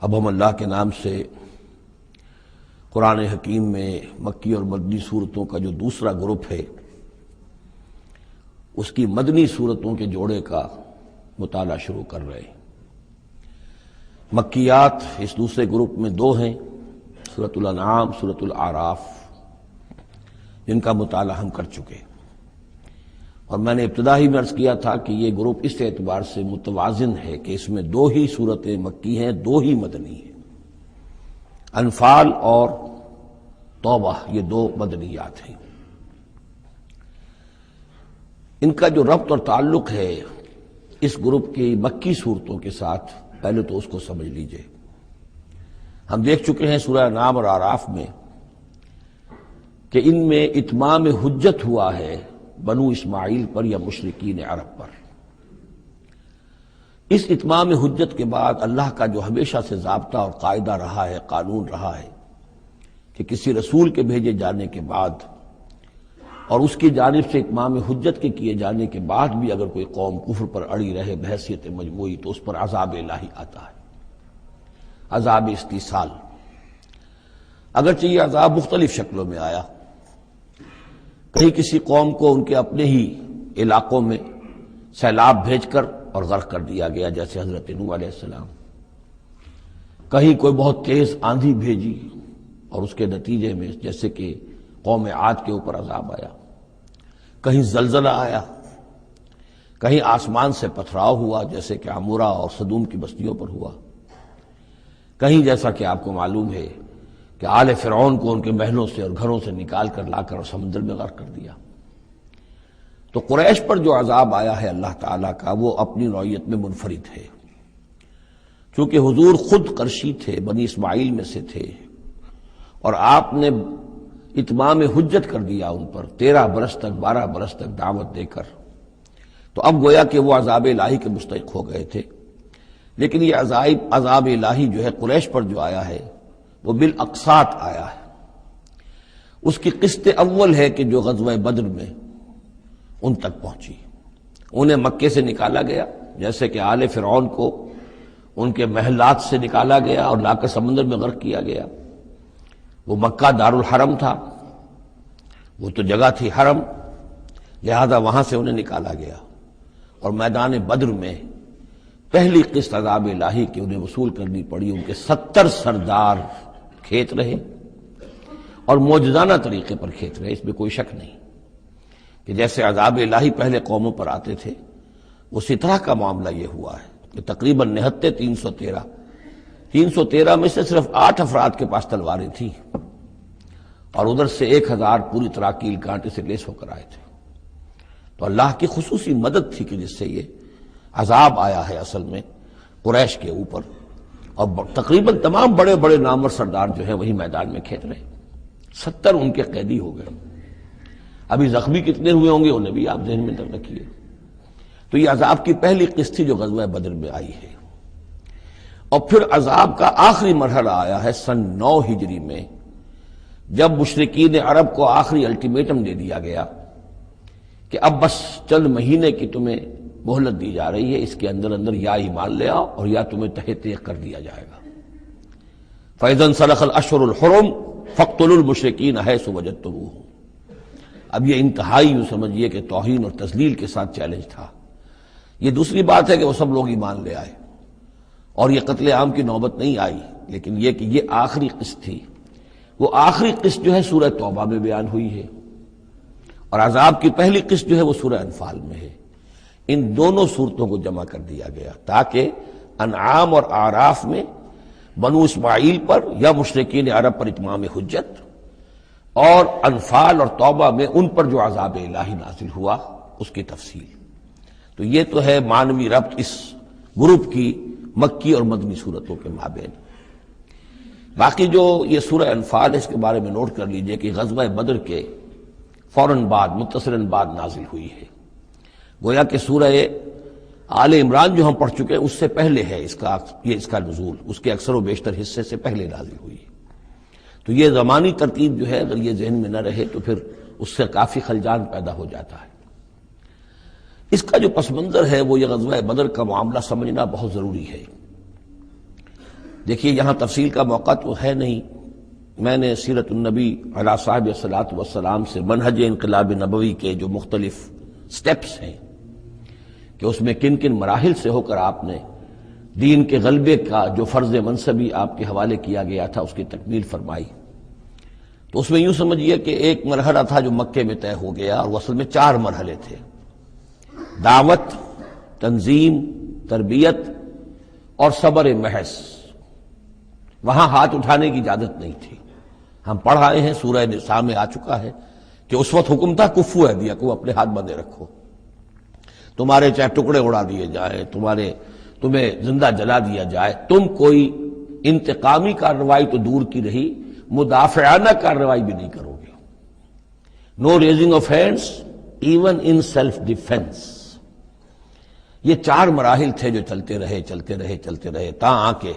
اب ہم اللہ کے نام سے قرآن حکیم میں مکی اور مدنی صورتوں کا جو دوسرا گروپ ہے اس کی مدنی صورتوں کے جوڑے کا مطالعہ شروع کر رہے ہیں۔ مکیات اس دوسرے گروپ میں دو ہیں، سورۃ الانعام، سورۃ الاعراف، جن کا مطالعہ ہم کر چکے، اور میں نے ابتدا ہی میں عرض کیا تھا کہ یہ گروپ اس اعتبار سے متوازن ہے کہ اس میں دو ہی صورتیں مکی ہیں، دو ہی مدنی ہیں۔ انفال اور توبہ یہ دو مدنیات ہیں۔ ان کا جو ربط اور تعلق ہے اس گروپ کی مکی صورتوں کے ساتھ، پہلے تو اس کو سمجھ لیجئے۔ ہم دیکھ چکے ہیں سورہ انعام اور اعراف میں کہ ان میں اتمام حجت ہوا ہے بنو اسماعیل پر یا مشرکین عرب پر۔ اس اتمام حجت کے بعد اللہ کا جو ہمیشہ سے ضابطہ اور قاعدہ رہا ہے، قانون رہا ہے کہ کسی رسول کے بھیجے جانے کے بعد اور اس کی جانب سے اتمام حجت کے کیے جانے کے بعد بھی اگر کوئی قوم کفر پر اڑی رہے بحیثیت مجموعی تو اس پر عذاب الہی آتا ہے، عذاب استیصال۔ اگرچہ یہ عذاب مختلف شکلوں میں آیا، کہیں کسی قوم کو ان کے اپنے ہی علاقوں میں سیلاب بھیج کر اور غرق کر دیا گیا، جیسے حضرت نوح علیہ السلام۔ کہیں کوئی بہت تیز آندھی بھیجی اور اس کے نتیجے میں جیسے کہ قوم عاد کے اوپر عذاب آیا، کہیں زلزلہ آیا، کہیں آسمان سے پتھراؤ ہوا جیسے کہ عمورہ اور صدوم کی بستیوں پر ہوا، کہیں جیسا کہ آپ کو معلوم ہے کہ آل فرعون کو ان کے محلوں سے اور گھروں سے نکال کر لا کر سمندر میں غرق کر دیا۔ تو قریش پر جو عذاب آیا ہے اللہ تعالیٰ کا، وہ اپنی نوعیت میں منفرد ہے۔ چونکہ حضور خود قرشی تھے، بنی اسماعیل میں سے تھے، اور آپ نے اتمام حجت کر دیا ان پر 13 برس تک، 12 برس تک دعوت دے کر، تو اب گویا کہ وہ عذاب الہی کے مستحق ہو گئے تھے۔ لیکن یہ عذاب الہی جو ہے قریش پر جو آیا ہے وہ بالاقساط آیا ہے۔ اس کی قسط اول ہے کہ جو غزوہ بدر میں ان تک پہنچی، انہیں مکے سے نکالا گیا، جیسے کہ آل فرعون کو ان کے محلات سے نکالا گیا اور لا کر سمندر میں غرق کیا گیا۔ وہ مکہ دار الحرم تھا، وہ تو جگہ تھی حرم، لہذا وہاں سے انہیں نکالا گیا، اور میدان بدر میں پہلی قسط عذاب الہی کی انہیں وصول کرنی پڑی۔ ان کے 70 سردار کھیت رہے اور معجزانہ طریقے پر کھیت رہے، اس میں کوئی شک نہیں کہ جیسے عذاب الہی پہلے قوموں پر آتے تھے اسی طرح کا معاملہ یہ ہوا ہے کہ تقریباً نہتے 313 میں سے صرف 8 افراد کے پاس تلواریں تھیں، اور ادھر سے 1000 پوری طرح کیل کانٹے سے لیس ہو کر آئے تھے۔ تو اللہ کی خصوصی مدد تھی کہ جس سے یہ عذاب آیا ہے اصل میں قریش کے اوپر، اور تقریباً تمام بڑے بڑے نامور سردار جو ہیں وہی میدان میں کھیت رہے، 70 ان کے قیدی ہو گئے۔ ابھی زخمی کتنے ہوئے ہوں گے انہیں بھی آپ ذہن میں رکھیے۔ تو یہ عذاب کی پہلی قسط تھی جو غزوہ بدر میں آئی ہے، اور پھر عذاب کا آخری مرحلہ آیا ہے سن 9 ہجری میں، جب مشرکین عرب کو آخری الٹیمیٹم دے دیا گیا کہ اب بس چند مہینے کی تمہیں مہلت دی جا رہی ہے، اس کے اندر اندر یا ایمان لے آؤ اور یا تمہیں تہہ تیغ کر دیا جائے گا۔ فَإِذَا انسَلَخَ الْأَشْهُرُ الْحُرُمُ فَاقْتُلُوا الْمُشْرِكِينَ حَيْثُ وَجَدتُّمُوهُمْ۔ اب یہ انتہائی یوں سمجھیے کہ توہین اور تذلیل کے ساتھ چیلنج تھا۔ یہ دوسری بات ہے کہ وہ سب لوگ ایمان لے آئے اور یہ قتل عام کی نوبت نہیں آئی، لیکن یہ کہ یہ آخری قسط تھی۔ وہ آخری قسط جو ہے سورہ توبہ میں بیان ہوئی ہے، اور عذاب کی پہلی قسط جو ہے وہ سورہ انفال میں ہے۔ ان دونوں صورتوں کو جمع کر دیا گیا تاکہ انعام اور اعراف میں بنو اسماعیل پر یا مشرکین عرب پر اتمام حجت، اور انفال اور توبہ میں ان پر جو عذاب الہی نازل ہوا اس کی تفصیل۔ تو یہ تو ہے معنوی ربط اس گروپ کی مکی اور مدنی صورتوں کے مابین۔ باقی جو یہ سورہ انفال ہے اس کے بارے میں نوٹ کر لیجئے کہ غزوہ بدر کے فوراً بعد متصلاً بعد نازل ہوئی ہے۔ گویا کہ سورہ آل عمران جو ہم پڑھ چکے ہیں اس سے پہلے ہے اس کا نزول، اس کے اکثر و بیشتر حصے سے پہلے نازل ہوئی ہے۔ تو یہ زمانی ترتیب جو ہے اگر یہ ذہن میں نہ رہے تو پھر اس سے کافی خلجان پیدا ہو جاتا ہے۔ اس کا جو پس منظر ہے وہ یہ غزوہ بدر کا معاملہ سمجھنا بہت ضروری ہے۔ دیکھیے یہاں تفصیل کا موقع تو ہے نہیں، میں نے سیرت النبی علیہ صاحب الصلاۃ والسلام سے منہج انقلاب نبوی کے جو مختلف سٹیپس ہیں کہ اس میں کن کن مراحل سے ہو کر آپ نے دین کے غلبے کا جو فرض منصبی آپ کے حوالے کیا گیا تھا اس کی تکمیل فرمائی، تو اس میں یوں سمجھیے کہ ایک مرحلہ تھا جو مکے میں طے ہو گیا، اور وہ اصل میں 4 مرحلے تھے: دعوت، تنظیم، تربیت اور صبر محض۔ وہاں ہاتھ اٹھانے کی اجازت نہیں تھی۔ ہم پڑھ آئے ہیں، سورہ نساء میں آ چکا ہے کہ اس وقت حکم تھا کفو ایدیکم، اپنے ہاتھ بندھے رکھو، تمہارے چاہے ٹکڑے اڑا دیے جائیں، تمہیں زندہ جلا دیا جائے، تم کوئی انتقامی کارروائی تو دور کی رہی، مدافعانہ کارروائی بھی نہیں کرو گے۔ No raising of hands even in self defence. یہ 4 مراحل تھے جو چلتے رہے تا آ کے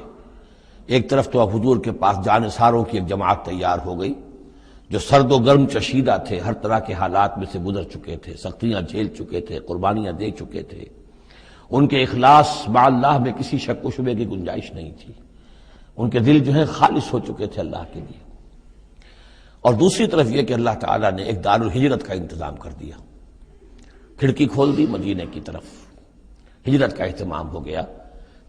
ایک طرف تو حضور کے پاس جانثاروں کی ایک جماعت تیار ہو گئی جو سرد و گرم چشیدہ تھے، ہر طرح کے حالات میں سے گزر چکے تھے، سختیاں جھیل چکے تھے، قربانیاں دے چکے تھے، ان کے اخلاص مع اللہ میں کسی شک و شبے کی گنجائش نہیں تھی، ان کے دل جو ہیں خالص ہو چکے تھے اللہ کے لیے۔ اور دوسری طرف یہ کہ اللہ تعالیٰ نے ایک دار الہجرت کا انتظام کر دیا، کھڑکی کھول دی مدینے کی طرف، ہجرت کا اہتمام ہو گیا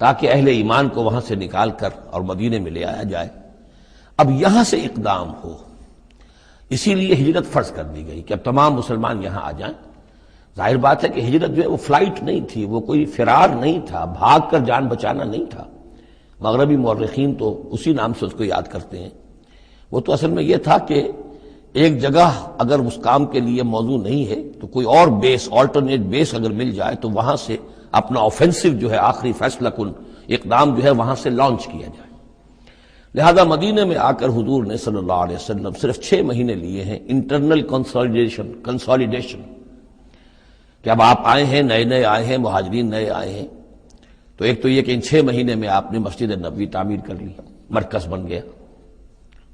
تاکہ اہل ایمان کو وہاں سے نکال کر اور مدینے میں لے آیا جائے۔ اب یہاں سے اقدام ہو، اسی لیے ہجرت فرض کر دی گئی کہ اب تمام مسلمان یہاں آ جائیں۔ ظاہر بات ہے کہ ہجرت جو ہے وہ فلائٹ نہیں تھی، وہ کوئی فرار نہیں تھا، بھاگ کر جان بچانا نہیں تھا۔ مغربی مورخین تو اسی نام سے اس کو یاد کرتے ہیں۔ وہ تو اصل میں یہ تھا کہ ایک جگہ اگر اس کام کے لیے موضوع نہیں ہے تو کوئی اور بیس، آلٹرنیٹ بیس اگر مل جائے تو وہاں سے اپنا آفینسو جو ہے، آخری فیصلہ کن اقدام جو ہے وہاں سے لانچ کیا جائے۔ لہذا مدینے میں آ کر حضور نے صلی اللہ علیہ وسلم صرف 6 مہینے لیے ہیں انٹرنل کنسالیڈیشن، کہ اب آپ آئے ہیں، نئے آئے ہیں، مہاجرین نئے آئے ہیں، تو ایک تو یہ کہ ان 6 مہینے میں آپ نے مسجد نبوی تعمیر کر لی، مرکز بن گیا،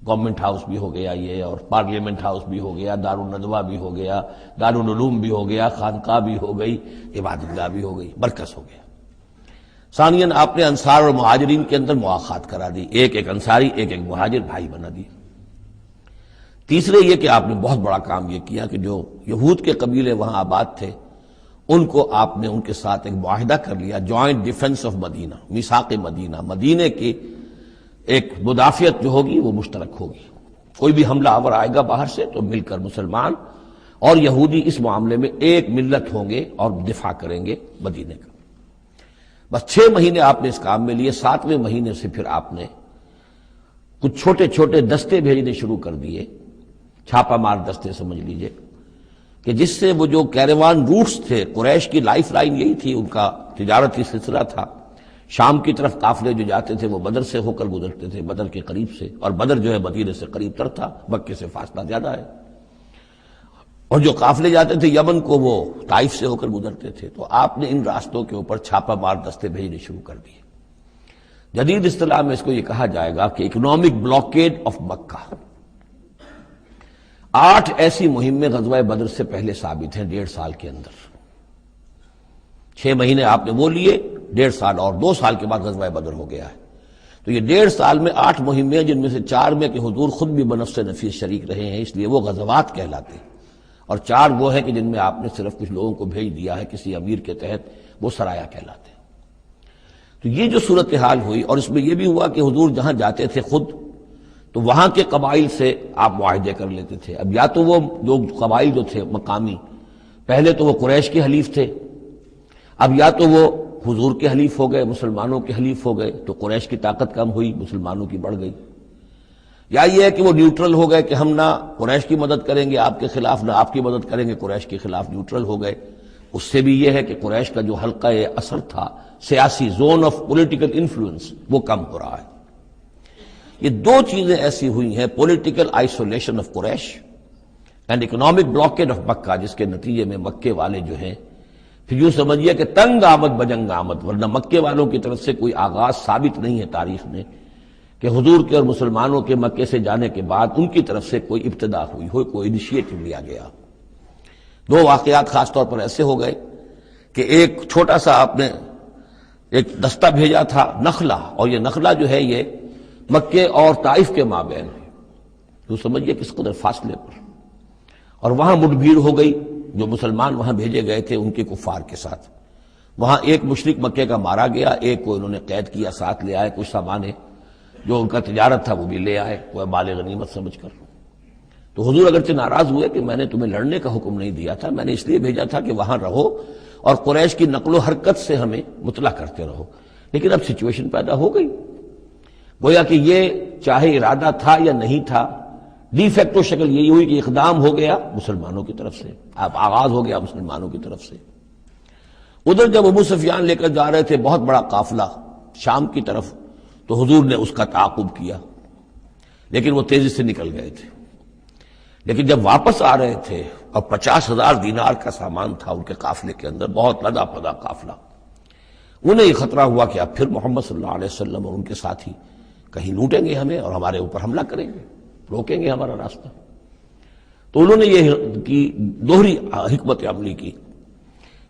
گورنمنٹ ہاؤس بھی ہو گیا یہ، اور پارلیمنٹ ہاؤس بھی ہو گیا، دارالندوہ بھی ہو گیا، دارالعلوم بھی ہو گیا، خانقاہ بھی ہو گئی، عبادت گاہ بھی ہو گئی، مرکز ہو گیا۔ ثانیاً آپ نے انصار اور مہاجرین کے اندر مواخات کرا دی، ایک انصاری ایک مہاجر بھائی بنا دی۔ تیسرے یہ کہ آپ نے بہت بڑا کام یہ کیا کہ جو یہود کے قبیلے وہاں آباد تھے ان کو آپ نے ان کے ساتھ ایک معاہدہ کر لیا، جوائنٹ ڈیفنس آف مدینہ، میثاق مدینہ، مدینے کی ایک مدافعت جو ہوگی وہ مشترک ہوگی، کوئی بھی حملہ آور آئے گا باہر سے تو مل کر مسلمان اور یہودی اس معاملے میں ایک ملت ہوں گے اور دفاع کریں گے مدینے کا۔ بس 6 مہینے آپ نے اس کام میں لیے، 7ویں مہینے سے پھر آپ نے کچھ چھوٹے چھوٹے دستے بھیجنے شروع کر دیے، چھاپا مار دستے سمجھ لیجئے، کہ جس سے وہ جو کیروان روٹس تھے، قریش کی لائف لائن یہی تھی، ان کا تجارتی سلسلہ تھا، شام کی طرف قافلے جو جاتے تھے وہ بدر سے ہو کر گزرتے تھے، بدر کے قریب سے، اور بدر جو ہے مدینے سے قریب تر تھا، مکے سے فاصلہ زیادہ ہے، اور جو قافلے جاتے تھے یمن کو وہ طائف سے ہو کر گزرتے تھے۔ تو آپ نے ان راستوں کے اوپر چھاپا مار دستے بھیجنے شروع کر دیے۔ جدید اصطلاح میں اس کو یہ کہا جائے گا کہ اکنامک بلاکیڈ آف مکہ۔ 8 ایسی مہمیں غزوہ بدر سے پہلے ثابت ہیں 1.5 سال کے اندر۔ 6 مہینے آپ نے وہ لیے، 1.5 سال اور 2 سال کے بعد غزوہ بدر ہو گیا ہے۔ تو یہ 1.5 سال میں 8 مہمیں، جن میں سے 4 میں کہ حضور خود بھی بنفس نفیس شریک رہے ہیں، اس لیے وہ غزوات کہلاتے ہیں، اور 4 وہ ہیں کہ جن میں آپ نے صرف کچھ لوگوں کو بھیج دیا ہے کسی امیر کے تحت، وہ سرایا کہلاتے ہیں۔ تو یہ جو صورتحال ہوئی، اور اس میں یہ بھی ہوا کہ حضور جہاں جاتے تھے خود تو وہاں کے قبائل سے آپ معاہدے کر لیتے تھے۔ اب یا تو وہ جو قبائل جو تھے مقامی، پہلے تو وہ قریش کے حلیف تھے، اب یا تو وہ حضور کے حلیف ہو گئے، مسلمانوں کے حلیف ہو گئے، تو قریش کی طاقت کم ہوئی، مسلمانوں کی بڑھ گئی، یا یہ ہے کہ وہ نیوٹرل ہو گئے کہ ہم نہ قریش کی مدد کریں گے آپ کے خلاف، نہ آپ کی مدد کریں گے قریش کے خلاف، نیوٹرل ہو گئے۔ اس سے بھی یہ ہے کہ قریش کا جو حلقہ اثر تھا، سیاسی زون آف پولیٹیکل انفلوئنس، وہ کم ہو رہا ہے۔ یہ 2 چیزیں ایسی ہوئی ہیں، political isolation of Quraysh and economic blockade of Mecca, جس کے نتیجے میں مکے والے جو ہیں پھر یوں سمجھیے کہ تنگ آمد بجنگ آمد، ورنہ مکے والوں کی طرف سے کوئی آغاز ثابت نہیں ہے تاریخ میں کہ حضور کے اور مسلمانوں کے مکے سے جانے کے بعد ان کی طرف سے کوئی ابتدا ہوئی ہو، کوئی انیشیٹو لیا گیا۔ 2 واقعات خاص طور پر ایسے ہو گئے کہ ایک چھوٹا سا آپ نے ایک دستہ بھیجا تھا نخلا، اور یہ نخلا جو ہے یہ مکے اور طائف کے مابین ہے، تو سمجھیے کس قدر فاصلے پر، اور وہاں مٹ بھیڑ ہو گئی، جو مسلمان وہاں بھیجے گئے تھے ان کے کفار کے ساتھ، وہاں ایک مشرک مکے کا مارا گیا، ایک کو انہوں نے قید کیا، ساتھ لے آئے، کچھ سامان جو ان کا تجارت تھا وہ بھی لے آئے، وہ مال غنیمت سمجھ کر۔ تو حضور اگرچہ ناراض ہوئے کہ میں نے تمہیں لڑنے کا حکم نہیں دیا تھا، میں نے اس لیے بھیجا تھا کہ وہاں رہو اور قریش کی نقل و حرکت سے ہمیں مطلع کرتے رہو، لیکن اب سچویشن پیدا ہو گئی، گویا کہ یہ چاہے ارادہ تھا یا نہیں تھا، ڈی فیکٹو شکل یہی ہوئی کہ اقدام ہو گیا مسلمانوں کی طرف سے، اب آغاز ہو گیا مسلمانوں کی طرف سے۔ ادھر جب ابو سفیان لے کر جا رہے تھے بہت بڑا قافلہ شام کی طرف، تو حضور نے اس کا تعاقب کیا، لیکن وہ تیزی سے نکل گئے تھے۔ لیکن جب واپس آ رہے تھے اور 50,000 دینار کا سامان تھا ان کے قافلے کے اندر، بہت لدا پدا قافلہ، انہیں یہ خطرہ ہوا کہ اب پھر محمد صلی اللہ علیہ وسلم اور ان کے ساتھی کہیں لوٹیں گے ہمیں اور ہمارے اوپر حملہ کریں گے، روکیں گے ہمارا راستہ۔ تو انہوں نے یہ کی دوہری حکمت عملی کی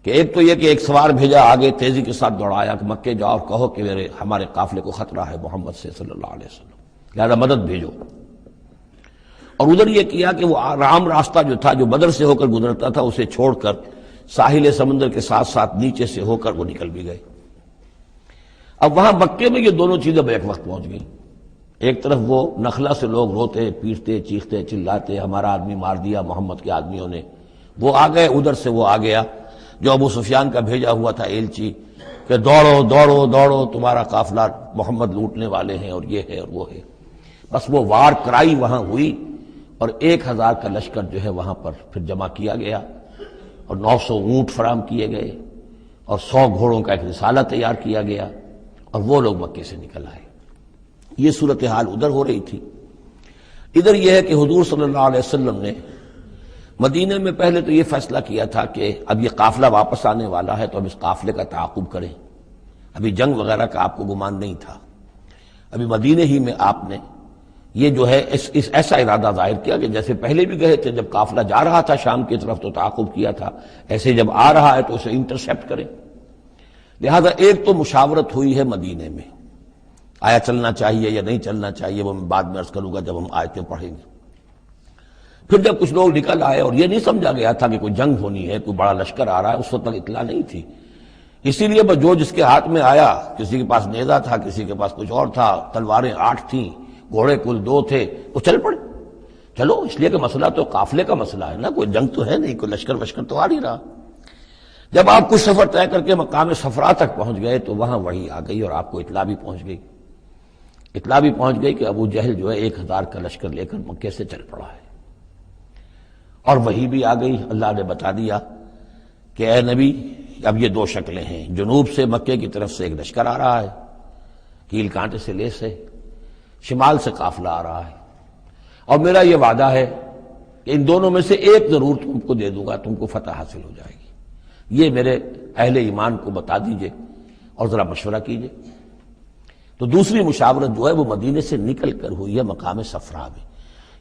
کہ ایک تو یہ کہ ایک سوار بھیجا آگے تیزی کے ساتھ دوڑایا کہ مکے جاؤ اور کہو کہ ہمارے قافلے کو خطرہ ہے محمد سے صلی اللہ علیہ وسلم، لہذا مدد بھیجو۔ اور ادھر یہ کیا کہ وہ عام راستہ جو تھا جو بدر سے ہو کر گزرتا تھا اسے چھوڑ کر ساحل سمندر کے ساتھ ساتھ نیچے سے ہو کر وہ نکل بھی گئے۔ اب وہاں مکے میں یہ دونوں چیزیں بیک وقت پہنچ گئیں، ایک طرف وہ نخلا سے لوگ روتے پیٹتے چیختے چلاتے ہمارا آدمی مار دیا محمد کے آدمیوں نے، وہ آ گئے، ادھر سے وہ آ گیا جو ابو سفیان کا بھیجا ہوا تھا ایلچی کہ دوڑو دوڑو دوڑو تمہارا قافلہ محمد لوٹنے والے ہیں اور یہ ہے اور وہ ہے۔ بس وہ وار کرائی وہاں ہوئی اور 1,000 کا لشکر جو ہے وہاں پر پھر جمع کیا گیا اور 900 اونٹ فراہم کیے گئے اور 100 گھوڑوں کا ایک رسالہ تیار کیا گیا اور وہ لوگ مکے سے نکل آئے۔ یہ صورتحال ادھر ہو رہی تھی۔ ادھر یہ ہے کہ حضور صلی اللہ علیہ وسلم نے مدینے میں پہلے تو یہ فیصلہ کیا تھا کہ اب یہ قافلہ واپس آنے والا ہے تو اب اس قافلے کا تعاقب کریں، ابھی جنگ وغیرہ کا آپ کو گمان نہیں تھا، ابھی مدینے ہی میں آپ نے یہ جو ہے ایسا ارادہ ظاہر کیا کہ جیسے پہلے بھی گئے تھے، جب قافلہ جا رہا تھا شام کی طرف تو تعاقب کیا تھا، ایسے جب آ رہا ہے تو اسے انٹرسیپٹ کریں۔ لہذا ایک تو مشاورت ہوئی ہے مدینے میں، آیا چلنا چاہیے یا نہیں چلنا چاہیے وہ میں بعد میں عرض کروں گا جب ہم آیتیں پڑھیں گے۔ پھر جب کچھ لوگ نکل آئے اور یہ نہیں سمجھا گیا تھا کہ کوئی جنگ ہونی ہے، کوئی بڑا لشکر آ رہا ہے، اس وقت تک اطلاع نہیں تھی، اسی لیے بس جو جس کے ہاتھ میں آیا، کسی کے پاس نیزہ تھا، کسی کے پاس کچھ اور تھا، تلواریں 8 تھیں، گھوڑے کل 2 تھے، وہ چل پڑے۔ چلو اس لیے کہ مسئلہ تو قافلے کا مسئلہ ہے نا، کوئی جنگ تو ہے نہیں، کوئی لشکر وشکر تو آ نہیں رہا۔ جب آپ کچھ سفر طے کر کے مقام صفرا تک پہنچ گئے تو وہاں وحی آ گئی اور آپ کو اطلاع بھی پہنچ گئی، اطلاع بھی پہنچ گئی کہ ابو جہل جو ہے 1,000 کا لشکر لے کر مکے سے چل پڑا ہے، اور وحی بھی آ گئی، اللہ نے بتا دیا کہ اے نبی اب یہ 2 شکلیں ہیں، جنوب سے مکے کی طرف سے ایک لشکر آ رہا ہے، کیل کانٹے سے لیس ہے، شمال سے قافلہ آ رہا ہے، اور میرا یہ وعدہ ہے کہ ان دونوں میں سے ایک ضرور تم کو دے دوں گا، تم کو فتح حاصل ہو جائے گی، یہ میرے اہل ایمان کو بتا دیجئے اور ذرا مشورہ کیجئے۔ تو دوسری مشاورت جو ہے وہ مدینے سے نکل کر ہوئی ہے مقام صفرا میں۔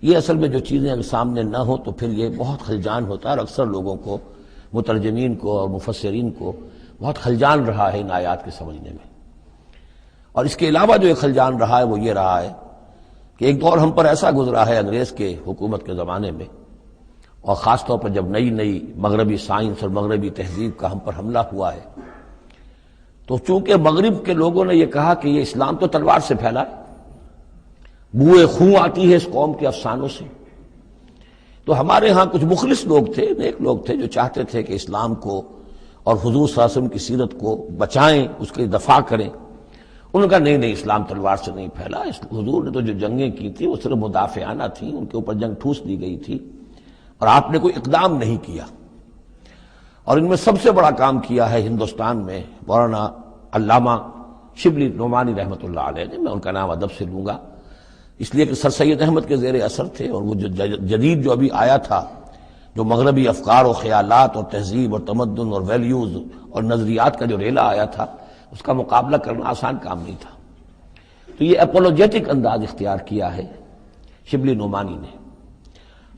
یہ اصل میں جو چیزیں اگر سامنے نہ ہوں تو پھر یہ بہت خلجان ہوتا ہے، اور اکثر لوگوں کو، مترجمین کو اور مفسرین کو بہت خلجان رہا ہے ان آیات کے سمجھنے میں۔ اور اس کے علاوہ جو ایک خلجان رہا ہے وہ یہ رہا ہے کہ ایک دور ہم پر ایسا گزرا ہے انگریز کے حکومت کے زمانے میں، اور خاص طور پر جب نئی نئی مغربی سائنس اور مغربی تہذیب کا ہم پر حملہ ہوا ہے، تو چونکہ مغرب کے لوگوں نے یہ کہا کہ یہ اسلام تو تلوار سے پھیلا ہے، بوئے خون آتی ہے اس قوم کے افسانوں سے، تو ہمارے ہاں کچھ مخلص لوگ تھے، نیک لوگ تھے جو چاہتے تھے کہ اسلام کو اور حضور صلی اللہ علیہ وسلم کی سیرت کو بچائیں، اس کی دفاع کریں۔ انہوں نے کہا نہیں اسلام تلوار سے نہیں پھیلا، حضور نے تو جو جنگیں کی تھی وہ صرف مدافعانہ تھیں، ان کے اوپر جنگ ٹھوس دی گئی تھی اور آپ نے کوئی اقدام نہیں کیا۔ اور ان میں سب سے بڑا کام کیا ہے ہندوستان میں مولانا علامہ شبلی نعمانی رحمۃ اللہ علیہ نے، میں ان کا نام ادب سے لوں گا اس لیے کہ سر سید احمد کے زیر اثر تھے، اور وہ جو جدید جو ابھی آیا تھا، جو مغربی افکار و خیالات اور تہذیب اور تمدن اور ویلیوز اور نظریات کا جو ریلا آیا تھا، اس کا مقابلہ کرنا آسان کام نہیں تھا۔ تو یہ اپولوجیٹک انداز اختیار کیا ہے شبلی نعمانی نے،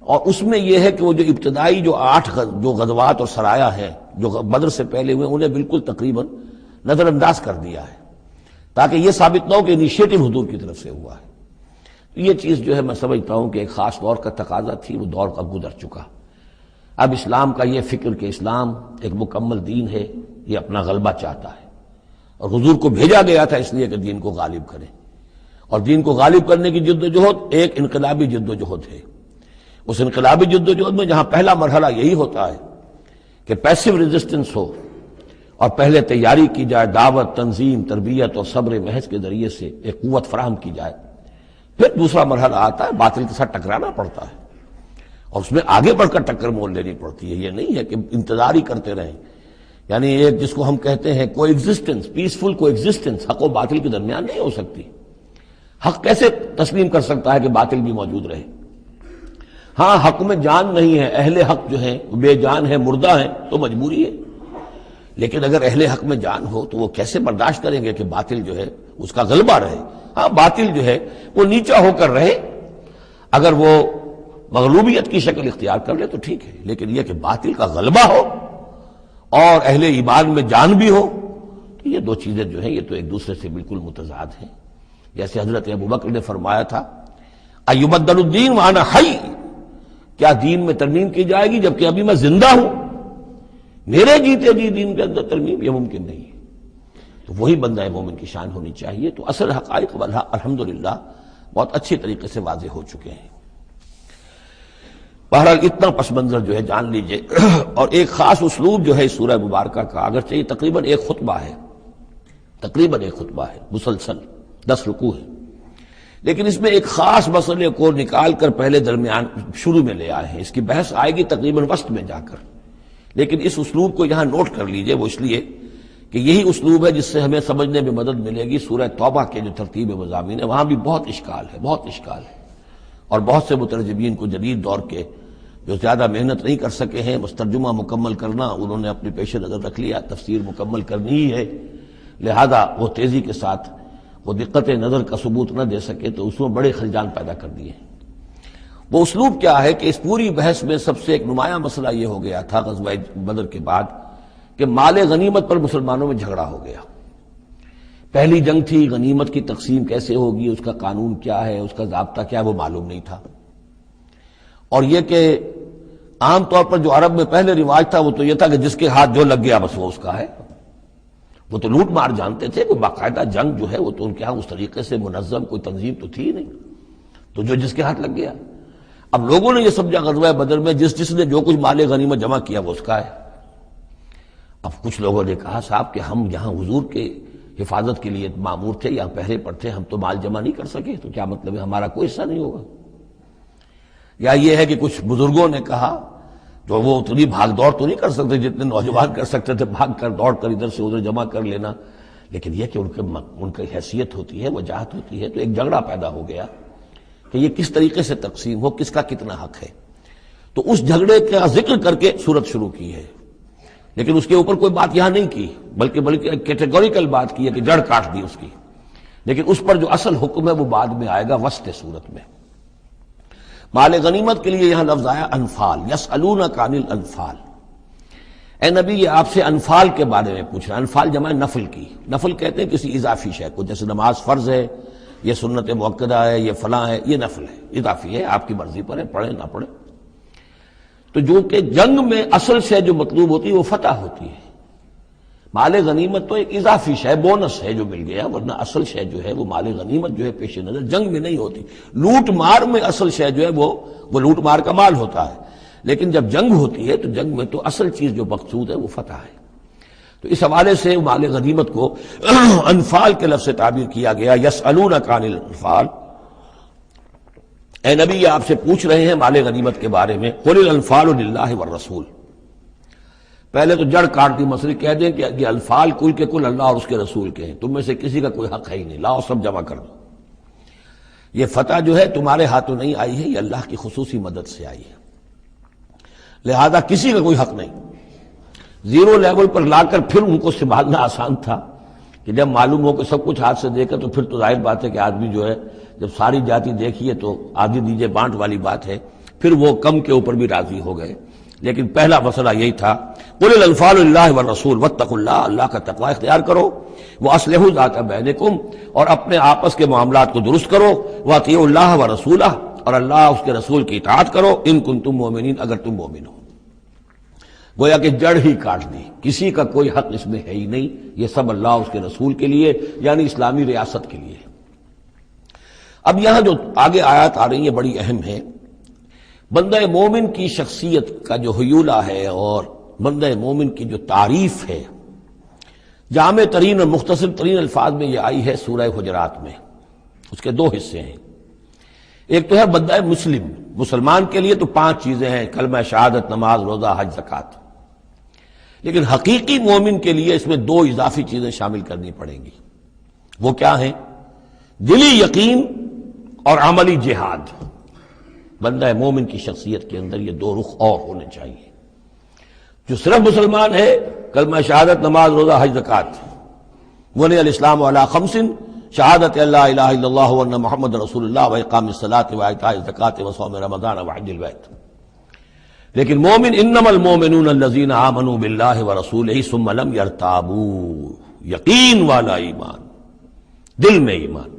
اور اس میں یہ ہے کہ وہ جو ابتدائی جو 8 جو غزوات اور سرایا ہیں جو بدر سے پہلے ہوئے، انہیں بالکل تقریباً نظر انداز کر دیا ہے، تاکہ یہ ثابت نہ ہو کہ انیشیٹو حضور کی طرف سے ہوا ہے۔ تو یہ چیز جو ہے میں سمجھتا ہوں کہ ایک خاص دور کا تقاضا تھی، وہ دور اب گزر چکا۔ اب اسلام کا یہ فکر کہ اسلام ایک مکمل دین ہے، یہ اپنا غلبہ چاہتا ہے، اور حضور کو بھیجا گیا تھا اس لیے کہ دین کو غالب کرے، اور دین کو غالب کرنے کی جد و جہد ایک انقلابی جد و جہد ہے۔ اس انقلابی جد و جہد میں جہاں پہلا مرحلہ یہی ہوتا ہے کہ پیسو ریزسٹنس ہو، اور پہلے تیاری کی جائے، دعوت، تنظیم، تربیت اور صبر محض کے ذریعے سے ایک قوت فراہم کی جائے، پھر دوسرا مرحلہ آتا ہے باطل کے ساتھ ٹکرانا پڑتا ہے، اور اس میں آگے بڑھ کر ٹکر مول لینی پڑتی ہے۔ یہ نہیں ہے کہ انتظار ہی کرتے رہیں، یعنی ایک جس کو ہم کہتے ہیں کو ایگزسٹنس، پیسفل کو ایگزسٹنس، حق و باطل کے درمیان نہیں ہو سکتی۔ حق کیسے تسلیم کر سکتا ہے کہ باطل بھی موجود رہے؟ ہاں، حق میں جان نہیں ہے، اہل حق جو ہیں بے جان ہیں، مردہ ہیں، تو مجبوری ہے، لیکن اگر اہل حق میں جان ہو تو وہ کیسے برداشت کریں گے کہ باطل جو ہے اس کا غلبہ رہے؟ ہاں، باطل جو ہے وہ نیچا ہو کر رہے، اگر وہ مغلوبیت کی شکل اختیار کر لے تو ٹھیک ہے، لیکن یہ کہ باطل کا غلبہ ہو اور اہل ایمان میں جان بھی ہو، تو یہ دو چیزیں جو ہیں یہ تو ایک دوسرے سے بالکل متضاد ہیں۔ جیسے حضرت ابوبکر نے فرمایا تھا ایبدل الدین وانا حی، کیا دین میں ترمیم کی جائے گی جبکہ ابھی میں زندہ ہوں؟ میرے جیتے جی دین کے اندر ترمیم، یہ ممکن نہیں ہے۔ تو وہی بندہ مومن کی شان ہونی چاہیے۔ تو اصل حقائق الحمدللہ بہت اچھی طریقے سے واضح ہو چکے ہیں۔ بہرحال اتنا پس منظر جو ہے جان لیجئے، اور ایک خاص اسلوب جو ہے اس سورہ مبارکہ کا، اگرچہ یہ تقریباً ایک خطبہ ہے مسلسل 10 رکوع ہے، لیکن اس میں ایک خاص مسئلے کو نکال کر پہلے درمیان شروع میں لے آئے ہیں۔ اس کی بحث آئے گی تقریباً وسط میں جا کر، لیکن اس اسلوب کو یہاں نوٹ کر لیجئے، وہ اس لیے کہ یہی اسلوب ہے جس سے ہمیں سمجھنے میں مدد ملے گی سورہ توبہ کے جو ترتیب مضامین ہے، وہاں بھی بہت اشکال ہے، اور بہت سے مترجمین کو جدید دور کے جو زیادہ محنت نہیں کر سکے ہیں، بس ترجمہ مکمل کرنا انہوں نے اپنے پیش نظر رکھ لیا، تفسیر مکمل کرنی ہی ہے، لہذا وہ تیزی کے ساتھ وہ دقت نظر کا ثبوت نہ دے سکے تو اس میں بڑے خلجان پیدا کر دیے۔ وہ اسلوب کیا ہے کہ اس پوری بحث میں سب سے ایک نمایاں مسئلہ یہ ہو گیا تھا غزوہ بدر کے بعد کہ مال غنیمت پر مسلمانوں میں جھگڑا ہو گیا۔ پہلی جنگ تھی، غنیمت کی تقسیم کیسے ہوگی، اس کا قانون کیا ہے، اس کا ضابطہ کیا ہے، وہ معلوم نہیں تھا۔ اور یہ کہ عام طور پر جو عرب میں پہلے رواج تھا وہ تو یہ تھا کہ جس کے ہاتھ جو لگ گیا بس وہ اس کا ہے، وہ تو لوٹ مار جانتے تھے، کوئی باقاعدہ جنگ جو ہے وہ تو ان کے ہاں اس طریقے سے منظم کوئی تنظیم تو تھی نہیں، تو جو جس کے ہاتھ لگ گیا۔ اب لوگوں نے یہ سمجھا غزوہ بدر میں جس نے جو کچھ مال غنیمت جمع کیا وہ اس کا ہے۔ اب کچھ لوگوں نے کہا صاحب کہ ہم یہاں حضور کے حفاظت کے لیے مامور تھے، یہاں پہرے پر تھے، ہم تو مال جمع نہیں کر سکے، تو کیا مطلب ہے ہمارا کوئی حصہ نہیں ہوگا؟ یا یہ ہے کہ کچھ بزرگوں نے کہا جو وہ اتنی بھاگ دوڑ تو نہیں کر سکتے جتنے نوجوان کر سکتے تھے، بھاگ کر دوڑ کر ادھر سے ادھر جمع کر لینا، لیکن یہ کہ ان کی حیثیت ہوتی ہے، وجاہت ہوتی ہے، تو ایک جھگڑا پیدا ہو گیا کہ یہ کس طریقے سے تقسیم ہو، کس کا کتنا حق ہے۔ تو اس جھگڑے کا ذکر کر کے سورت شروع کی ہے، لیکن اس کے اوپر کوئی بات یہاں نہیں کی، بلکہ کیٹیگوریکل بات کی ہے کہ جڑ کاٹ دی اس کی، لیکن اس پر جو اصل حکم ہے وہ بعد میں آئے گا وسط سورت میں۔ مال غنیمت کے لیے یہاں لفظ آیا انفال، یسألونک عن الانفال، اے نبی یہ آپ سے انفال کے بارے میں پوچھ رہا ہے۔ انفال جمع نفل کی، نفل کہتے ہیں کسی اضافی شے کو، جیسے نماز فرض ہے، یہ سنت مؤکدہ ہے، یہ فلاں ہے، یہ نفل ہے، اضافی ہے، آپ کی مرضی پر ہے، پڑھیں نہ پڑھیں۔ تو جو کہ جنگ میں اصل شے جو مطلوب ہوتی ہے وہ فتح ہوتی ہے، مال غنیمت تو ایک اضافی شے، بونس ہے جو مل گیا، ورنہ اصل شے جو ہے وہ مال غنیمت جو ہے پیش نظر جنگ میں نہیں ہوتی۔ لوٹ مار میں اصل شے جو ہے وہ لوٹ مار کا مال ہوتا ہے، لیکن جب جنگ ہوتی ہے تو جنگ میں تو اصل چیز جو مقصود ہے وہ فتح ہے۔ تو اس حوالے سے مال غنیمت کو انفال کے لفظ سے تعبیر کیا گیا، یسألونک عن الانفال، اے نبی یہ آپ سے پوچھ رہے ہیں مال غنیمت کے بارے میں، قل الانفال للہ والرسول۔ پہلے تو جڑ کاٹ دی مسئلے، کہہ دیں کہ یہ انفال کل کے کل اللہ اور اس کے رسول کے ہیں، تم میں سے کسی کا کوئی حق ہے ہی نہیں، لاؤ سب جمع کر دو۔ یہ فتح جو ہے تمہارے ہاتھوں نہیں آئی ہے، یہ اللہ کی خصوصی مدد سے آئی ہے، لہذا کسی کا کوئی حق نہیں۔ زیرو لیول پر لا کر پھر ان کو سنبھالنا آسان تھا کہ جب معلوم ہو کہ سب کچھ ہاتھ سے دے کر، تو پھر تو ظاہر بات ہے کہ آدمی جو ہے جب ساری جاتی دیکھیے تو آدھی دیجیے بانٹ والی بات ہے، پھر وہ کم کے اوپر بھی راضی ہو گئے۔ لیکن پہلا مسئلہ یہی تھا، قل الانفال للہ والرسول واتقوا اللہ، اللہ کا تقوی اختیار کرو، واصلحوا ذات بینکم، اور اپنے آپس کے معاملات کو درست کرو، واطیعوا اللہ ورسولہ، اور اللہ اس کے رسول کی اطاعت کرو، ان کنتم مؤمنین، اگر تم مومن ہو۔ گویا کہ جڑ ہی کاٹ دی، کسی کا کوئی حق اس میں ہے ہی نہیں، یہ سب اللہ اس کے رسول کے لیے یعنی اسلامی ریاست کے لیے۔ اب یہاں جو آگے آیات آ رہی ہیں بڑی اہم ہے۔ بندہ مومن کی شخصیت کا جو حیولہ ہے اور بندہ مومن کی جو تعریف ہے، جامع ترین اور مختصر ترین الفاظ میں یہ آئی ہے سورہ حجرات میں۔ اس کے دو حصے ہیں، ایک تو ہے بندہ مسلم، مسلمان کے لیے تو 5 چیزیں ہیں، کلمہ شہادت، نماز، روزہ، حج، زکوٰۃ، لیکن حقیقی مومن کے لیے اس میں 2 اضافی چیزیں شامل کرنی پڑیں گی۔ وہ کیا ہیں؟ دلی یقین اور عملی جہاد۔ بندہ مومن کی شخصیت کے اندر یہ 2 رخ اور ہونے چاہیے۔ جو صرف مسلمان ہے، کلمہ شہادت، نماز، روزہ، حج، زکوٰۃ، بنی الاسلام علی 5، شہادت اللہ الہ الا اللہ وان محمد رسول اللہ واقام الصلاۃ وایتاء الزکوٰۃ وصوم رمضان وحج البیت۔ لیکن مومن انما المؤمنون الذین آمنوا باللہ ورسولہ ثم لم یرتابوا، یقین والا ایمان، دل میں ایمان،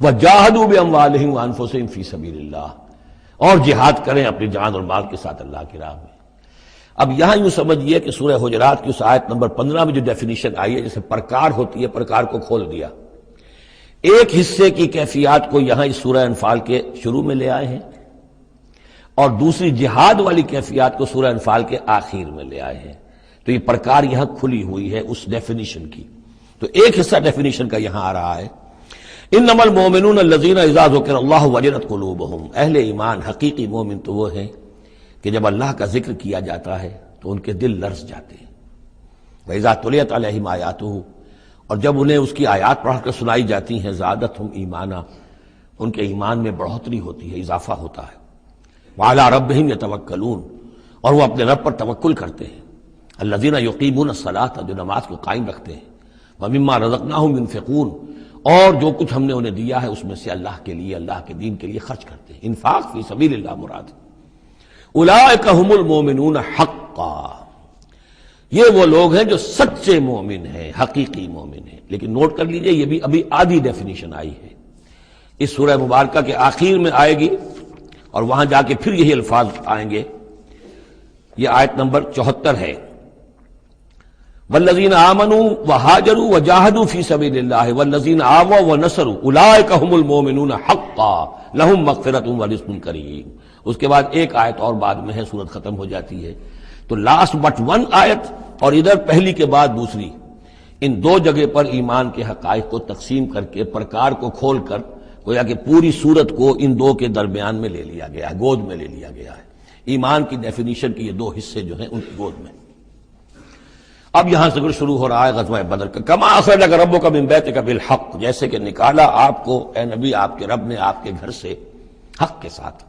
وجاہدوا باموالہم وانفسہم فی سبیل اللہ، اور جہاد کریں اپنی جان اور مال کے ساتھ اللہ کی راہ میں۔ اب یہاں یوں سمجھیے کہ سورہ حجرات کی اس آیت نمبر 15 میں جو ڈیفینیشن آئی ہے، جیسے پرکار ہوتی ہے، پرکار کو کھول دیا۔ ایک حصے کی کیفیات کو یہاں اس سورہ انفال کے شروع میں لے آئے ہیں، اور دوسری جہاد والی کیفیات کو سورہ انفال کے آخر میں لے آئے ہیں۔ تو یہ پرکار یہاں کھلی ہوئی ہے اس ڈیفینیشن کی۔ تو ایک حصہ ڈیفینیشن کا یہاں آ رہا ہے، انما المؤمنون الذین اذا ذکر اللہ وجلت قلوبہم، اہل ایمان، حقیقی مومن تو وہ ہیں کہ جب اللہ کا ذکر کیا جاتا ہے تو ان کے دل لرز جاتے ہیں۔ وَإِذَا تُلِيَتْ عَلَيْهِمْ آیَاتُهُ، اور جب انہیں اس کی آیات پڑھ کر سنائی جاتی ہیں، زادتہم ایمانا، ان کے ایمان میں بڑھوتری ہوتی ہے، اضافہ ہوتا ہے۔ وَعَلَىٰ رَبِّهِمْ يَتَوَكَّلُونَ، اور وہ اپنے رب پر توکل کرتے ہیں۔ الَّذِينَ يُقِيمُونَ الصَّلَاةَ، جو نماز کو قائم رکھتے ہیں۔ وَمِمَّا رَزَقْنَاهُمْ يُنْفِقُونَ، اور جو کچھ ہم نے انہیں دیا ہے اس میں سے اللہ کے لیے، اللہ کے دین کے لیے خرچ کرتے ہیں۔ انفاق فی سبیل اللہ مراد۔ اولئک ھم المؤمنون حقا، یہ وہ لوگ ہیں جو سچے مومن ہیں، حقیقی مومن ہیں۔ لیکن نوٹ کر لیجئے یہ بھی ابھی آدھی ڈیفینیشن آئی ہے، اس سورہ مبارکہ کے آخر میں آئے گی، اور وہاں جا کے پھر یہی الفاظ آئیں گے۔ یہ آیت نمبر 74 ہے، والذین آمنوا وہاجروا وجاہدوا فی سبیل اللہ والذین آووا ونصروا اولئک ھم المؤمنون حقا لہم مغفرۃ ورزق کریم۔ اس کے بعد ایک آیت اور بعد میں ہے، سورت ختم ہو جاتی ہے۔ تو لاسٹ بٹ 1 آیت، اور ادھر پہلی کے بعد دوسری، ان 2 جگہ پر ایمان کے حقائق کو تقسیم کر کے، پرکار کو کھول کر، گویا کہ پوری سورت کو ان 2 کے درمیان میں لے لیا گیا ہے، گود میں لے لیا گیا ہے۔ ایمان کی ڈیفینیشن کے یہ 2 حصے جو ہیں ان کی گود میں۔ اب یہاں سے شروع ہو رہا ہے غزوہ بدر کا۔ کما اخرجک ربک من بیتک بالحق، جیسے کہ نکالا آپ کو اے نبی آپ کے رب نے آپ کے گھر سے حق کے ساتھ،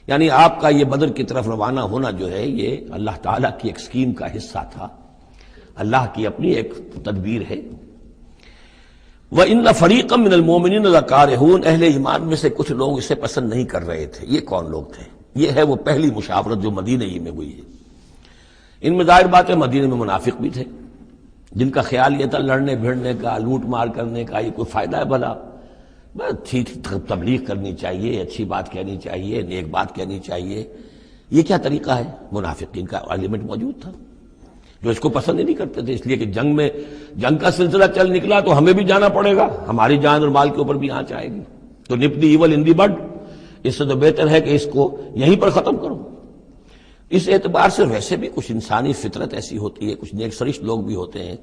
یعنی آپ کا یہ بدر کی طرف روانہ ہونا جو ہے یہ اللہ تعالیٰ کی ایک اسکیم کا حصہ تھا، اللہ کی اپنی ایک تدبیر ہے۔ وَإِنَّ فَرِيقًا مِّنَ الْمُؤْمِنِينَ لَكَارِهُونَ، اہل ایمان میں سے کچھ لوگ اسے پسند نہیں کر رہے تھے۔ یہ کون لوگ تھے؟ یہ ہے وہ پہلی مشاورت جو مدینہ ہی میں ہوئی ہے۔ ان میں ظاہر بات ہے مدینہ میں منافق بھی تھے، جن کا خیال یہ تھا لڑنے بھیڑنے کا، لوٹ مار کرنے کا، یہ کوئی فائدہ ہے بھلا؟ اچھی تبلیغ کرنی چاہیے، اچھی بات کہنی چاہیے، نیک بات کہنی چاہیے، یہ کیا طریقہ ہے؟ منافقین کا ایلیمنٹ موجود تھا جو اس کو پسند ہی نہیں کرتے تھے، اس لیے کہ جنگ کا سلسلہ چل نکلا تو ہمیں بھی جانا پڑے گا، ہماری جان اور مال کے اوپر بھی آنچ آئے گی، تو نپ دی ایول ان دی بڈ، اس سے تو بہتر ہے کہ اس کو یہیں پر ختم کرو۔ اس اعتبار سے ویسے بھی کچھ انسانی فطرت ایسی ہوتی ہے، کچھ نیک سرشت لوگ بھی ہوتے ہیں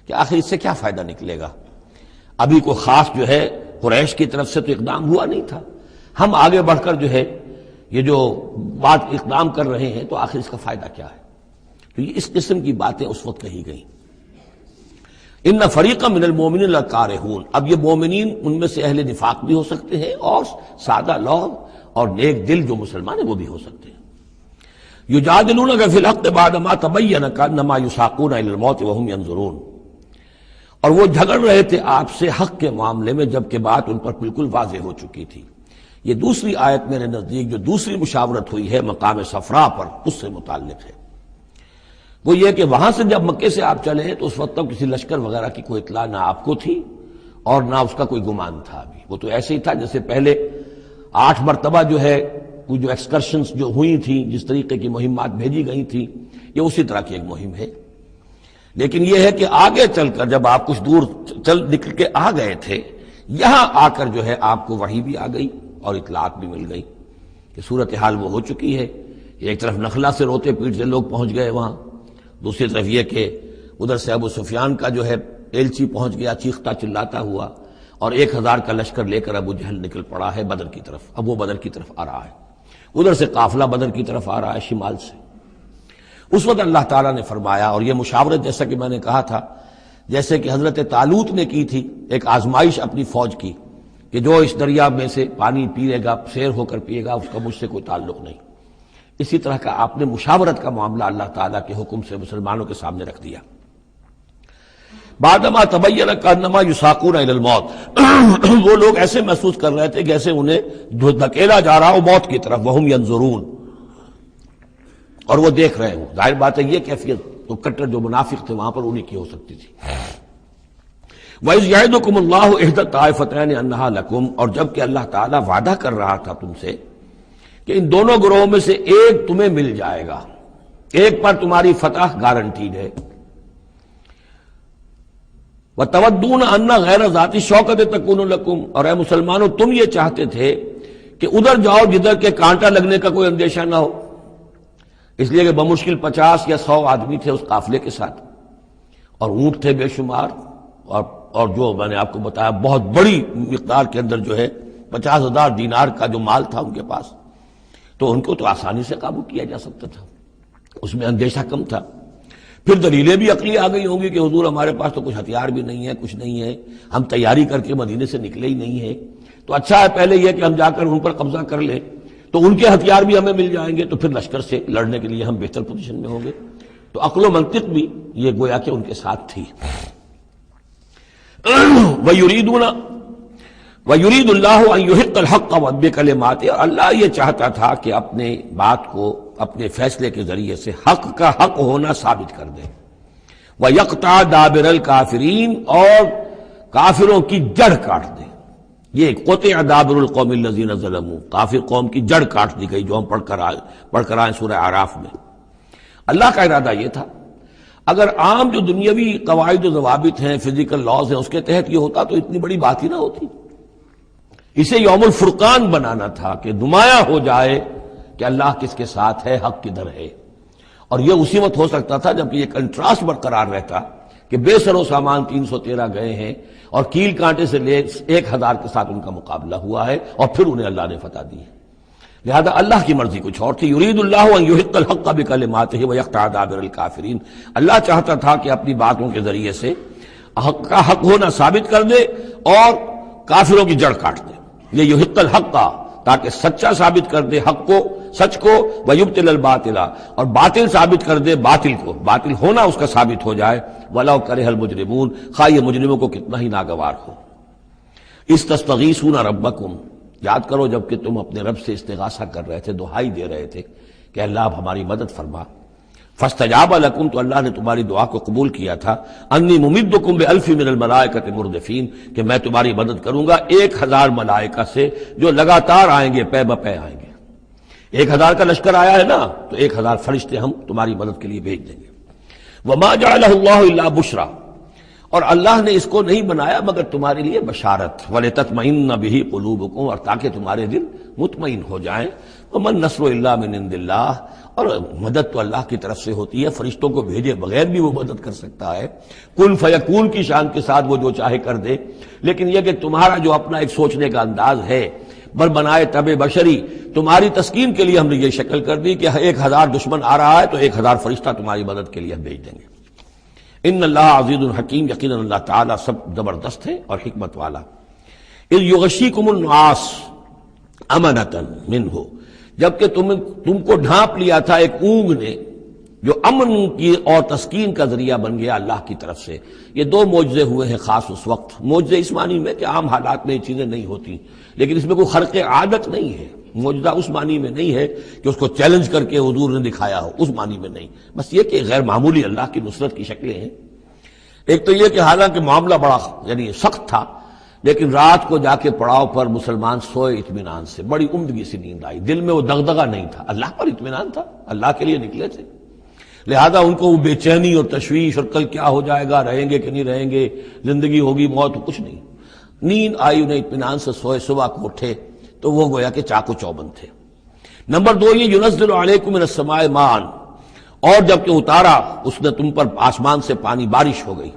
کہ آخر اس سے کیا فائدہ نکلے گا؟ ابھی کوئی خاص جو ہے قریش کی طرف سے تو اقدام ہوا نہیں تھا، ہم آگے بڑھ کر جو ہے یہ جو بات اقدام کر رہے ہیں تو آخر اس کا فائدہ کیا ہے؟ تو یہ اس قسم کی باتیں اس وقت کہی گئیں۔ ان فریقا من المؤمنین لکارہون، اب یہ مومنین ان میں سے اہل نفاق بھی ہو سکتے ہیں اور سادہ لوگ اور نیک دل جو مسلمان ہیں وہ بھی ہو سکتے ہیں۔ یجادلونک فی الحق بعد ما تبین کانما یساقون الی الموت وهم ینظرون، اور وہ جھگڑ رہے تھے آپ سے حق کے معاملے میں جبکہ بات ان پر بالکل واضح ہو چکی تھی۔ یہ دوسری آیت میرے نزدیک جو دوسری مشاورت ہوئی ہے مقام صفرا پر، اس سے متعلق ہے۔ وہ یہ کہ وہاں سے جب مکے سے آپ چلے تو اس وقت تک کسی لشکر وغیرہ کی کوئی اطلاع نہ آپ کو تھی اور نہ اس کا کوئی گمان تھا ابھی۔ وہ تو ایسے ہی تھا جیسے پہلے 8 مرتبہ جو ہے وہ جو ایکسکرشنز جو ہوئی تھیں، جس طریقے کی مہمات بھیجی گئی تھیں، یہ اسی طرح کی ایک مہم ہے۔ لیکن یہ ہے کہ آگے چل کر جب آپ کچھ دور چل نکل کے آ گئے تھے، یہاں آ کر جو ہے آپ کو وحی بھی آ گئی اور اطلاعات بھی مل گئی کہ صورتحال وہ ہو چکی ہے۔ ایک طرف نخلا سے روتے پیٹتے لوگ پہنچ گئے وہاں، دوسری طرف یہ کہ ادھر سے ابو سفیان کا جو ہے ایلچی پہنچ گیا چیختا چلاتا ہوا، اور 1000 کا لشکر لے کر ابو جہل نکل پڑا ہے بدر کی طرف۔ اب وہ بدر کی طرف آ رہا ہے، ادھر سے قافلہ بدر کی طرف آ رہا ہے شمال سے۔ اس وقت اللہ تعالیٰ نے فرمایا، اور یہ مشاورت جیسا کہ میں نے کہا تھا جیسے کہ حضرت طالوت نے کی تھی، ایک آزمائش اپنی فوج کی کہ جو اس دریا میں سے پانی پیے گا، سیر ہو کر پیے گا، اس کا مجھ سے کوئی تعلق نہیں۔ اسی طرح کا آپ نے مشاورت کا معاملہ اللہ تعالیٰ کے حکم سے مسلمانوں کے سامنے رکھ دیا۔ بعدما تبین کانما یساقون الی الموت، وہ لوگ ایسے محسوس کر رہے تھے جیسے انہیں دھکیلا جا رہا ہو موت کی طرف، وہم ینظرون، اور وہ دیکھ رہے ہوں۔ ظاہر بات ہے یہ کیفیت تو کٹر جو منافق تھے وہاں پر انہیں کی ہو سکتی تھی۔ وَإِذْ يَعِدُكُمُ اللَّهُ إِحْدَى الطَّائِفَتَيْنِ أَنَّهَا لَكُمْ، اور جب کہ اللہ تعالیٰ وعدہ کر رہا تھا تم سے کہ ان دونوں گروہوں میں سے ایک تمہیں مل جائے گا، ایک پر تمہاری فتح گارنٹیڈ ہے۔ وَتَوَدُّونَ أَنَّ غَيْرَ ذَاتِ الشَّوْكَةِ تَكُونُ لَكُمْ، اور اے مسلمانوں تم یہ چاہتے تھے کہ ادھر جاؤ جدھر کے کانٹا لگنے کا کوئی اندیشہ نہ ہو، اس لیے کہ بمشکل 50 یا 100 آدمی تھے اس قافلے کے ساتھ، اور اونٹ تھے بے شمار، اور جو میں نے آپ کو بتایا بہت بڑی مقدار کے اندر جو ہے 50,000 دینار کا جو مال تھا ان کے پاس، تو ان کو تو آسانی سے قابو کیا جا سکتا تھا، اس میں اندیشہ کم تھا۔ پھر دلیلیں بھی عقلی آ گئی ہوں گی کہ حضور ہمارے پاس تو کچھ ہتھیار بھی نہیں ہے، کچھ نہیں ہے، ہم تیاری کر کے مدینے سے نکلے ہی نہیں ہیں، تو اچھا ہے پہلے یہ کہ ہم جا کر ان پر قبضہ کر لیں تو ان کے ہتھیار بھی ہمیں مل جائیں گے، تو پھر لشکر سے لڑنے کے لیے ہم بہتر پوزیشن میں ہوں گے۔ تو عقل و منطق بھی یہ گویا کہ ان کے ساتھ تھی۔ وَيُرِيدُ اللَّهُ أَن يُحِقَّ الْحَقَّ بِكَلِمَاتِهِ، اور اللہ یہ چاہتا تھا کہ اپنے بات کو اپنے فیصلے کے ذریعے سے حق کا حق ہونا ثابت کر دے۔ وَيَقْطَعَ دَابِرَ الْكَافِرِينَ، اور کافروں کی جڑ کاٹ دے۔ یہ قطع دابر القوم الذین ظلموا، کافر قوم کی جڑ کاٹ دی گئی، جو ہم پڑھ کر آئے سورہ اعراف میں۔ اللہ کا ارادہ یہ تھا، اگر عام جو دنیاوی قواعد و ضوابط ہیں، فزیکل لاز ہیں، اس کے تحت یہ ہوتا تو اتنی بڑی بات ہی نہ ہوتی۔ اسے یوم الفرقان بنانا تھا کہ نمایاں ہو جائے کہ اللہ کس کے ساتھ ہے، حق کدھر ہے۔ اور یہ اسی وقت ہو سکتا تھا جبکہ یہ کنٹراسٹ برقرار رہتا کہ بے سر و سامان 313 گئے ہیں اور کیل کانٹے سے لے 1000 کے ساتھ ان کا مقابلہ ہوا ہے، اور پھر انہیں اللہ نے فتح دی ہے۔ لہذا اللہ کی مرضی کچھ اور تھی۔ یرید اللہ ان یحق الحق بکلماتہ ویقطع دابر الکافرین، اللہ چاہتا تھا کہ اپنی باتوں کے ذریعے سے حق کا حق ہونا ثابت کر دے اور کافروں کی جڑ کاٹ دے۔ یہ یحق الحق کا، تاکہ سچا ثابت کر دے حق کو، سچ کو، ویبطل الباطل، اور باطل ثابت کر دے باطل کو، باطل ہونا اس کا ثابت ہو جائے۔ ولو کرہ المجرمون، خواہ یہ مجرموں کو کتنا ہی ناگوار ہو۔ استستغیثون ربکم، یاد کرو جب کہ تم اپنے رب سے استغاثہ کر رہے تھے، دعائی دے رہے تھے کہ اللہ اب ہماری مدد فرما۔ فاستجاب لکم، تو اللہ نے تمہاری دعا کو قبول کیا تھا۔ انی ممدکم بألف من الملائکۃ مردفین، کہ میں تمہاری مدد کروں گا 1000 ملائکہ سے جو لگاتار آئیں گے، پے بپے آئیں گے۔ 1000 کا لشکر آیا ہے نا، تو 1000 فرشتے ہم تمہاری مدد کے لیے بھیج دیں گے۔ وما جعلہ اللہ الا بشرا، اور اللہ نے اس کو نہیں بنایا مگر تمہارے لیے بشارت، وَلِتَطْمَئِنَّ بِهِ قُلُوبُكُمْ، اور تاکہ تمہارے دل مطمئن ہو جائیں۔ وَمَن نَّصْرُ إِلَّا مِنْ عِندِ اللَّهِ، اور مدد تو اللہ کی طرف سے ہوتی ہے، فرشتوں کو بھیجے بغیر بھی وہ مدد کر سکتا ہے، کن فیکون کی شان کے ساتھ وہ جو چاہے کر دے۔ لیکن یہ کہ تمہارا جو اپنا ایک سوچنے کا انداز ہے، بر بنائے طب بشری، تمہاری تسکین کے لیے ہم نے یہ شکل کر دی کہ 1000 دشمن آ رہا ہے تو 1000 فرشتہ تمہاری مدد کے لیے ہم بھیج دیں گے۔ ان اللہ عزیز الحکیم، یقیناً اللہ تعالیٰ سب زبردست ہے اور حکمت والا۔ اذ یغشیکم النعاس امنۃ منہ، جبکہ تم کو ڈھانپ لیا تھا ایک اونگ نے جو امن کی اور تسکین کا ذریعہ بن گیا اللہ کی طرف سے۔ یہ دو معجزے ہوئے ہیں خاص اس وقت، معجزے اس معنی میں کہ عام حالات میں یہ چیزیں نہیں ہوتی، لیکن اس میں کوئی خرق عادت نہیں ہے۔ معجزہ اس معنی میں نہیں ہے کہ اس کو چیلنج کر کے حضور نے دکھایا ہو، اس معنی میں نہیں، بس یہ کہ غیر معمولی اللہ کی نصرت کی شکلیں ہیں۔ ایک تو یہ کہ حالانکہ معاملہ بڑا یعنی سخت تھا، لیکن رات کو جا کے پڑاؤ پر مسلمان سوئے اطمینان سے، بڑی عمدگی سے نیند آئی، دل میں وہ دغدغہ نہیں تھا، اللہ پر اطمینان تھا، اللہ کے لیے نکلے تھے، لہذا ان کو وہ بے چینی اور تشویش اور کل کیا ہو جائے گا، رہیں گے کہ نہیں رہیں گے، زندگی ہوگی موت، کچھ نہیں، نیند آئی انہیں، اطمینان سے سوئے، صبح کو اٹھے تو وہ گویا کہ چاقو چوبند تھے۔ نمبر دو یہ ینزل علیکم من السماء ماء، اور جب کہ اتارا اس نے تم پر آسمان سے پانی، بارش ہو گئی،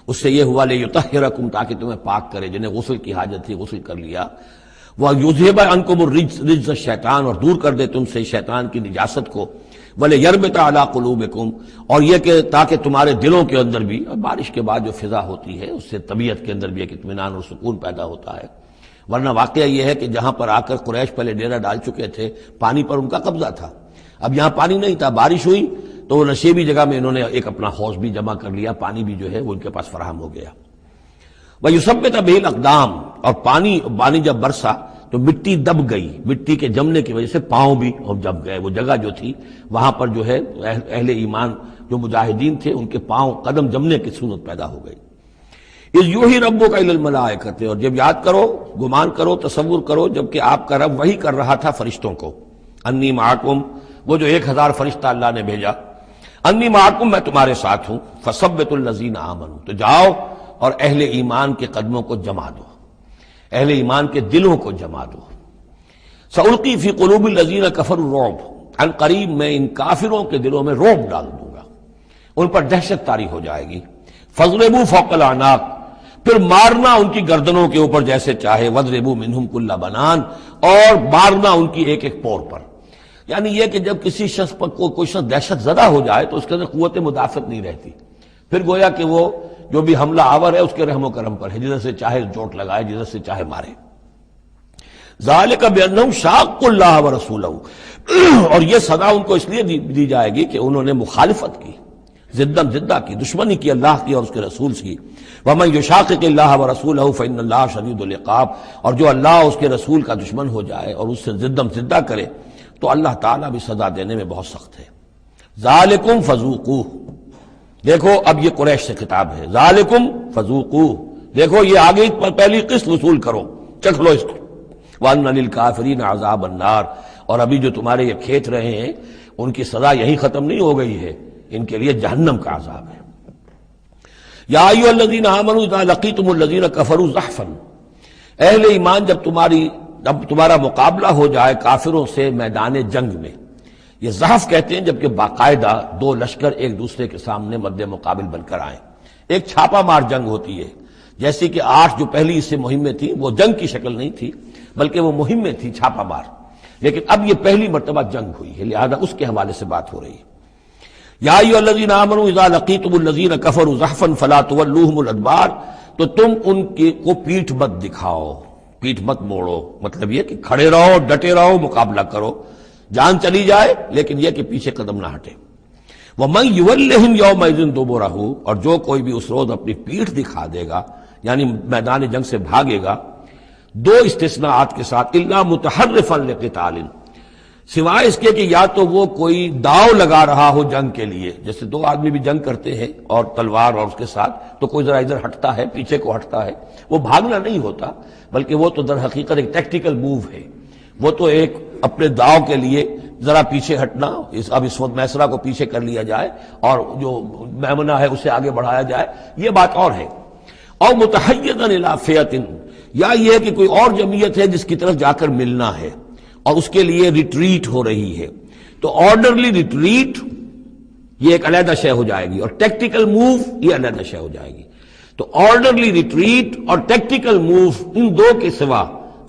اس سے یہ ہوا لیطہرکم، تاکہ تمہیں پاک کرے، جنہیں غسل کی حاجت تھی غسل کر لیا، وَیُذْهِبَ عَنْکُمُ الرِّجْسَ الشیطان، اور دور کر دے تم سے شیطان کی نجاست کو، وَلِيَرْبِطَ عَلَىٰ قُلُوبِكُمْ، اور یہ کہ تاکہ تمہارے دلوں کے اندر بھی، اور بارش کے بعد جو فضا ہوتی ہے اس سے طبیعت کے اندر بھی ایک اطمینان اور سکون پیدا ہوتا ہے۔ ورنہ واقعہ یہ ہے کہ جہاں پر آ کر قریش پہلے ڈیرہ ڈال چکے تھے، پانی پر ان کا قبضہ تھا، اب یہاں پانی نہیں تھا، بارش ہوئی تو وہ نشیبی جگہ میں انہوں نے ایک اپنا حوض بھی جمع کر لیا، پانی بھی جو ہے وہ ان کے پاس فراہم ہو گیا۔ وَيُثَبِّتَ بِهِ الْأَقْدَامَ، اور پانی جب برسا تو مٹی دب گئی، مٹی کے جمنے کی وجہ سے پاؤں بھی دب گئے، وہ جگہ جو تھی وہاں پر جو ہے اہل ایمان جو مجاہدین تھے ان کے پاؤں قدم جمنے کی صورت پیدا ہو گئی۔ اِذْ یُوحِی رَبُّکَ إِلَى الْمَلَائِکَةِ، اور جب یاد کرو، گمان کرو، تصور کرو، جب کہ آپ کا رب وحی کر رہا تھا فرشتوں کو، انی معکم، وہ جو 1000 فرشتہ اللہ نے بھیجا، انی معکم، میں تمہارے ساتھ ہوں، فثبتوا الذین آمنوا، تو جاؤ اور اہل ایمان کے قدموں کو جما دو، اہل ایمان کے دلوں کو جما دو۔ سألقی فی قلوب الذین کفروا الرعب، عن قریب میں ان کافروں کے دلوں میں رعب ڈال دوں گا، ان پر دہشت طاری ہو جائے گی۔ فاضربوا فوق الاعناق، پھر مارنا ان کی گردنوں کے اوپر جیسے چاہے، واضربوا منہم کل بنان، اور مارنا ان کی ایک ایک پور پر۔ یعنی یہ کہ جب کسی شخص پر کوئی شخص دہشت زدہ ہو جائے تو اس کے اندر قوت مدافعت نہیں رہتی، پھر گویا کہ وہ جو بھی حملہ آور ہے اس کے رحم و کرم پر ہے، جدھر سے چاہے چوٹ لگائے، جدھر سے چاہے مارے۔ ذالک بانہم شاقوا اللہ ورسولہ، اور یہ سزا ان کو اس لیے دی جائے گی کہ انہوں نے مخالفت کی، زدہ کی، دشمنی کی اللہ کی اور اس کے رسول کی۔ ومن یشاقق اللہ ورسولہ فإن اللہ شدید العقاب، اور جو اللہ اور اس کے رسول کا دشمن ہو جائے اور اس سے زدہ کرے تو اللہ تعالیٰ بھی سزا دینے میں بہت سخت ہے۔ ذالکم فذوقوہ، دیکھو اب یہ قریش سے خطاب ہے، ذالکم فذوقوہ، دیکھو یہ آگے پہلی قسط وصول کرو، چکھ لو اس کو۔ وَأَنَّ لِلْكَافِرِينَ عَذَابَ النَّارِ، اور ابھی جو تمہارے یہ کھیت رہے ہیں ان کی سزا یہی ختم نہیں ہو گئی ہے، ان کے لیے جہنم کا عذاب ہے۔ یا ایھا الذین آمنوا اذا لقیتم الذین کفروا زحفا، اہل ایمان جب تمہارا مقابلہ ہو جائے کافروں سے میدان جنگ میں، یہ زحف کہتے ہیں جبکہ باقاعدہ دو لشکر ایک دوسرے کے سامنے مد مقابل بن کر آئیں، ایک چھاپا مار جنگ ہوتی ہے، جیسے کہ 8 جو پہلی اس سے مہمیں تھیں وہ جنگ کی شکل نہیں تھی بلکہ وہ مہمیں تھیں چھاپا مار، لیکن اب یہ پہلی مرتبہ جنگ ہوئی ہے، لہذا اس کے حوالے سے بات ہو رہی ہے۔ یا ایھا الذین آمنوا اذا لقیتم الذین کفروا زحفا فلا تولوہم الادبار، تو تم ان کو پیٹھ مت دکھاؤ، پیٹھ مت موڑو، مطلب یہ کہ کھڑے رہو، ڈٹے رہو، مقابلہ کرو، جان چلی جائے لیکن یہ کہ پیچھے قدم نہ ہٹے۔ وَمَن يُوَلِّهِمْ يَوْمَئِذٍ دُبُرَهُ، اور جو کوئی بھی اس روز اپنی پیٹھ دکھا دے گا یعنی میدان جنگ سے بھاگے گا، دو استثناءات کے ساتھ، الا متحرفا لقتال، سوائے اس کے کہ یا تو وہ کوئی داؤ لگا رہا ہو جنگ کے لیے، جیسے 2 آدمی بھی جنگ کرتے ہیں اور تلوار اور اس کے ساتھ، تو کوئی ذرا ادھر ہٹتا ہے، پیچھے کو ہٹتا ہے، وہ بھاگنا نہیں ہوتا بلکہ وہ تو در حقیقت ایک ٹیکٹیکل موو ہے، وہ تو ایک اپنے داؤ کے لیے ذرا پیچھے ہٹنا، اب اس وقت میسرہ کو پیچھے کر لیا جائے اور جو میمنہ ہے اسے آگے بڑھایا جائے، یہ بات اور ہے۔ اور متحیزا الی فئۃ، یا یہ کہ کوئی اور جمعیت ہے جس کی طرف جا کر ملنا ہے اور اس کے لیے ریٹریٹ ہو رہی ہے، تو آرڈرلی ریٹریٹ یہ ایک علیحدہ شے ہو جائے گی اور ٹیکٹیکل موو یہ علیحدہ شے ہو جائے گی۔ تو آرڈرلی ریٹریٹ اور ٹیکٹیکل موو، ان دو کے سوا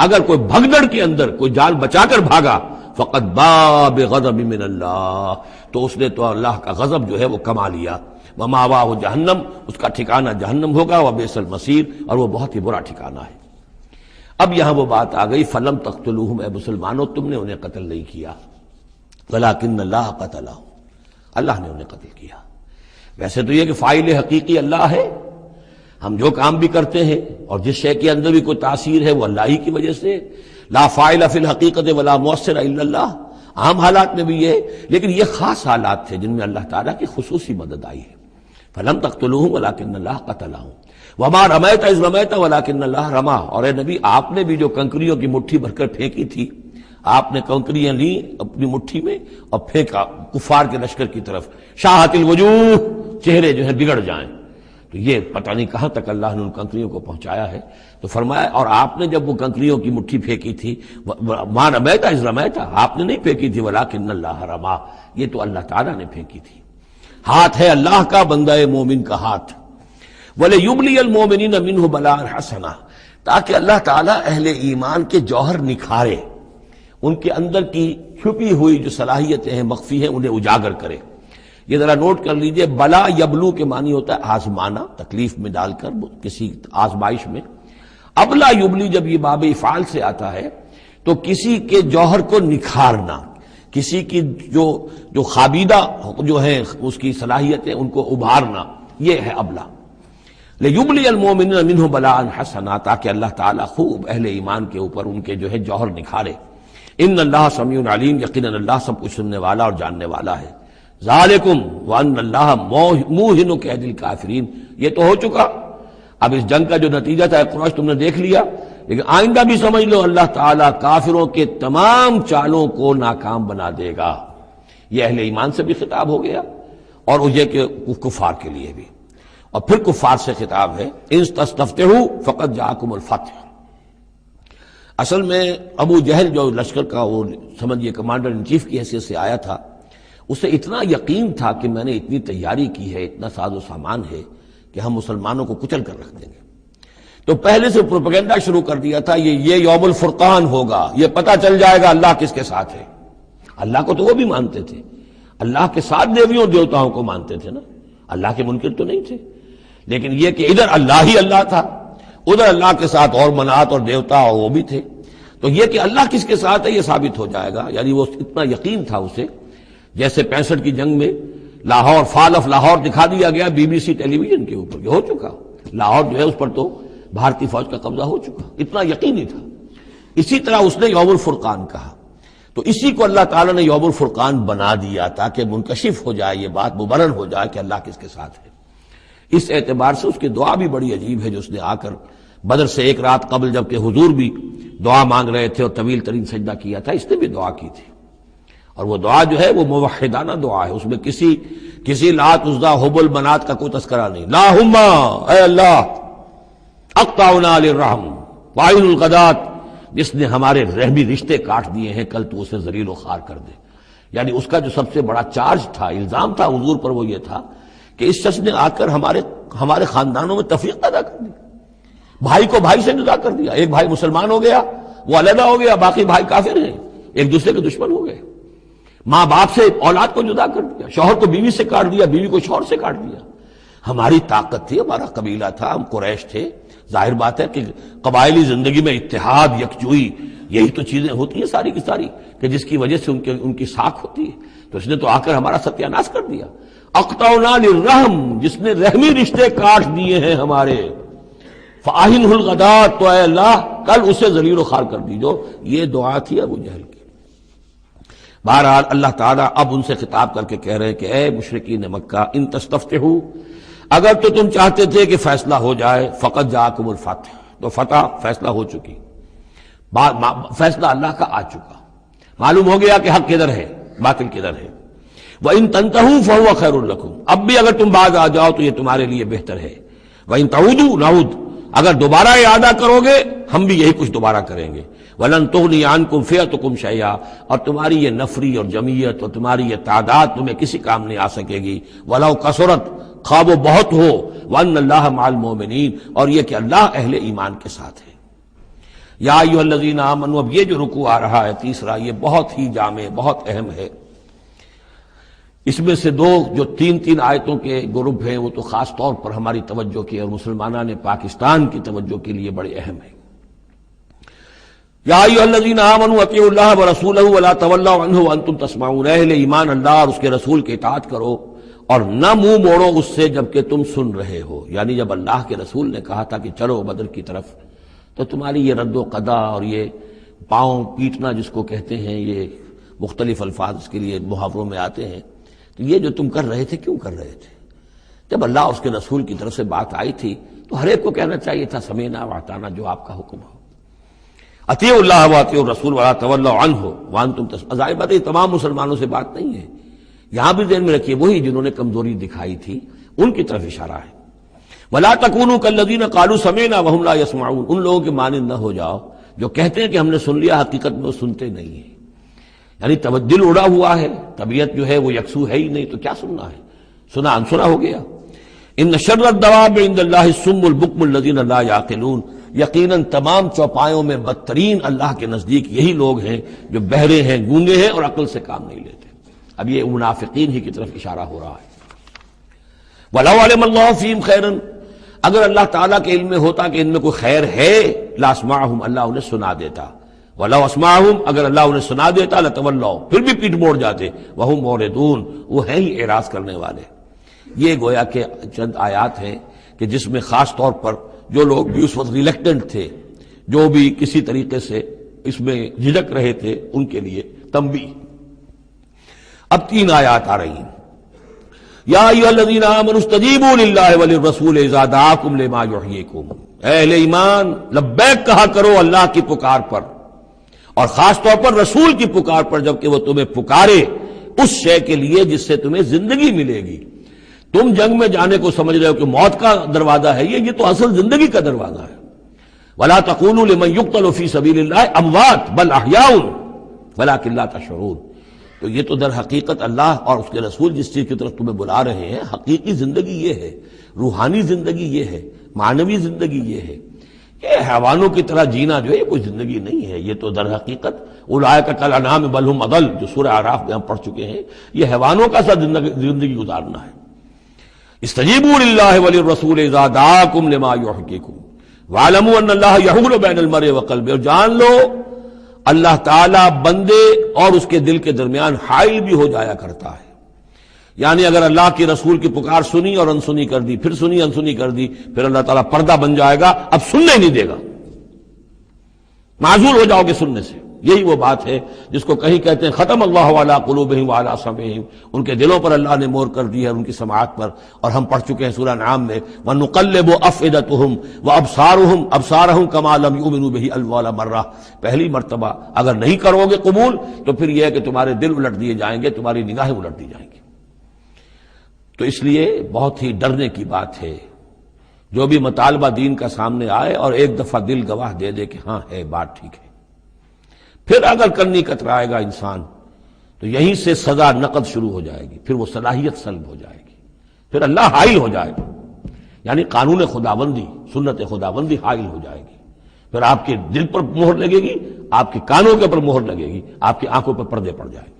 اگر کوئی بھگدڑ کے اندر کوئی جان بچا کر بھاگا، فقط باب غضب من اللہ، تو اس نے تو اللہ کا غضب جو ہے وہ کما لیا۔ ومأواہ جہنم، اس کا ٹھکانہ جہنم ہوگا، وبئس المصیر، اور وہ بہت ہی برا ٹھکانہ ہے۔ اب یہاں وہ بات آ گئی، فلم تقتلوہم، اے مسلمانوں تم نے انہیں قتل نہیں کیا، ولکن اللہ قتلہم، اللہ نے انہیں قتل کیا۔ ویسے تو یہ کہ فاعل حقیقی اللہ ہے، ہم جو کام بھی کرتے ہیں اور جس شے کے اندر بھی کوئی تاثیر ہے وہ اللہ ہی کی وجہ سے، لا فاعل فی الحقیقت ولا مؤثر الا اللہ۔ عام حالات میں بھی یہ، لیکن یہ خاص حالات تھے جن میں اللہ تعالیٰ کی خصوصی مدد آئی ہے۔ فلم تقتلوہم ولکن اللہ قتلہم وما رمیت اذ رمیت ولکن اللہ رما۔ اور اے نبی، آپ نے بھی جو کنکریوں کی مٹھی بھر کر پھینکی تھی، آپ نے کنکریاں لی اپنی مٹھی میں اور پھینکا کفار کے لشکر کی طرف، شاہت الوجوہ، چہرے جو ہے بگڑ جائیں۔ تو یہ پتہ نہیں کہاں تک اللہ نے ان کنکریوں کو پہنچایا ہے۔ تو فرمایا، اور آپ نے جب وہ کنکریوں کی مٹھی پھینکی تھی، ما رمیت اذ رمیت، آپ نے نہیں پھینکی تھی، ولکن اللہ رما، یہ تو اللہ تعالیٰ نے پھینکی تھی۔ ہاتھ ہے اللہ کا، بندہ مومن کا ہاتھ۔ وَلِيُبْلِيَ الْمُؤْمِنِينَ مِنْهُ بَلَاءً حَسَنًا، تاکہ اللہ تعالیٰ اہل ایمان کے جوہر نکھارے، ان کے اندر کی چھپی ہوئی جو صلاحیتیں ہیں، مخفی ہیں، انہیں اجاگر کرے۔ یہ ذرا نوٹ کر لیجئے، بلا یبلو کے معنی ہوتا ہے آزمانا، تکلیف میں ڈال کر کسی آزمائش میں۔ ابلا یبلی جب یہ باب افعال سے آتا ہے تو کسی کے جوہر کو نکھارنا، کسی کی جو خابیدہ جو ہیں اس کی صلاحیتیں ان کو ابھارنا، یہ ہے ابلا۔ لیبلی المؤمنین منہ بلاء حسنا، تاکہ اللہ تعالیٰ خوب اہل ایمان کے اوپر ان کے جو ہے جوہر نکھارے۔ ان اللہ سمیع علیم، یقیناً اللہ سب کچھ سننے والا اور جاننے والا ہے۔ ذالکم وان اللہ موہن کید الکافرین، یہ تو ہو چکا، اب اس جنگ کا جو نتیجہ تھا قریش تم نے دیکھ لیا، لیکن آئندہ بھی سمجھ لو اللہ تعالیٰ کافروں کے تمام چالوں کو ناکام بنا دے گا۔ یہ اہل ایمان سے بھی خطاب ہو گیا اور یہ کہ کفار کے لیے بھی، اور پھر کفار سے خطاب ہے، ان تستفتحوا فقد جاءکم الفتح۔ اصل میں ابو جہل جو لشکر کا وہ سمجھیے کمانڈر ان چیف کی حیثیت سے آیا تھا، اسے اتنا یقین تھا کہ میں نے اتنی تیاری کی ہے، اتنا ساز و سامان ہے کہ ہم مسلمانوں کو کچل کر رکھ دیں گے، تو پہلے سے پروپیگنڈا شروع کر دیا تھا، یہ یوم الفرقان ہوگا، یہ پتہ چل جائے گا اللہ کس کے ساتھ ہے۔ اللہ کو تو وہ بھی مانتے تھے، اللہ کے ساتھ دیویوں دیوتاؤں کو مانتے تھے نا، اللہ کے منکر تو نہیں تھے، لیکن یہ کہ ادھر اللہ ہی اللہ تھا، ادھر اللہ کے ساتھ اور منات اور دیوتا اور وہ بھی تھے، تو یہ کہ اللہ کس کے ساتھ ہے یہ ثابت ہو جائے گا۔ یعنی وہ اتنا یقین تھا اسے، جیسے 65 کی جنگ میں لاہور، فال آف لاہور دکھا دیا گیا BBC ٹیلی ویژن کے اوپر، یہ ہو چکا، لاہور جو ہے اس پر تو بھارتی فوج کا قبضہ ہو چکا، اتنا یقینی تھا۔ اسی طرح اس نے یوم الفرقان کہا، تو اسی کو اللہ تعالیٰ نے یوم الفرقان بنا دیا تاکہ منکشف ہو جائے، یہ بات مبرر ہو جائے کہ اللہ کس کے ساتھ ہے۔ اس اعتبار سے اس کی دعا بھی بڑی عجیب ہے، جو اس نے آ کر بدر سے ایک رات قبل جبکہ حضور بھی دعا مانگ رہے تھے اور طویل ترین سجدہ کیا تھا، اس نے بھی دعا کی تھی، اور وہ دعا جو ہے وہ موحدانہ دعا ہے، اس میں کسی لات عزا حبل منات کا کوئی تذکرہ نہیں۔ اللہم، اے اللہ، اقطعنا للرحم وعین الغدات، جس نے ہمارے رحمی رشتے کاٹ دیے ہیں، کل تو اسے ذلیل و خوار کر دے۔ یعنی اس کا جو سب سے بڑا چارج تھا، الزام تھا حضور پر، وہ یہ تھا کہ اس شخص نے آ کر ہمارے خاندانوں میں تفریق پیدا کر دی، بھائی کو بھائی سے جدا کر دیا، ایک بھائی مسلمان ہو گیا وہ علیحدہ ہو گیا، باقی بھائی کافر ہیں، ایک دوسرے کے دشمن ہو گئے، ماں باپ سے اولاد کو جدا کر دیا، شوہر کو بیوی سے کاٹ دیا، بیوی کو شوہر سے کاٹ دیا۔ ہماری طاقت تھی، ہمارا قبیلہ تھا، ہم قریش تھے، ظاہر بات ہے کہ قبائلی زندگی میں اتحاد، یکجوئی، یہی تو چیزیں ہوتی ہیں ساری کی ساری، کہ جس کی وجہ سے ان کی ساکھ ہوتی ہے، تو اس نے تو آ کر ہمارا ستیہ ناش کر دیا۔ اقطعنا للرحم، جس نے رحمی رشتے کاٹ دیے ہیں ہمارے، فاہنہ الغدات، تو اے اللہ کل اسے ذلیل و خوار کر دیجو۔ یہ دعا تھی ابو جہل کی۔ بہرحال اللہ تعالیٰ اب ان سے خطاب کر کے کہہ رہے ہیں کہ اے مشرکین مکہ، ان تستفتحوا، اگر تو تم چاہتے تھے کہ فیصلہ ہو جائے، فقد جاءکم الفتح، تو فتح فیصلہ ہو چکی، فیصلہ اللہ کا آ چکا، معلوم ہو گیا کہ حق کدھر ہے، باطل کدھر ہے۔ وَإِن تَنْتَهُوا فَهُوَ خَيْرٌ لَكُمْ، اب بھی اگر تم باز آ جاؤ تو یہ تمہارے لیے بہتر ہے۔ وَإِن تَعُودُوا نَعُودْ، اگر دوبارہ ارادہ کرو گے ہم بھی یہی کچھ دوبارہ کریں گے۔ وَلَن تُغْنِيَ عَنْكُمْ فِئَتُكُمْ شَيْئًا، اور تمہاری یہ نفری اور جمعیت اور تمہاری یہ تعداد تمہیں کسی کام نہیں آ سکے گی۔ وَلَوْ كَثُرَتْ، خواہ وہ بہت ہو، وَأَنَّ اللَّهَ مَعَ الْمُؤْمِنِينَ، اور یہ کہ اللہ اہل ایمان کے ساتھ ہے۔ یا ایھا الذین آمنوا، اب یہ جو رکوع آ رہا ہے تیسرا، یہ بہت ہی جامع، بہت اہم ہے۔ اس میں سے دو جو تین آیتوں کے گروپ ہیں وہ تو خاص طور پر ہماری توجہ کی اور مسلمانوں نے پاکستان کی توجہ کے لیے بڑے اہم ہیں۔ یا ایھا الذین آمنوا اطیعوا اللہ ورسولہ ولا تولوا عنہ وانتم تسمعون، اہل ایمان اللہ اور اس کے رسول کی اطاعت کرو اور نہ منہ موڑو اس سے جبکہ تم سن رہے ہو۔ یعنی جب اللہ کے رسول نے کہا تھا کہ چلو بدر کی طرف، تو تمہاری یہ رد و قدا اور یہ پاؤں پیٹنا جس کو کہتے ہیں، یہ مختلف الفاظ اس کے لیے محاوروں میں آتے ہیں، تو یہ جو تم کر رہے تھے کیوں کر رہے تھے؟ جب اللہ اور اس کے رسول کی طرف سے بات آئی تھی تو ہر ایک کو کہنا چاہیے تھا سمیعنا واطعنا، جو آپ کا حکم ہو۔ اطیعوا اللہ واطیعوا الرسول ولا تولوا عنہ وانتم تسمعون، ظاہر بات ہے تمام مسلمانوں سے بات نہیں ہے، یہاں بھی ذہن میں رکھیے وہی جنہوں نے کمزوری دکھائی تھی ان کی طرف اشارہ ہے۔ ولا تکونوا کالذین قالوا سمعنا وهم لا يسمعون، ان لوگوں کے مانند نہ ہو جاؤ جو کہتے ہیں کہ ہم نے سن لیا، حقیقت میں وہ سنتے نہیں ہیں۔ یعنی دل اڑا ہوا ہے، طبیعت جو ہے وہ یکسو ہے ہی نہیں، تو کیا سننا ہے، سنا انسنا ہو گیا۔ ان شر الدواب عند اللہ الصم البکم الذین لا یعقلون، یقیناً تمام چوپایوں میں بدترین اللہ کے نزدیک یہی لوگ ہیں جو بہرے ہیں، گونگے ہیں اور عقل سے کام نہیں لیتے۔ اب یہ منافقین ہی کی طرف اشارہ ہو رہا ہے۔ وَلَوْ عَلِمَ اللَّهُ فِيهِمْ خَيْرًا، اگر اللہ تعالیٰ کے علم میں ہوتا کہ ان میں کوئی خیر ہے، لَأَسْمَعَهُمْ، اللہ انہیں سنا دیتا۔ وَلَوْ أَسْمَعَهُمْ، اگر اللہ انہیں سنا دیتا، لَتَوَلَّوْا، پھر بھی پیٹ موڑ جاتے، وَهُمْ مُعْرِضُونَ، وہ ہیں ہی اعراض کرنے والے۔ یہ گویا کہ چند آیات ہیں کہ جس میں خاص طور پر جو لوگ بھی اس وقت ریلیکٹنٹ تھے، جو بھی کسی طریقے سے اس میں جھجک رہے تھے، ان کے لیے تنبیہ۔ اب 3 آیات آ رہی ہیں۔ یا ایھا الذین آمنوا استجیبوا للہ وللرسول اذا دعاکم لما یحییکم، اہل ایمان لبیک کہا کرو اللہ کی پکار پر، اور خاص طور پر رسول کی پکار پر جبکہ وہ تمہیں پکارے اس شے کے لیے جس سے تمہیں زندگی ملے گی۔ تم جنگ میں جانے کو سمجھ رہے ہو کہ موت کا دروازہ ہے، یہ تو اصل زندگی کا دروازہ ہے۔ ولا تقولوا لمن يقتل في سبيل الله اموات بل احياء ولكن لا تشعرون، تو یہ تو در حقیقت اللہ اور اس کے رسول جس چیز کی طرف تمہیں بلا رہے ہیں، حقیقی زندگی یہ ہے، روحانی زندگی یہ ہے، معنوی زندگی یہ ہے۔ یہ حیوانوں کی طرح جینا جو ہے یہ کوئی زندگی نہیں ہے، یہ تو در حقیقت اولئک کالانعام بل هم اضل، جو سورہ اعراف میں ہم پڑھ چکے ہیں، یہ حیوانوں کا سا زندگی گزارنا ہے۔ استجیبوا للہ وللرسول اذا دعاکم لما یحییکم واعلموا ان اللہ یحول بین المرء وقلبہ، اور جان لو اللہ تعالیٰ بندے اور اس کے دل کے درمیان حائل بھی ہو جایا کرتا ہے۔ یعنی اگر اللہ کے رسول کی پکار سنی اور انسنی کر دی، پھر سنی انسنی کر دی، پھر اللہ تعالیٰ پردہ بن جائے گا، اب سننے نہیں دے گا، معذور ہو جاؤ گے سننے سے۔ یہی وہ بات ہے جس کو کہیں کہتے ہیں ختم اللہ علی قلوبہم وعلی سمعہم، ان کے دلوں پر اللہ نے مہر کر دی ہے، ان کی سماعت پر، اور ہم پڑھ چکے ہیں سورہ انعام میں وَنُقَلِّبُ أَفْئِدَتَهُمْ وَأَبْصَارَهُمْ كَمَا لَمْ يُؤْمِنُوا بِهِ أَوَّلَ مَرَّةٍ، پہلی مرتبہ اگر نہیں کرو گے قبول تو پھر یہ ہے کہ تمہارے دل الٹ دیے جائیں گے، تمہاری نگاہیں الٹ دی جائیں گی۔ تو اس لیے بہت ہی ڈرنے کی بات ہے جو بھی مطالبہ دین کا سامنے آئے اور ایک دفعہ دل گواہ دے دے کہ ہاں ہے بات ٹھیک ہے، پھر اگر کرنی کترائے گا انسان تو یہیں سے سزا نقد شروع ہو جائے گی، پھر وہ صلاحیت سلب ہو جائے گی، پھر اللہ حائل ہو جائے گا، یعنی قانون خداوندی، سنت خداوندی حائل ہو جائے گی، پھر آپ کے دل پر مہر لگے گی، آپ کے کانوں کے اوپر مہر لگے گی، آپ کی آنکھوں پر پردے پڑ جائیں گے۔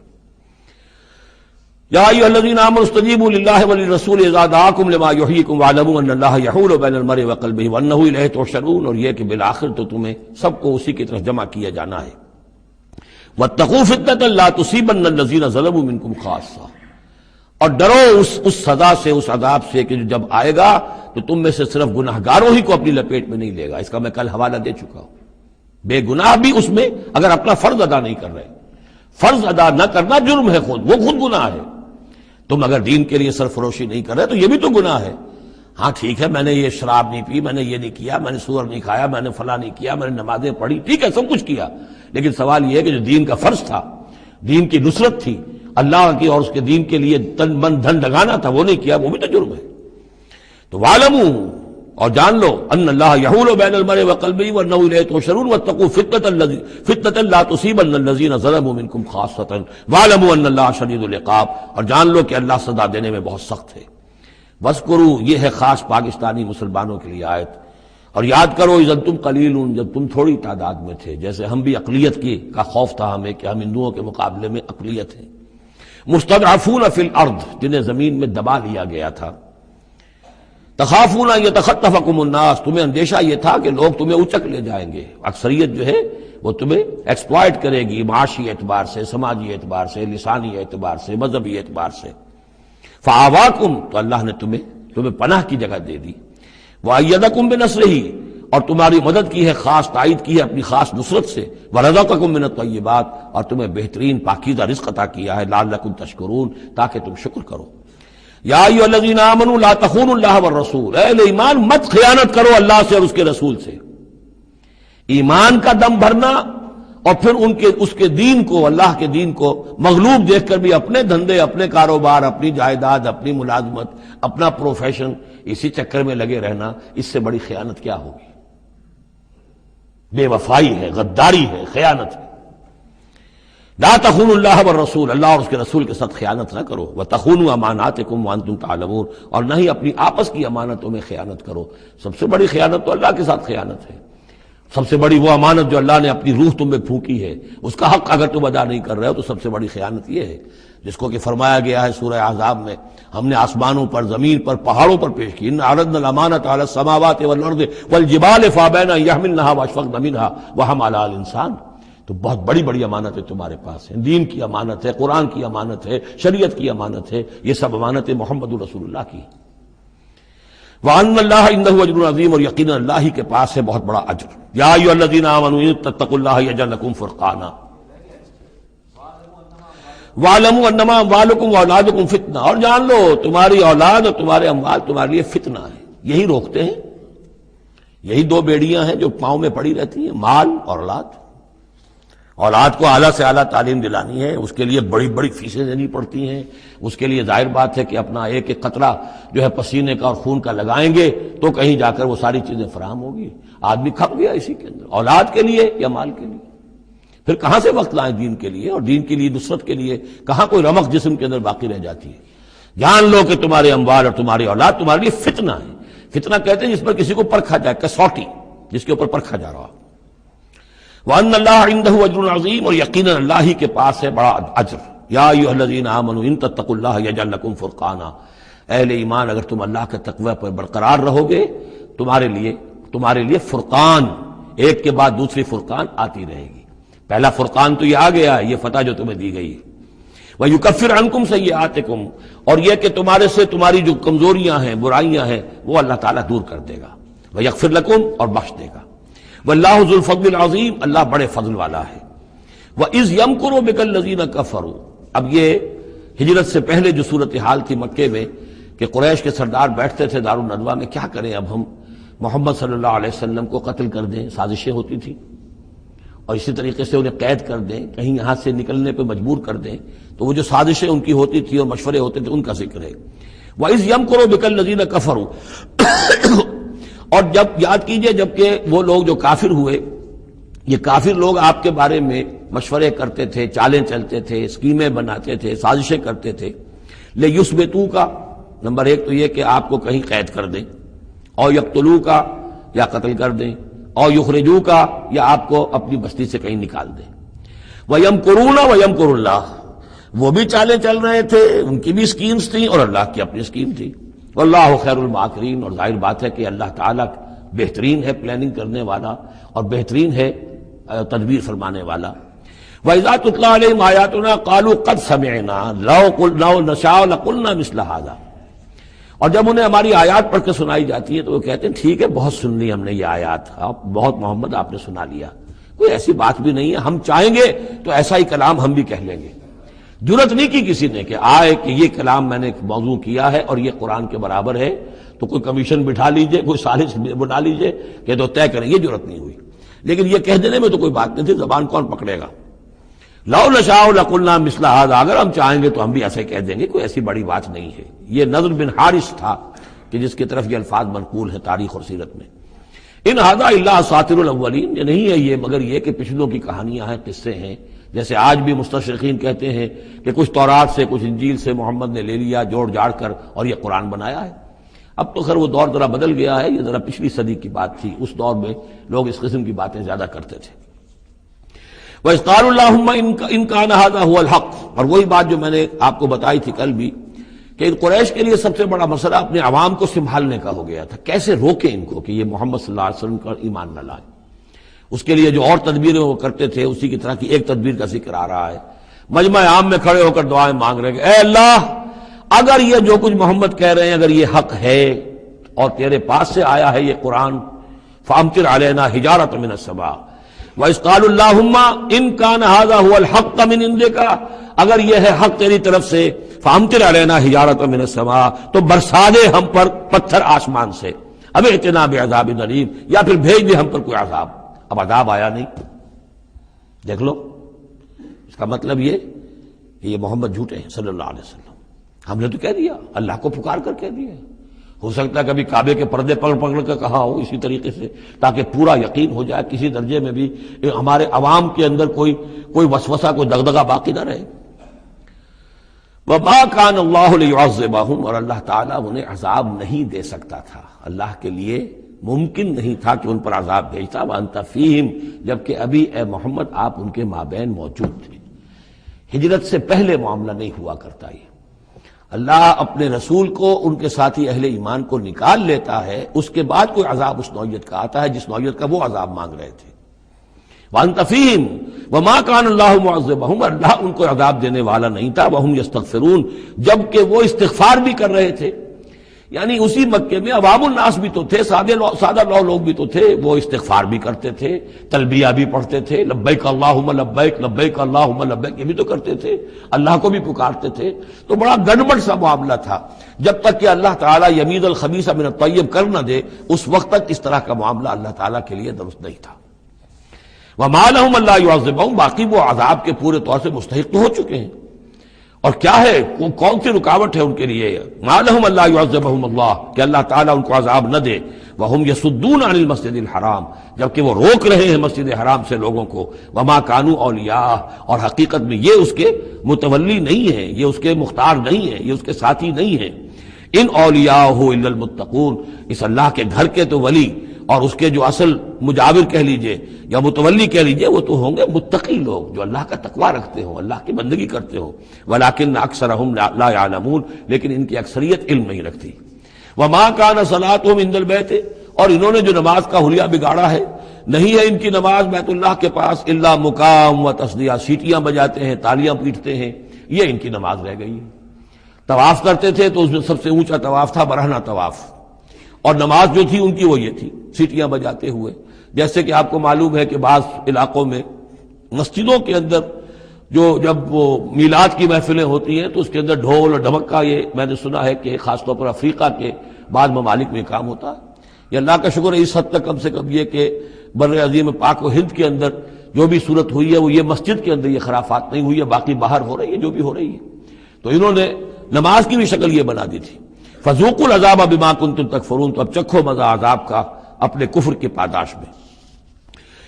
یا ایھا الذین آمنوا استجیبوا للہ وللرسول اذا دعاکم لما یحییکم واعلموا ان اللہ یحول بین المرء وقلبہ وانہ الیہ تحشرون، اور یہ کہ بالآخر تو تمہیں سب کو اسی کی طرف جمع کیا جانا ہے۔ واتقوا فتنة لا تصیبن الذین ظلموا منکم خاصہ، اور ڈرو اس سزا سے، اس عذاب سے کہ جب آئے گا تو تم میں سے صرف گناہ گاروں ہی کو اپنی لپیٹ میں نہیں لے گا۔ اس کا میں کل حوالہ دے چکا ہوں، بے گناہ بھی اس میں اگر اپنا فرض ادا نہیں کر رہے، فرض ادا نہ کرنا جرم ہے، وہ خود گناہ ہے۔ تم اگر دین کے لیے سرفروشی نہیں کر رہے تو یہ بھی تو گناہ ہے۔ ہاں ٹھیک ہے، میں نے یہ شراب نہیں پی، میں نے یہ نہیں کیا، میں نے سور نہیں کھایا، میں نے فلاں نہیں کیا، میں نے نمازیں پڑھی، ٹھیک ہے سب کچھ کیا، لیکن سوال یہ ہے کہ جو دین کا فرض تھا، دین کی نصرت تھی، اللہ کی اور اس کے دین کے لیے تن من دھن لگانا تھا، وہ نہیں کیا، وہ بھی تو جرم ہے۔ تو وَاعْلَمُوا، اور جان لو، ان اللہ یحول بین المرء وقلبہ وانہ الیہ تحشرون واتقوا فتنة لا تصیبن الذین ظلموا منکم خاصۃ واعلموا ان اللہ شدید العقاب، اور جان لو کہ اللہ سزا دینے میں بہت سخت ہے۔ وَاذْكُرُوا، یہ ہے خاص پاکستانی مسلمانوں کے لیے آیت، اور یاد کرو اذ انتم قلیلون، جب تم تھوڑی تعداد میں تھے، جیسے ہم بھی اقلیت کا خوف تھا ہمیں کہ ہم ہندوؤں کے مقابلے میں اقلیت ہیں، مستضعفون فی الارض، جنہیں زمین میں دبا لیا گیا تھا، تخافون ان یتخطفکم الناس، تمہیں اندیشہ یہ تھا کہ لوگ تمہیں اچک لے جائیں گے، اکثریت جو ہے وہ تمہیں ایکسپلائٹ کرے گی معاشی اعتبار سے، سماجی اعتبار سے، لسانی اعتبار سے، مذہبی اعتبار سے۔ فآواکم، تو اللہ نے تمہیں پناہ کی جگہ دے دی، وأیدکم بنصرہ، اور تمہاری مدد کی ہے، خاص تائید کی ہے اپنی خاص نصرت سے، ورزقکم من الطیبات، اور تمہیں بہترین پاکیزہ رزق عطا کیا ہے، لعلکم تشکرون، تاکہ تم شکر کرو۔ یا ایھا الذین آمنوا لا تخونوا اللہ والرسول، اے اہل ایمان مت خیانت کرو اللہ سے اور اس کے رسول سے۔ ایمان کا دم بھرنا اور پھر اس کے دین کو، اللہ کے دین کو مغلوب دیکھ کر بھی اپنے دھندے، اپنے کاروبار، اپنی جائیداد، اپنی ملازمت، اپنا پروفیشن، اسی چکر میں لگے رہنا، اس سے بڑی خیانت کیا ہوگی؟ بے وفائی ہے، غداری ہے، خیانت ہے۔ لا تخونوا اللہ والرسول، اللہ اور اس کے رسول کے ساتھ خیانت نہ کرو، وتخونوا اماناتکم وانتم تعلمون، اور نہ ہی اپنی آپس کی امانتوں میں خیانت کرو۔ سب سے بڑی خیانت تو اللہ کے ساتھ خیانت ہے، سب سے بڑی وہ امانت جو اللہ نے اپنی روح تم میں پھونکی ہے، اس کا حق اگر تم ادا نہیں کر رہے ہو تو سب سے بڑی خیانت یہ ہے، جس کو کہ فرمایا گیا ہے سورہ احزاب میں، ہم نے آسمانوں پر، زمین پر، پہاڑوں پر پیش کی، ان عرضنا الامانۃ علی السماوات والارض والجبال فابین ان یحملنها واشفقن منها وحملها الانسان۔ تو بہت بڑی بڑی امانتیں تمہارے پاس ہیں، دین کی امانت ہے، قرآن کی امانت ہے، شریعت کی امانت ہے، یہ سب امانتیں محمد رسول اللہ کی ہیں۔ وَأَنَّ اللَّهَ عِندَهُ أَجْرٌ عَظِيمٌ، اور یقیناً اللہ ہی کے پاس ہے بہت بڑا اجر۔ یا ایھا الذین آمنوا ان تتقوا اللہ یجعل لکم فرقانا وَاعْلَمُوا أَنَّمَا أَمْوَالُكُمْ وَأَوْلَادُكُمْ فِتْنَةٌ، اور جان لو تمہاری اولاد اور تمہارے اموال تمہارے لیے فتنہ ہے۔ یہی روکتے ہیں، یہی دو بیڑیاں ہیں جو پاؤں میں پڑی رہتی ہیں، مال اور اولاد۔ اولاد کو اعلیٰ سے اعلیٰ تعلیم دلانی ہے، اس کے لیے بڑی بڑی فیسیں دینی پڑتی ہیں، اس کے لیے ظاہر بات ہے کہ اپنا ایک ایک قطرہ جو ہے پسینے کا اور خون کا لگائیں گے تو کہیں جا کر وہ ساری چیزیں فراہم ہوگی۔ آدمی کھپ گیا اسی کے اندر، اولاد کے لیے یا مال کے لیے، پھر کہاں سے وقت لائیں دین کے لیے اور دین کے لیے نصرت کے لیے؟ کہاں کوئی رمق جسم کے اندر باقی رہ جاتی ہے؟ جان لو کہ تمہارے اموال اور تمہاری اولاد تمہارے لیے فتنہ ہے۔ فتنہ کہتے ہیں جس پر کسی کو پرکھا جائے، کسوٹی جس کے اوپر پرکھا جا رہا۔ وَأَنَّ اللَّهَ عِندَهُ أَجْرٌ عَظِيمٌ، اور یقیناً اللہ ہی کے پاس ہے بڑا اجر۔ یا ایھا الذین آمنوا ان تتقوا اللہ یجعل لکم فرقانا، اہل ایمان اگر تم اللہ کے تقوی پر برقرار رہو گے، تمہارے لیے فرقان، ایک کے بعد دوسری فرقان آتی رہے گی۔ پہلا فرقان تو یہ آ گیا ہے، یہ فتح جو تمہیں دی گئی ہے۔ وَيُكَفِّرْ عَنْكُمْ سَيِّئَاتِكُمْ، اور یہ کہ تمہارے سے تمہاری جو کمزوریاں ہیں، برائیاں ہیں، وہ اللہ تعالیٰ دور کر دے گا۔ وَيَغْفِرْ لَكُمْ، اور بخش دے گا۔ وَاللَّهُ ذُو الْفَضْلِ الْعَظِيمِ، اللہ بڑے فضل والا ہے۔ وَإِذْ يَمْكُرُ بِكَ الَّذِينَ كَفَرُوا، اب یہ ہجرت سے پہلے جو صورتحال تھی مکے میں کہ قریش کے سردار بیٹھتے تھے دارالندوہ میں، کیا کریں اب ہم محمد صلی اللہ علیہ وسلم کو قتل کر دیں، سازشیں ہوتی تھی، اور اسی طریقے سے انہیں قید کر دیں، کہیں یہاں سے نکلنے پہ مجبور کر دیں، تو وہ جو سازشیں ان کی ہوتی تھی اور مشورے ہوتے تھے ان کا ذکر ہے۔ وَإِذْ يَمْكُرُ بِكَ الَّذِينَ كَفَرُوا، اور جب یاد کیجئے جبکہ وہ لوگ جو کافر ہوئے، یہ کافر لوگ آپ کے بارے میں مشورے کرتے تھے، چالیں چلتے تھے، اسکیمیں بناتے تھے، سازشیں کرتے تھے۔ لِيُثْبِتُوكَ، نمبر ایک تو یہ کہ آپ کو کہیں قید کر دیں، اور يَقْتُلُوكَ، یا قتل کر دیں، اور يُخْرِجُوكَ، یا آپ کو اپنی بستی سے کہیں نکال دیں۔ وَيَمْكُرُونَ وَيَمْكُرُ اللَّهُ، وہ بھی چالیں چل رہے تھے، ان کی بھی اسکیمز تھیں اور اللہ کی اپنی اسکیم تھی۔ واللہ خیر الماکرین، اور ظاہر بات ہے کہ اللہ تعالیٰ بہترین ہے پلاننگ کرنے والا اور بہترین ہے تدبیر فرمانے والا۔ وَإِذَا تُتْلَىٰ عَلَيْهِمْ آيَاتُنَا قَالُوا قَدْ سَمِعْنَا لَوْ نَشَاءُ لَقُلْنَا مِثْلَ هَٰذَا، اور جب انہیں ہماری آیات پڑھ کے سنائی جاتی ہے تو وہ کہتے ہیں ٹھیک ہے، بہت سن لی ہم نے یہ آیات، بہت محمد آپ نے سنا لیا، کوئی ایسی بات بھی نہیں ہے، ہم چاہیں گے تو ایسا ہی کلام ہم بھی کہہ لیں گے۔ جرت نہیں کی کسی نے کہ آئے کہ یہ کلام میں نے موضوع کیا ہے اور یہ قرآن کے برابر ہے، تو کوئی کمیشن بٹھا لیجئے، کوئی سازش بنا لیجئے کہ تو طے کریں، یہ جرت نہیں ہوئی۔ لیکن یہ کہہ دینے میں تو کوئی بات نہیں تھی، زبان کون پکڑے گا؟ لو نشاء لقلنا مثل هذا، اگر ہم چاہیں گے تو ہم بھی ایسے کہہ دیں گے، کوئی ایسی بڑی بات نہیں ہے۔ یہ نضر بن حارث تھا کہ جس کی طرف یہ الفاظ منقول ہیں تاریخ اور سیرت میں۔ ان هذا الا اساطیر الاولین، یہ نہیں ہے یہ مگر یہ کہ پچھلوں کی کہانیاں ہیں، قصے ہیں، جیسے آج بھی مستشرقین کہتے ہیں کہ کچھ تورات سے کچھ انجیل سے محمد نے لے لیا جوڑ جاڑ کر اور یہ قرآن بنایا ہے۔ اب تو خیر وہ دور ذرا بدل گیا ہے، یہ ذرا پچھلی صدی کی بات تھی، اس دور میں لوگ اس قسم کی باتیں زیادہ کرتے تھے۔ وَإِذْ قَالُوا اللَّهُمَّ إِنْ كَانَ هَذَا هُوَ الْحَقُّ، اور وہی بات جو میں نے آپ کو بتائی تھی کل بھی کہ کہ قریش کے لیے سب سے بڑا مسئلہ اپنے عوام کو سنبھالنے کا ہو گیا تھا، کیسے روکیں ان کو کہ یہ محمد صلی اللہ علیہ وسلم کا ایمان نہ لائیں۔ اس کے لیے جو اور تدبیریں وہ کرتے تھے اسی کی طرح کی ایک تدبیر کا ذکر آ رہا ہے۔ مجمع عام میں کھڑے ہو کر دعائیں مانگ رہے ہیں، اے اللہ اگر یہ جو کچھ محمد کہہ رہے ہیں اگر یہ حق ہے اور تیرے پاس سے آیا ہے یہ قرآن، فامطر علینا حجارۃ من السماء وَإِذْ قَالُوا اللَّهُمَّ إِنْ كَانَ هَذَا هُوَ الْحَقَّ مِنْ عِنْدِكَ، اگر یہ ہے حق تیری طرف سے، فامطر علینا حجارۃ من السماء، تو برسا دے ہم پر پتھر آسمان سے، اب ائتنا بعذاب علیم، یا پھر بھیج دے ہم پر کوئی عذاب۔ اب عذاب آیا نہیں، دیکھ لو، اس کا مطلب یہ کہ یہ محمد جھوٹے ہیں صلی اللہ علیہ وسلم۔ ہم نے تو کہہ دیا، اللہ کو پکار کر کہہ دیا، ہو سکتا ہے کبھی کعبے کے پردے پکڑ پکڑ کر کہا ہو اسی طریقے سے، تاکہ پورا یقین ہو جائے، کسی درجے میں بھی ہمارے عوام کے اندر کوئی وسوسہ، کوئی دغدغہ باقی نہ رہے۔ وَمَا كَانَ اللَّهُ لِيُعَذِّبَهُمْ، اور اللہ تعالیٰ انہیں عذاب نہیں دے سکتا تھا، اللہ کے لیے ممکن نہیں تھا کہ ان پر عذاب بھیجتا، وَأَنْتَ فِيهِمْ، جبکہ ابھی اے محمد آپ ان کے مابین موجود تھے۔ ہجرت سے پہلے معاملہ نہیں ہوا کرتا یہ، اللہ اپنے رسول کو ان کے ساتھی اہل ایمان کو نکال لیتا ہے، اس کے بعد کوئی عذاب اس نوعیت کا آتا ہے جس نوعیت کا وہ عذاب مانگ رہے تھے۔ وَأَنْتَ فِيهِمْ وَمَا كَانَ اللَّهُ مُعَذِّبَهُمْ، اللہ ان کو عذاب دینے والا نہیں تھا، وَهُمْ يَسْتَغْفِرُونَ، جبکہ وہ استغفار بھی کر رہے تھے۔ یعنی اسی مکے میں عوام الناس بھی تو تھے، سادہ لوگ بھی تو تھے، وہ استغفار بھی کرتے تھے، تلبیہ بھی پڑھتے تھے، لبیک اللہم لبیک لبیک اللہم لبیک، یہ بھی تو کرتے تھے، اللہ کو بھی پکارتے تھے۔ تو بڑا گڑبڑ سا معاملہ تھا، جب تک کہ اللہ تعالیٰ یمیز الخبیث من الطیب کر نہ دے اس وقت تک اس طرح کا معاملہ اللہ تعالیٰ کے لیے درست نہیں تھا۔ وَمَا لَهُمْ أَلَّا يُعَذِّبَهُمْ، باقی وہ عذاب کے پورے طور سے مستحق تو ہو چکے ہیں، اور کیا ہے کون سی رکاوٹ ہے ان کے لیے؟ مَا لَهُمْ أَلَّا يُعَذِّبَهُمُ اللَّهُ، کہ اللہ تعالیٰ ان کو عذاب نہ دے، وَهُمْ يَصُدُّونَ عَنِ الْمَسْجِدِ الْحَرَامِ، جبکہ وہ روک رہے ہیں مسجد حرام سے لوگوں کو، وَمَا كَانُوا أَوْلِيَاءَهُ، اور حقیقت میں یہ اس کے متولی نہیں ہیں، یہ اس کے مختار نہیں ہیں، یہ اس کے ساتھی نہیں ہیں۔ ان اولیاءہ الا المتقون، اس اللہ کے گھر کے تو ولی اور اس کے جو اصل مجاور کہہ لیجئے یا متولی کہہ لیجئے، وہ تو ہوں گے متقی لوگ جو اللہ کا تقوی رکھتے ہوں، اللہ کی بندگی کرتے ہوں۔ ولکن اکثرهم لا يعلمون، لیکن ان کی اکثریت علم نہیں رکھتی۔ وما كان صلاتهم عند البيت، اور انہوں نے جو نماز کا حلیہ بگاڑا ہے، نہیں ہے ان کی نماز بیت اللہ کے پاس الا مقام و تصدیہ، سیٹیاں بجاتے ہیں، تالیاں پیٹتے ہیں، یہ ان کی نماز رہ گئی ہے۔ طواف کرتے تھے تو اس میں سب سے اونچا طواف تھا برہنہ طواف، اور نماز جو تھی ان کی وہ یہ تھی، سیٹیاں بجاتے ہوئے۔ جیسے کہ آپ کو معلوم ہے کہ بعض علاقوں میں مسجدوں کے اندر جب وہ میلاد کی محفلیں ہوتی ہیں تو اس کے اندر ڈھول اور ڈھمک کا، یہ میں نے سنا ہے کہ خاص طور پر افریقہ کے بعض ممالک میں کام ہوتا ہے۔ یہ اللہ کا شکر ہے اس حد تک کم سے کم یہ کہ بر عظیم پاک و ہند کے اندر جو بھی صورت ہوئی ہے وہ یہ مسجد کے اندر یہ خرافات نہیں ہوئی ہے، باقی باہر ہو رہی ہے جو بھی ہو رہی ہے۔ تو انہوں نے نماز کی بھی شکل یہ بنا دی تھی۔ فذوقوا العذاب بما کنتم تکفرون، تو اب چکھو مزہ عذاب کا اپنے کفر کی پاداش میں۔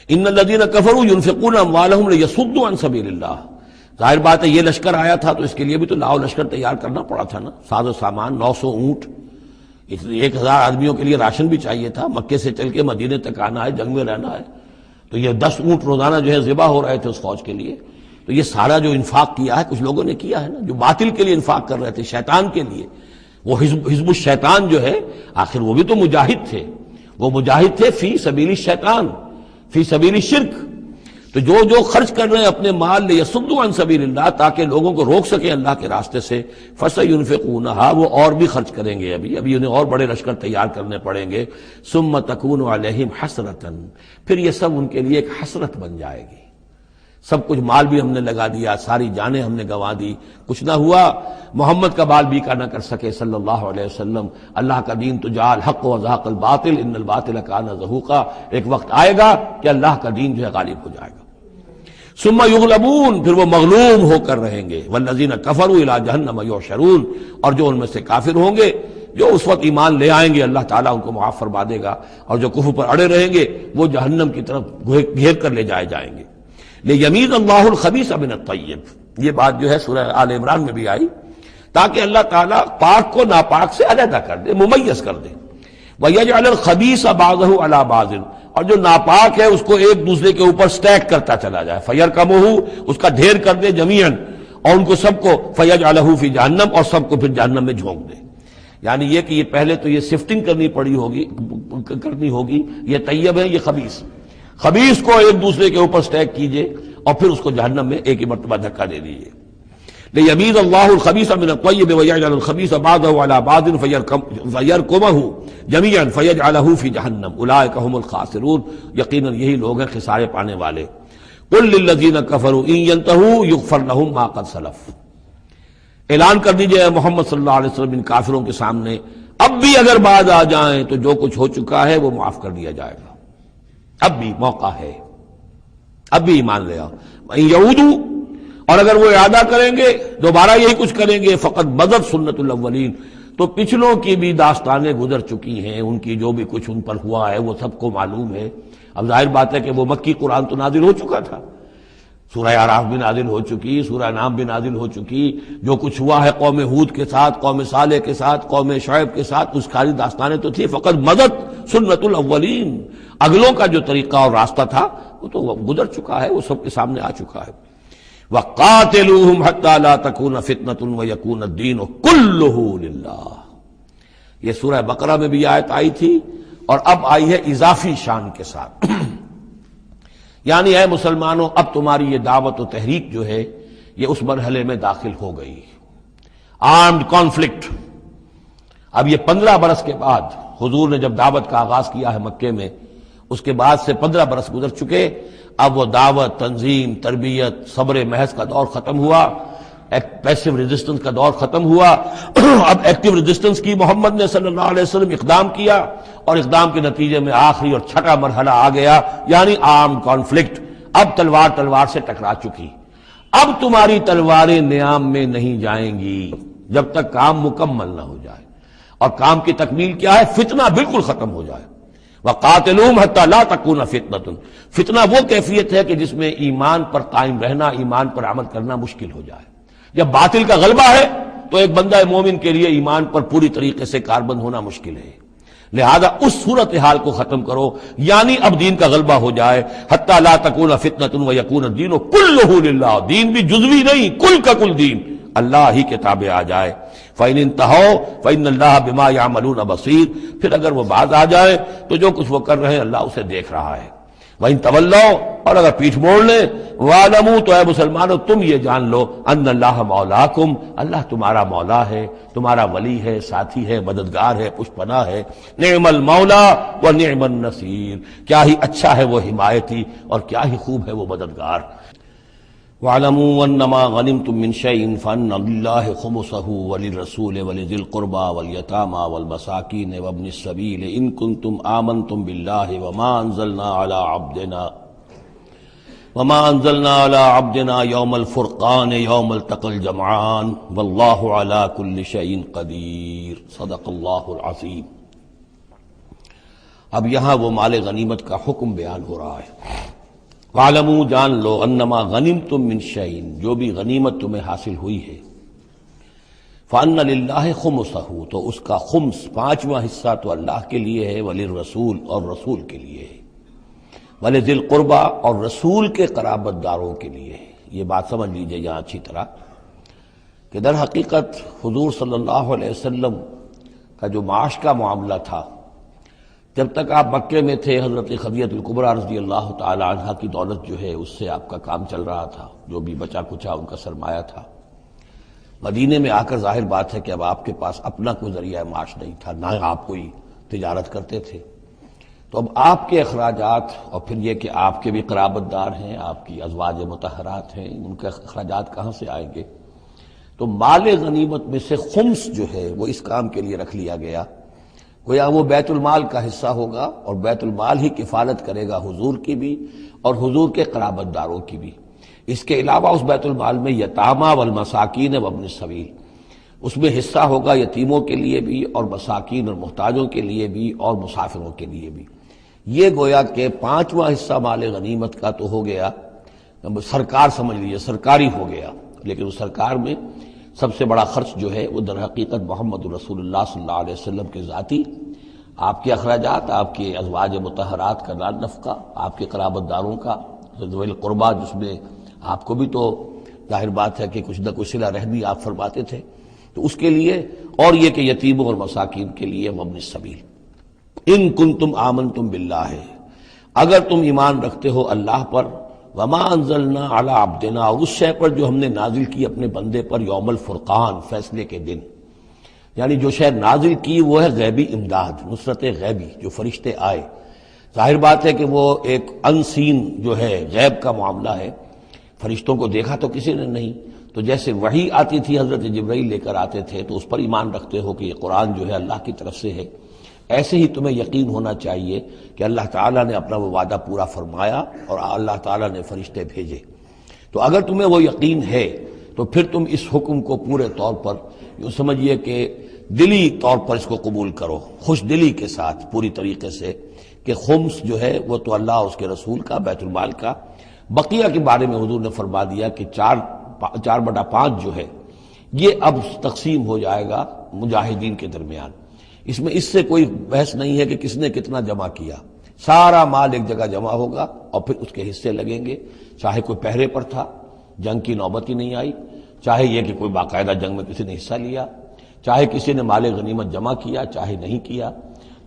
ان الذین کفروا ينفقون اموالهم لیصدوا عن سبیل اللہ، ظاہر بات ہے یہ لشکر آیا تھا تو اس کے لیے بھی تو لاؤ لشکر تیار کرنا پڑا تھا نا، ساز و سامان، 900 اونٹ، 1000 آدمیوں کے لیے راشن بھی چاہیے تھا، مکے سے چل کے مدینے تک آنا ہے، جنگ میں رہنا ہے، تو یہ 10 اونٹ روزانہ جو ہے ذبح ہو رہے تھے اس فوج کے لیے۔ تو یہ سارا جو انفاق کیا ہے کچھ لوگوں نے کیا ہے نا، جو باطل کے لیے انفاق کر رہے تھے، شیطان کے لیے، وہ حزب الشیطان جو ہے، آخر وہ بھی تو مجاہد تھے، وہ مجاہد تھے فی سبیل الشیطان، فی سبیل الشرک۔ تو جو خرچ کر رہے ہیں اپنے مال لیصدوا عن سبیل اللہ، تاکہ لوگوں کو روک سکیں اللہ کے راستے سے، فسینفقونھا، وہ اور بھی خرچ کریں گے، ابھی انہیں اور بڑے لشکر تیار کرنے پڑیں گے۔ ثم تکون علیہم حسرۃ، پھر یہ سب ان کے لیے ایک حسرت بن جائے گی۔ سب کچھ مال بھی ہم نے لگا دیا، ساری جانیں ہم نے گنوا دی، کچھ نہ ہوا، محمد کا بال بیکا نہ کر سکے صلی اللہ علیہ وسلم۔ اللہ کا دین تو جا الحق وزهق الباطل ان الباطل کان زہوقا، ایک وقت آئے گا کہ اللہ کا دین جو ہے غالب ہو جائے گا۔ ثم یغلبون، پھر وہ مغلوب ہو کر رہیں گے، والذین کفروا الی جہنم یحشرون، اور جو ان میں سے کافر ہوں گے، جو اس وقت ایمان لے آئیں گے اللہ تعالیٰ ان کو معاف فرما دے گا، اور جو کفر پر اڑے رہیں گے وہ جہنم کی طرف گھیر کر لے جائے جائیں گے۔ لیمیز اللہ الخبیث من الطیب، یہ بات جو ہے سورہ آل عمران میں بھی آئی، تاکہ اللہ تعالیٰ پاک کو ناپاک سے علیحدہ کر دے، ممیز کر دے۔ وَيَجْعَلَ الْخَبِيثَ بَعْضَهُ عَلَى بَعْضٍ، اور جو ناپاک ہے اس کو ایک دوسرے کے اوپر سٹیک کرتا چلا جائے، فَيَرْكَمُهُ، اس کا ڈھیر کر دے، جمیعاً، اور ان کو سب کو فیجعلہ فی جہنم، اور سب کو پھر جہنم میں جھونک دے. یعنی یہ کہ یہ پہلے تو یہ سفٹنگ کرنی ہوگی، یہ طیب ہے، یہ خبیث. خبیث کو ایک دوسرے کے اوپر سٹیک کیجئے اور پھر اس کو جہنم میں ایک ہی مرتبہ دھکا دے دیجیے. لیمیز اللہ الخبیث من الطیب ویجعل الخبیث بعضہ علی بعض فیرکمہ جمیعا فیجعلہ فی جہنم اولئک هم الخاسرون. یقیناً یہی لوگ ہیں خسارے پانے والے. قل للذین کفروا ان ینتہوا یغفر لهم ما قد سلف. اعلان کر دیجئے محمد صلی اللہ علیہ وسلم ان کافروں کے سامنے، اب بھی اگر باز آ جائیں تو جو کچھ ہو چکا ہے وہ معاف کر دیا جائے گا. اب بھی موقع ہے، اب بھی ایمان لے آؤ. یعودو، اور اگر وہ اعادہ کریں گے، دوبارہ یہی کچھ کریں گے، فقط مضت سنت الاولین، تو پچھلوں کی بھی داستانیں گزر چکی ہیں، ان کی جو بھی کچھ ان پر ہوا ہے وہ سب کو معلوم ہے. اب ظاہر بات ہے کہ وہ مکی قرآن تو نازل ہو چکا تھا، سورہ اعراف بھی نازل ہو چکی، سورہ نام بھی نازل ہو چکی. جو کچھ ہوا ہے قوم ہود کے ساتھ، قوم صالح کے ساتھ، قوم شعیب کے ساتھ، اس ساری داستانیں تو تھی. فقط مضت سنت الاولین، اگلوں کا جو طریقہ اور راستہ تھا وہ تو گزر چکا ہے، وہ سب کے سامنے آ چکا ہے. وَقَاتِلُوهُمْ حَتَّى لَا تَكُونَ فِتْنَةٌ وَيَكُونَ الدِّينُ كُلُّهُ لِلَّهِ. یہ سورہ بقرہ میں بھی آیت آئی تھی اور اب آئی ہے اضافی شان کے ساتھ. یعنی اے مسلمانوں، اب تمہاری یہ دعوت و تحریک جو ہے یہ اس مرحلے میں داخل ہو گئی، آرمڈ کانفلکٹ. اب یہ 15 برس کے بعد حضور نے جب دعوت کا آغاز کیا ہے مکے میں، اس کے بعد سے 15 برس گزر چکے. اب وہ دعوت، تنظیم، تربیت، صبر محض کا دور ختم ہوا، پیسو ریزسٹنس کا دور ختم ہوا. اب ایکٹیو ریزسٹنس کی محمد نے صلی اللہ علیہ وسلم اقدام کیا، اور اقدام کے نتیجے میں آخری اور چھٹا مرحلہ آ گیا، یعنی عام کانفلکٹ. اب تلوار سے ٹکرا چکی. اب تمہاری تلواریں نیام میں نہیں جائیں گی جب تک کام مکمل نہ ہو جائے. اور کام کی تکمیل کیا ہے؟ فتنہ بالکل ختم ہو جائے. وَقَاتِلُوهُمْ حَتَّى لَا تَكُونَ فِتْنَةٌ. فتنہ وہ کیفیت ہے کہ جس میں ایمان پر قائم رہنا، ایمان پر عمل کرنا مشکل ہو جائے. جب باطل کا غلبہ ہے تو ایک بندہ مومن کے لیے ایمان پر پوری طریقے سے کاربند ہونا مشکل ہے. لہذا اس صورتحال کو ختم کرو، یعنی اب دین کا غلبہ ہو جائے. حَتَّى لَا تَكُونَ فِتْنَةٌ وَيَكُونَ الدِّينُ كُلُّهُ لِلَّهِ. دین بھی جزوی نہیں، کل کا کل دین اللہ ہی کے تابع آ جائے. فَإِنِ انْتَهَوْا فَإِنَّ اللَّهَ بِمَا يَعْمَلُونَ بَصِيرٌ. پھر اگر وہ باز آ جائے تو جو کچھ وہ کر رہے ہیں اللہ اسے دیکھ رہا ہے. وَإِن تَوَلَّوْا، اور اگر پیٹھ موڑ لیں، وَاعْلَمُوا، تو اے مسلمانوں تم یہ جان لو، أَنَّ اللَّهَ مَوْلَاكُمْ، اللہ تمہارا مولا ہے، تمہارا ولی ہے، ساتھی ہے، مددگار ہے، پشت پناہ ہے. نعم المولا ونعم النصیر. کیا ہی اچھا ہے وہ حمایتی اور کیا ہی خوب ہے وہ مددگار. وَاعْلَمُوا أَنَّمَا غَنِمْتُم مِّن شَيْءٍ فَأَنَّ لِلَّهِ خُمُسَهُ وَلِلرَّسُولِ وَلِذِي الْقُرْبَىٰ وَالْيَتَامَىٰ وَالْمَسَاكِينِ وَابْنِ السَّبِيلِ إِن كُنتُمْ آمَنتُم بِاللَّهِ وَمَا أَنزَلْنَا عَلَىٰ عَبْدِنَا يَوْمَ الْفُرْقَانِ يَوْمَ الْتَقَى الْجَمْعَانِ وَاللَّهُ عَلَىٰ كُلِّ شَيْءٍ قَدِيرٌ. صدق اللہ العظیم. اب یہاں وہ مال غنیمت کا حکم بیان ہو رہا ہے. وَاعْلَمُوا، جان لو، انما غنمتم من شیء، جو بھی غنیمت تمہیں حاصل ہوئی ہے، فَأَنَّ لِلَّهِ خُمُسَهُ، تو اس کا خمس، 5واں حصہ تو اللہ کے لیے ہے، وَلِلرَّسُولِ، اور رسول کے لیے ہے، وَلِذِي الْقُرْبَىٰ، اور رسول کے قرابت داروں کے لیے ہے. یہ بات سمجھ لیجئے یہاں اچھی طرح کہ در حقیقت حضور صلی اللہ علیہ وسلم کا جو معاش کا معاملہ تھا، جب تک آپ مکے میں تھے، حضرت خدیجہ الکبریٰ رضی اللہ تعالی عنہا کی دولت جو ہے اس سے آپ کا کام چل رہا تھا، جو بھی بچا کچا ان کا سرمایہ تھا. مدینے میں آ کر ظاہر بات ہے کہ اب آپ کے پاس اپنا کوئی ذریعہ معاش نہیں تھا، نہ آپ کوئی تجارت کرتے تھے. تو اب آپ کے اخراجات، اور پھر یہ کہ آپ کے بھی قرابت دار ہیں، آپ کی ازواج مطہرات ہیں، ان کے اخراجات کہاں سے آئیں گے؟ تو مال غنیمت میں سے خمس جو ہے وہ اس کام کے لیے رکھ لیا گیا. گویا وہ بیت المال کا حصہ ہوگا، اور بیت المال ہی کفالت کرے گا حضور کی بھی اور حضور کے قرابت داروں کی بھی. اس کے علاوہ اس بیت المال میں یتامى والمساکین وابن السبیل، اس میں حصہ ہوگا یتیموں کے لیے بھی اور مساکین اور محتاجوں کے لیے بھی اور مسافروں کے لیے بھی. یہ گویا کہ 5واں حصہ مال غنیمت کا تو ہو گیا، سرکار سمجھ لیجیے سرکاری ہو گیا. لیکن اس سرکار میں سب سے بڑا خرچ جو ہے وہ در حقیقت محمد رسول اللہ صلی اللہ علیہ وسلم کے ذاتی، آپ کے اخراجات، آپ کے ازواج مطہرات کا نفقہ، آپ کے قرابت داروں کا ذوی القربیٰ، جس میں آپ کو بھی تو ظاہر بات ہے کہ کچھ نہ کچھ صلہ رحمی آپ فرماتے تھے، تو اس کے لیے، اور یہ کہ یتیموں اور مساکین کے لیے وابن السبیل۔ ان کنتم آمنتم باللہ، اگر تم ایمان رکھتے ہو اللہ پر، وما انزلنا علی عبدنا، اور اس شے پر جو ہم نے نازل کی اپنے بندے پر، یوم الفرقان، فیصلے کے دن، یعنی جو شے نازل کی وہ ہے غیبی امداد، نصرت غیبی، جو فرشتے آئے۔ ظاہر بات ہے کہ وہ ایک انسین جو ہے غیب کا معاملہ ہے، فرشتوں کو دیکھا تو کسی نے نہیں، تو جیسے وحی آتی تھی حضرت جبرائیل لے کر آتے تھے تو اس پر ایمان رکھتے ہو کہ یہ قرآن جو ہے اللہ کی طرف سے ہے، ایسے ہی تمہیں یقین ہونا چاہیے کہ اللہ تعالیٰ نے اپنا وہ وعدہ پورا فرمایا اور اللہ تعالیٰ نے فرشتے بھیجے۔ تو اگر تمہیں وہ یقین ہے تو پھر تم اس حکم کو پورے طور پر یوں سمجھیے کہ دلی طور پر اس کو قبول کرو، خوش دلی کے ساتھ پوری طریقے سے، کہ خمس جو ہے وہ تو اللہ اور اس کے رسول کا، بیت المال کا۔ بقیہ کے بارے میں حضور نے فرما دیا کہ 4/5 جو ہے یہ اب تقسیم ہو جائے گا مجاہدین کے درمیان۔ اس میں اس سے کوئی بحث نہیں ہے کہ کس نے کتنا جمع کیا، سارا مال ایک جگہ جمع ہوگا اور پھر اس کے حصے لگیں گے، چاہے کوئی پہرے پر تھا، جنگ کی نوبت ہی نہیں آئی، چاہے یہ کہ کوئی باقاعدہ جنگ میں کسی نے حصہ لیا، چاہے کسی نے مال غنیمت جمع کیا، چاہے نہیں کیا،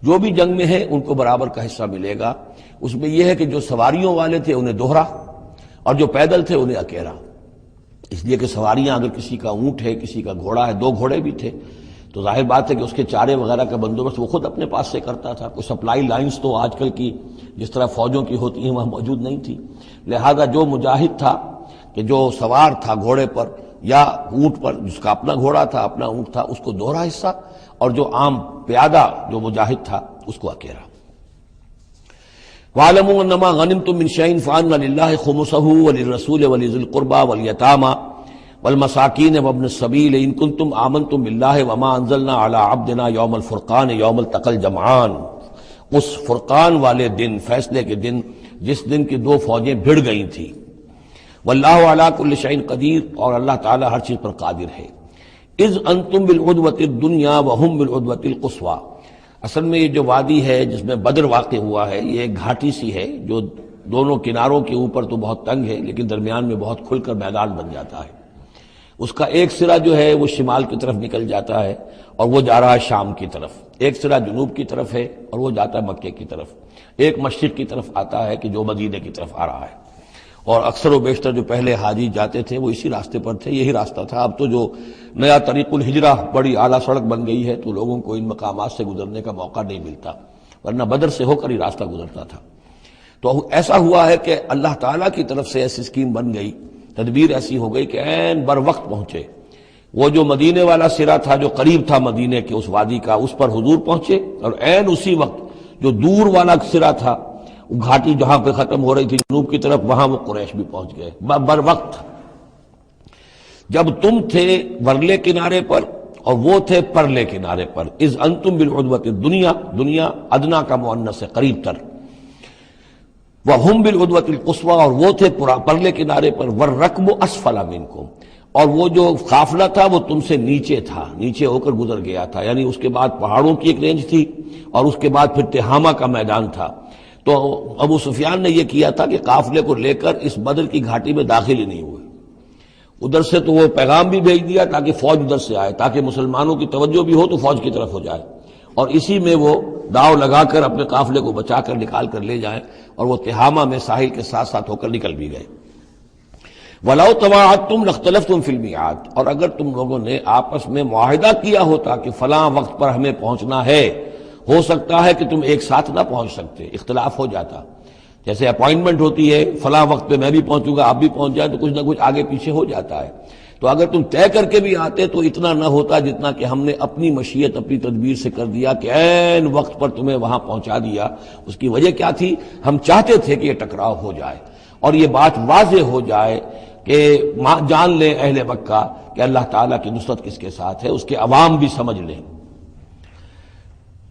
جو بھی جنگ میں ہے ان کو برابر کا حصہ ملے گا۔ اس میں یہ ہے کہ جو سواریوں والے تھے انہیں دوہرا، اور جو پیدل تھے انہیں اکیلا، اس لیے کہ سواریاں اگر کسی کا اونٹ ہے، کسی کا گھوڑا ہے، 2 گھوڑے بھی تھے، تو ظاہر بات ہے کہ اس کے چارے وغیرہ کا بندوبست وہ خود اپنے پاس سے کرتا تھا، کوئی سپلائی لائنز تو آج کل کی جس طرح فوجوں کی ہوتی ہیں وہاں موجود نہیں تھی، لہذا جو مجاہد تھا کہ جو سوار تھا گھوڑے پر یا اونٹ پر، جس کا اپنا گھوڑا تھا، اپنا اونٹ تھا، اس کو دوہرا حصہ، اور جو عام پیادہ جو مجاہد تھا اس کو اکیلا۔ وَاعْلَمُوا أَنَّمَا غَنِمْتُم مِّن شَيْءٍ فَأَنَّ لِلَّهِ خُمُسَهُ وَلِلرَّسُولِ وَلِذِي الْقُرْبَىٰ وَالْيَتَامَىٰ وَالْمَسَاكِينِ وَابْنِ السَّبِيلِ إِن كُنتُمْ آمَنتُم بِاللَّهِ وَمَا أَنزَلْنَا عَلَىٰ عَبْدِنَا يَوْمَ الْفُرْقَانِ يَوْمَ الْتَقَى الْجَمْعَانِ، اس فرقان والے دن، فیصلے کے دن، جس دن کی 2 فوجیں بھڑ گئی تھیں۔ واللہ علی کل شیء قدیر، اور اللہ تعالیٰ ہر چیز پر قادر ہے۔ اذ انتم بالعدوۃ الدنیا وہم بالعدوۃ القصویٰ، اصل میں یہ جو وادی ہے جس میں بدر واقع ہوا ہے، یہ ایک گھاٹی سی ہے جو دونوں کناروں کے اوپر تو بہت تنگ ہے لیکن درمیان میں بہت کھل کر میدان بن جاتا ہے۔ اس کا ایک سرا جو ہے وہ شمال کی طرف نکل جاتا ہے اور وہ جا رہا ہے شام کی طرف، ایک سرا جنوب کی طرف ہے اور وہ جاتا ہے مکے کی طرف، ایک مشرق کی طرف آتا ہے کہ جو مدینے کی طرف آ رہا ہے، اور اکثر و بیشتر جو پہلے حاجی جاتے تھے وہ اسی راستے پر تھے، یہی راستہ تھا۔ اب تو جو نیا طریق الہجرہ بڑی اعلیٰ سڑک بن گئی ہے تو لوگوں کو ان مقامات سے گزرنے کا موقع نہیں ملتا، ورنہ بدر سے ہو کر ہی راستہ گزرتا تھا۔ تو ایسا ہوا ہے کہ اللہ تعالیٰ کی طرف سے ایسی اسکیم بن گئی، تدبیر ایسی ہو گئی کہ عین بر وقت پہنچے، وہ جو مدینے والا سرا تھا جو قریب تھا مدینے کے اس وادی کا، اس پر حضور پہنچے، اور عین اسی وقت جو دور والا سرا تھا، گھاٹی جہاں پہ ختم ہو رہی تھی جنوب کی طرف، وہاں وہ قریش بھی پہنچ گئے بر وقت۔ جب تم تھے ورلے کنارے پر اور وہ تھے پرلے کنارے پر، اذ انتم بالعدوۃ الدنیا، دنیا ادنا کا مؤنث ہے قریب تر، وہم بالعدوۃ القصویٰ، اور وہ تھے پرلے کنارے پر، والرکب اسفل منکم، اور وہ جو قافلہ تھا وہ تم سے نیچے تھا، نیچے ہو کر گزر گیا تھا، یعنی اس کے بعد پہاڑوں کی ایک رینج تھی اور اس کے بعد پھر تہامہ کا میدان تھا۔ تو ابو سفیان نے یہ کیا تھا کہ قافلے کو لے کر اس بدر کی گھاٹی میں داخل ہی نہیں ہوئے، ادھر سے تو وہ پیغام بھی بھیج دیا تاکہ فوج ادھر سے آئے، تاکہ مسلمانوں کی توجہ بھی ہو تو فوج کی طرف ہو جائے، اور اسی میں وہ داؤ لگا کر اپنے قافلے کو بچا کر نکال کر لے جائیں، اور وہ تہامہ میں ساحل کے ساتھ ساتھ ہو کر نکل بھی گئے۔ وَلَوْ تَوَاعَدتُّمْ لَاخْتَلَفْتُمْ فِي الْمِيعَادِ، اور اگر تم لوگوں نے آپس میں معاہدہ کیا ہوتا کہ فلاں وقت پر ہمیں پہنچنا ہے، ہو سکتا ہے کہ تم ایک ساتھ نہ پہنچ سکتے، اختلاف ہو جاتا، جیسے اپوائنٹمنٹ ہوتی ہے فلاں وقت پہ میں بھی پہنچوں گا آپ بھی پہنچ جائیں تو کچھ نہ کچھ آگے پیچھے ہو جاتا ہے، تو اگر تم طے کر کے بھی آتے تو اتنا نہ ہوتا جتنا کہ ہم نے اپنی مشیت اپنی تدبیر سے کر دیا کہ عین وقت پر تمہیں وہاں پہنچا دیا۔ اس کی وجہ کیا تھی؟ ہم چاہتے تھے کہ یہ ٹکراؤ ہو جائے اور یہ بات واضح ہو جائے کہ جان لیں اہل مکہ کہ اللہ تعالیٰ کی نصرت کس کے ساتھ ہے، اس کے عوام بھی سمجھ لیں۔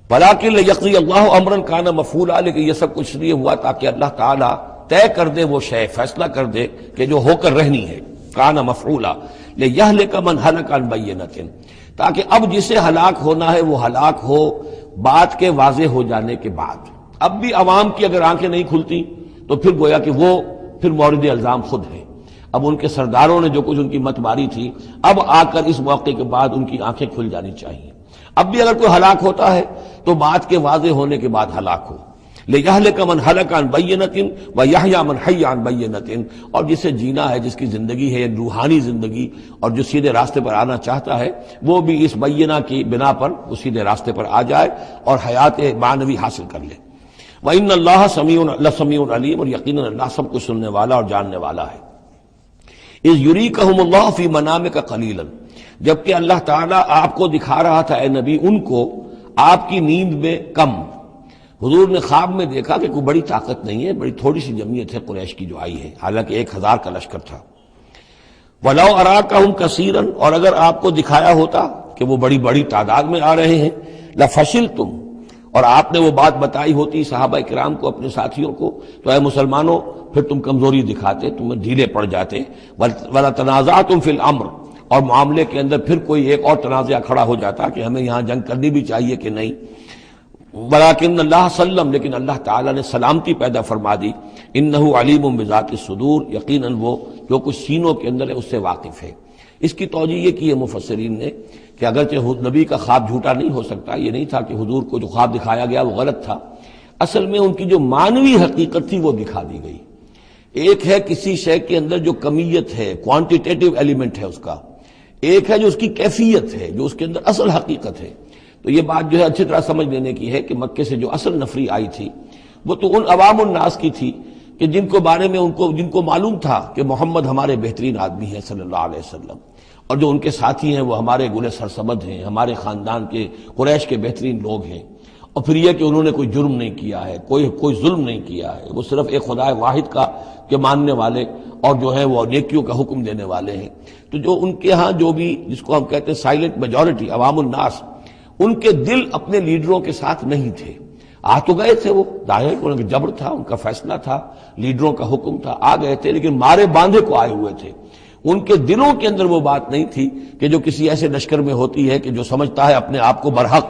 وَلَٰكِن لِيَقْضِيَ اللَّهُ أَمْرًا كَانَ مَفْعُولًا، لیکن یہ سب کچھ لیے ہوا تاکہ اللہ تعالیٰ طے کر دے وہ شے، فیصلہ کر دے کہ جو ہو کر رہنی ہے، كَانَ مَفْعُولًا لِيَهْلِكَ مَنْ هَلَكَ عَنْ بَيِّنَةٍ، تاکہ اب جسے ہلاک ہونا ہے وہ ہلاک ہو بات کے واضح ہو جانے کے بعد۔ اب بھی عوام کی اگر آنکھیں نہیں کھلتی تو پھر گویا کہ وہ پھر مورد الزام خود ہے۔ اب ان کے سرداروں نے جو کچھ ان کی مت ماری تھی، اب آ کر اس موقع کے بعد ان کی آنکھیں کھل جانی چاہیے۔ اب بھی اگر کوئی ہلاک ہوتا ہے تو بات کے واضح ہونے کے بعد ہلاک ہو۔ لِيَهْلِكَ مَنْ هَلَكَ عَنْ بَيِّنَةٍ وَيَحْيَىٰ مَنْ حَيَّ عَنْ بَيِّنَةٍ، اور جسے جینا ہے، جس کی زندگی ہے روحانی زندگی، اور جو سیدھے راستے پر آنا چاہتا ہے وہ بھی اس بینہ کی بنا پر وہ سیدھے راستے پر آ جائے اور حیات معنوی حاصل کر لے۔ وَإِنَّ اللَّهَ سَمِيعٌ عَلِيمٌ، اور یقیناً اللہ سب کچھ سننے والا اور جاننے والا ہے۔ اِذْ يُرِيكَهُمُ اللَّهُ فِي مَنَامِكَ قَلِيلًا، جبکہ اللہ تعالیٰ آپ کو دکھا رہا تھا اے نبی ان کو آپ کی نیند میں کم۔ حضور نے خواب میں دیکھا کہ کوئی بڑی طاقت نہیں ہے، بڑی تھوڑی سی جمعیت ہے قریش کی جو آئی ہے، حالانکہ 1000 کا لشکر تھا۔ وَلَوْ أَرَاكَهُمْ كَثِيرًا، اور اگر آپ کو دکھایا ہوتا کہ وہ بڑی بڑی تعداد میں آ رہے ہیں، لَفَشِلْتُمْ، اور آپ نے وہ بات بتائی ہوتی صحابہ کرام کو، اپنے ساتھیوں کو، تو اے مسلمانوں پھر تم کمزوری دکھاتے، تمہیں ڈھیلے پڑ جاتے۔ وَلَتَنَازَعْتُمْ فِي الْأَمْرِ، اور معاملے کے اندر پھر کوئی ایک اور تنازع کھڑا ہو جاتا کہ ہمیں یہاں جنگ کرنی بھی چاہیے کہ نہیں۔ ولیکن اللہ سلم، لیکن اللہ تعالیٰ نے سلامتی پیدا فرما دی۔ انہ علیم بذات الصدور، یقیناً وہ جو کچھ سینوں کے اندر ہے اس سے واقف ہے۔ اس کی توجیہ یہ کی ہے مفسرین نے کہ اگرچہ نبی کا خواب جھوٹا نہیں ہو سکتا، یہ نہیں تھا کہ حضور کو جو خواب دکھایا گیا وہ غلط تھا، اصل میں ان کی جو معنوی حقیقت تھی وہ دکھا دی گئی۔ ایک ہے کسی شے کے اندر جو کمیت ہے، کوانٹیٹیو ایلیمنٹ ہے اس کا، ایک ہے جو اس کی کیفیت ہے، جو اس کے اندر اصل حقیقت ہے۔ تو یہ بات جو ہے اچھی طرح سمجھ لینے کی ہے کہ مکے سے جو اصل نفری آئی تھی وہ تو ان عوام الناس کی تھی کہ جن کو بارے میں جن کو معلوم تھا کہ محمد ہمارے بہترین آدمی ہیں صلی اللہ علیہ وسلم، اور جو ان کے ساتھی ہیں وہ ہمارے گلے سرسبد ہیں، ہمارے خاندان کے قریش کے بہترین لوگ ہیں، اور پھر یہ کہ انہوں نے کوئی جرم نہیں کیا ہے، کوئی ظلم نہیں کیا ہے، وہ صرف ایک خدا واحد کا کے ماننے والے اور جو ہے وہ نیکیوں کا حکم دینے والے ہیں۔ تو جو ان کے ہاں جو بھی جس کو ہم کہتے ہیں سائلنٹ میجورٹی، عوام الناس، ان کے دل اپنے لیڈروں کے ساتھ نہیں تھے۔ آ تو گئے تھے، وہ ظاہر ان کا جبر تھا، ان کا فیصلہ تھا، لیڈروں کا حکم تھا، آ گئے تھے، لیکن مارے باندھے کو آئے ہوئے تھے۔ ان کے دلوں کے اندر وہ بات نہیں تھی کہ جو کسی ایسے لشکر میں ہوتی ہے کہ جو سمجھتا ہے اپنے آپ کو برحق،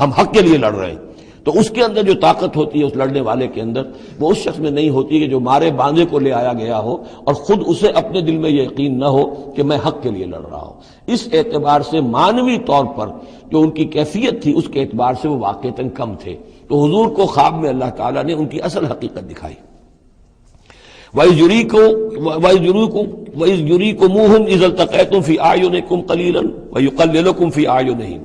ہم حق کے لیے لڑ رہے ہیں، تو اس کے اندر جو طاقت ہوتی ہے اس لڑنے والے کے اندر، وہ اس شخص میں نہیں ہوتی کہ جو مارے باندھے کو لے آیا گیا ہو اور خود اسے اپنے دل میں یہ یقین نہ ہو کہ میں حق کے لیے لڑ رہا ہوں۔ اس اعتبار سے معنوی طور پر جو ان کی کیفیت تھی اس کے اعتبار سے وہ واقعتاً کم تھے، تو حضور کو خواب میں اللہ تعالیٰ نے ان کی اصل حقیقت دکھائی۔ وَإِذْ يُرِيكُمُوهُمْ إِذْ الْتَقَيْتُمْ فِي أَعْيُنِكُمْ قَلِيلًا وَيُقَلِّلُكُمْ فِي أَعْيُنِهِمْ،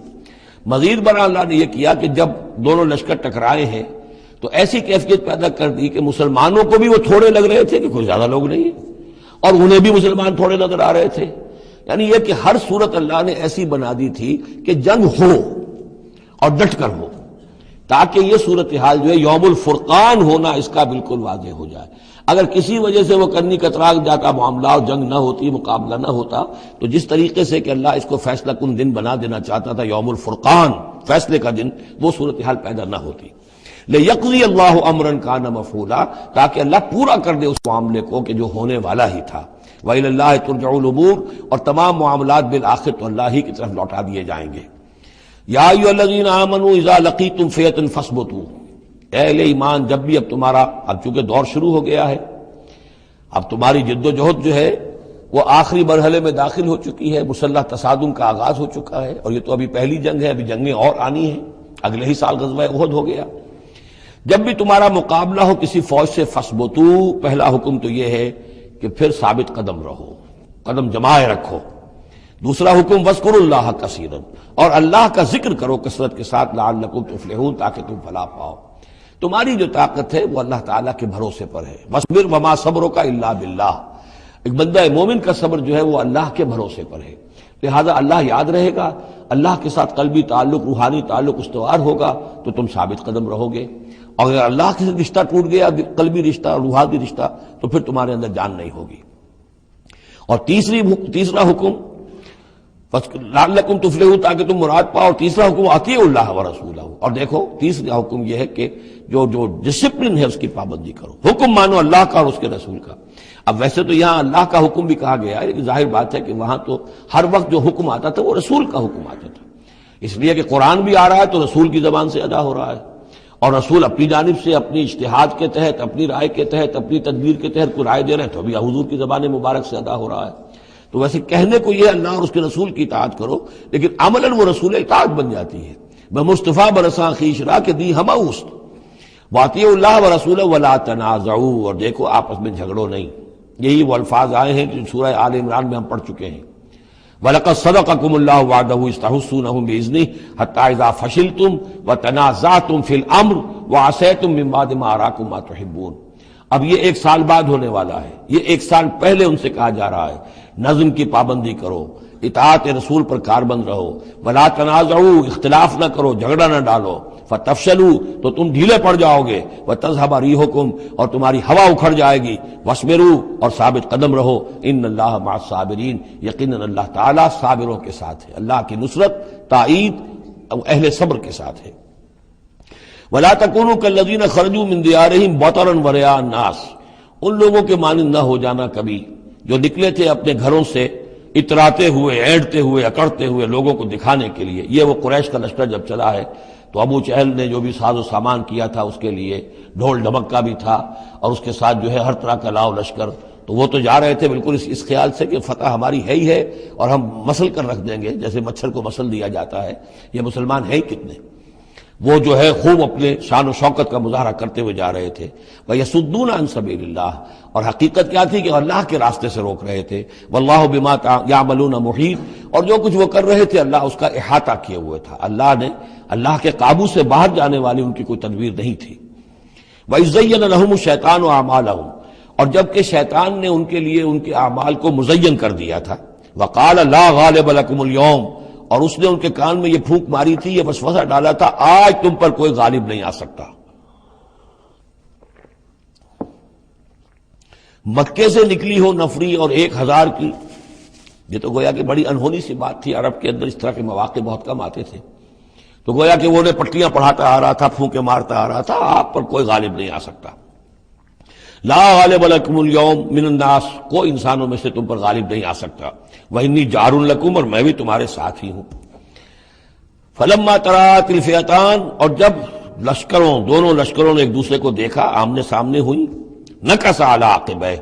مزید برآں اللہ نے یہ کیا کہ جب دونوں لشکر ٹکرائے ہیں تو ایسی کیفیت پیدا کر دی کہ مسلمانوں کو بھی وہ تھوڑے لگ رہے تھے کہ کوئی زیادہ لوگ نہیں ہیں، اور انہیں بھی مسلمان تھوڑے نظر آ رہے تھے۔ یعنی یہ کہ ہر صورت اللہ نے ایسی بنا دی تھی کہ جنگ ہو اور ڈٹ کر ہو، تاکہ یہ صورتحال جو ہے یوم الفرقان ہونا اس کا بالکل واضح ہو جائے۔ اگر کسی وجہ سے وہ کرنی کترا جاتا معاملہ اور جنگ نہ ہوتی، مقابلہ نہ ہوتا، تو جس طریقے سے کہ اللہ اس کو فیصلہ کن دن بنا دینا چاہتا تھا، یوم الفرقان، فیصلے کا دن، وہ صورتحال پیدا نہ ہوتی۔ لِيَقْضِيَ اللَّهُ أَمْرًا كَانَ مَفْعُولًا، تاکہ اللہ پورا کر دے اس معاملے کو کہ جو ہونے والا ہی تھا۔ وَإِلَى اللَّهِ تُرْجَعُ الْأُمُورُ، اور تمام معاملات بالآخر تو اللہ ہی کی طرف لوٹا دیے جائیں گے۔ یا ایھا الذین آمنوا اذا لقیتم فئۃ فاثبتوا، اے اہل ایمان جب بھی اب تمہارا، اب چونکہ دور شروع ہو گیا ہے، اب تمہاری جد و جہد جو ہے وہ آخری مرحلے میں داخل ہو چکی ہے، مسلح تصادم کا آغاز ہو چکا ہے، اور یہ تو ابھی پہلی جنگ ہے، ابھی جنگیں اور آنی ہیں، اگلے ہی سال غزوہ احد ہو گیا۔ جب بھی تمہارا مقابلہ ہو کسی فوج سے فاثبتوا، پہلا حکم تو یہ ہے کہ پھر ثابت قدم رہو، قدم جمائے رکھو۔ دوسرا حکم وَاذْكُرُوا اللَّهَ كَثِيرًا، اور اللہ کا ذکر کرو کثرت کے ساتھ، لعلکم تفلحون، تاکہ تم فلاح پاؤ۔ تمہاری جو طاقت ہے وہ اللہ تعالیٰ کے بھروسے پر ہے۔ وَاصْبِرْ وَمَا صَبْرُكَ إِلَّا بِاللَّهِ، ایک بندہ مومن کا صبر جو ہے وہ اللہ کے بھروسے پر ہے، لہذا اللہ یاد رہے گا، اللہ کے ساتھ قلبی تعلق، روحانی تعلق استوار ہوگا تو تم ثابت قدم رہو گے، اور اگر اللہ کے ساتھ رشتہ ٹوٹ گیا، قلبی رشتہ، روحانی رشتہ، تو پھر تمہارے اندر جان نہیں ہوگی۔ اور تیسرا حکم لعلکم تفلحون، تاکہ تم مراد پاؤ، اور تیسرا حکم اطیعوا اللہ ورسولہ، اور دیکھو تیسرا حکم یہ ہے کہ جو ڈسپلن ہے اس کی پابندی کرو، حکم مانو اللہ کا اور اس کے رسول کا۔ اب ویسے تو یہاں اللہ کا حکم بھی کہا گیا ہے، لیکن ظاہر بات ہے کہ وہاں تو ہر وقت جو حکم آتا تھا وہ رسول کا حکم آتا تھا، اس لیے کہ قرآن بھی آ رہا ہے تو رسول کی زبان سے ادا ہو رہا ہے، اور رسول اپنی جانب سے اپنی اجتہاد کے تحت، اپنی رائے کے تحت، اپنی تدبیر کے تحت کوئی رائے دے رہے ہیں تو ابھی حضور کی زبان مبارک سے ادا ہو رہا ہے. تو ویسے کہنے کو یہ اللہ اور اس کے رسول کی اطاعت کرو، لیکن عملاً وہ رسول اطاعت بن جاتی ہے. میں مصطفیٰ برساں خیش را کے دی ہما اوست واطیعوا اللہ و رسولہ ولا تنازعوا، اور دیکھو آپس میں جھگڑو نہیں. یہی وہ الفاظ آئے ہیں جو سورہ آل عمران میں ہم پڑھ چکے ہیں. وَلَقَدْ صَدَقَكُمُ اللَّهُ وَعْدَهُ إِذْ تَحُسُّونَهُمْ بِإِذْنِهِ حَتَّىٰ إِذَا فَشِلْتُمْ وَتَنَازَعْتُمْ فِي الْأَمْرِ وَعَصَيْتُمْ مِن بَعْدِ مَا أَرَاكُم مَّا تُحِبُّونَ. اب یہ 1 سال بعد ہونے والا ہے. یہ 1 سال پہلے ان سے کہا جا رہا ہے نظم کی پابندی کرو، اطاعت رسول پر کاربند رہو، ولا تنازعوا، اختلاف نہ کرو، جھگڑا نہ ڈالو، فتفشلوا، تو تم ڈھیلے پڑ جاؤ گے، وتذهب ريحكم، اور تمہاری ہوا اکھڑ جائے گی، واصبروا، اور ثابت قدم رہو، ان اللہ مع الصابرین، یقیناً اللہ تعالیٰ صابروں کے ساتھ ہے. اللہ کی نصرت، تائید اہل صبر کے ساتھ ہے. ولا تكونوا كالذين خرجوا من ديارهم بطرا ورئاء الناس، ان لوگوں کے مانند نہ ہو جانا کبھی جو نکلے تھے اپنے گھروں سے اتراتے ہوئے، اینٹتے ہوئے، اکڑتے ہوئے لوگوں کو دکھانے کے لیے. یہ وہ قریش کا لشکر جب چلا ہے تو ابو جہل نے جو بھی ساز و سامان کیا تھا اس کے لیے ڈھول ڈھمکا بھی تھا، اور اس کے ساتھ جو ہے ہر طرح کا لاؤ لشکر. تو وہ تو جا رہے تھے بالکل اس خیال سے کہ فتح ہماری ہے ہی ہے اور ہم مسل کر رکھ دیں گے، جیسے مچھر کو مسل دیا جاتا ہے. یہ مسلمان ہیں کتنے، وہ جو ہے خوب اپنے شان و شوکت کا مظاہرہ کرتے ہوئے جا رہے تھے. وَيَصُدُّونَ عَن سَبِيلِ اللَّهِ، اور حقیقت کیا تھی کہ اللہ کے راستے سے روک رہے تھے. وَاللَّهُ بِمَا يَعْمَلُونَ مُحِيطٌ، اور جو کچھ وہ کر رہے تھے اللہ اس کا احاطہ کیے ہوئے تھا. اللہ کے قابو سے باہر جانے والی ان کی کوئی تدبیر نہیں تھی. وَإِذْ زَيَّنَ لَهُمُ الشَّيْطَانُ أَعْمَالَهُمْ، اور جب کہ شیطان نے ان کے لیے ان کے اعمال کو مزین کر دیا تھا. وَقَالَ لَا غَالِبَ لَكُمُ الْيَوْمَ، اور اس نے ان کے کان میں یہ پھونک ماری تھی، یہ وسوسہ ڈالا تھا، آج تم پر کوئی غالب نہیں آ سکتا. مکے سے نکلی ہو نفری اور 1000 کی، یہ تو گویا کہ بڑی انہونی سی بات تھی. عرب کے اندر اس طرح کے مواقع بہت کم آتے تھے. تو گویا کہ وہ نے پٹیاں پڑھاتا آ رہا تھا، پھونکے مارتا آ رہا تھا، آپ پر کوئی غالب نہیں آ سکتا. لا غالب لکم اليوم من الناس، کوئی انسانوں میں سے تم پر غالب نہیں آ سکتا. وانی جار لکم، اور میں بھی تمہارے ساتھ ہی ہوں. فلما تراءت الفئتان، اور جب دونوں لشکروں نے ایک دوسرے کو دیکھا، آمنے سامنے ہوئی، نکص علی عقبیہ،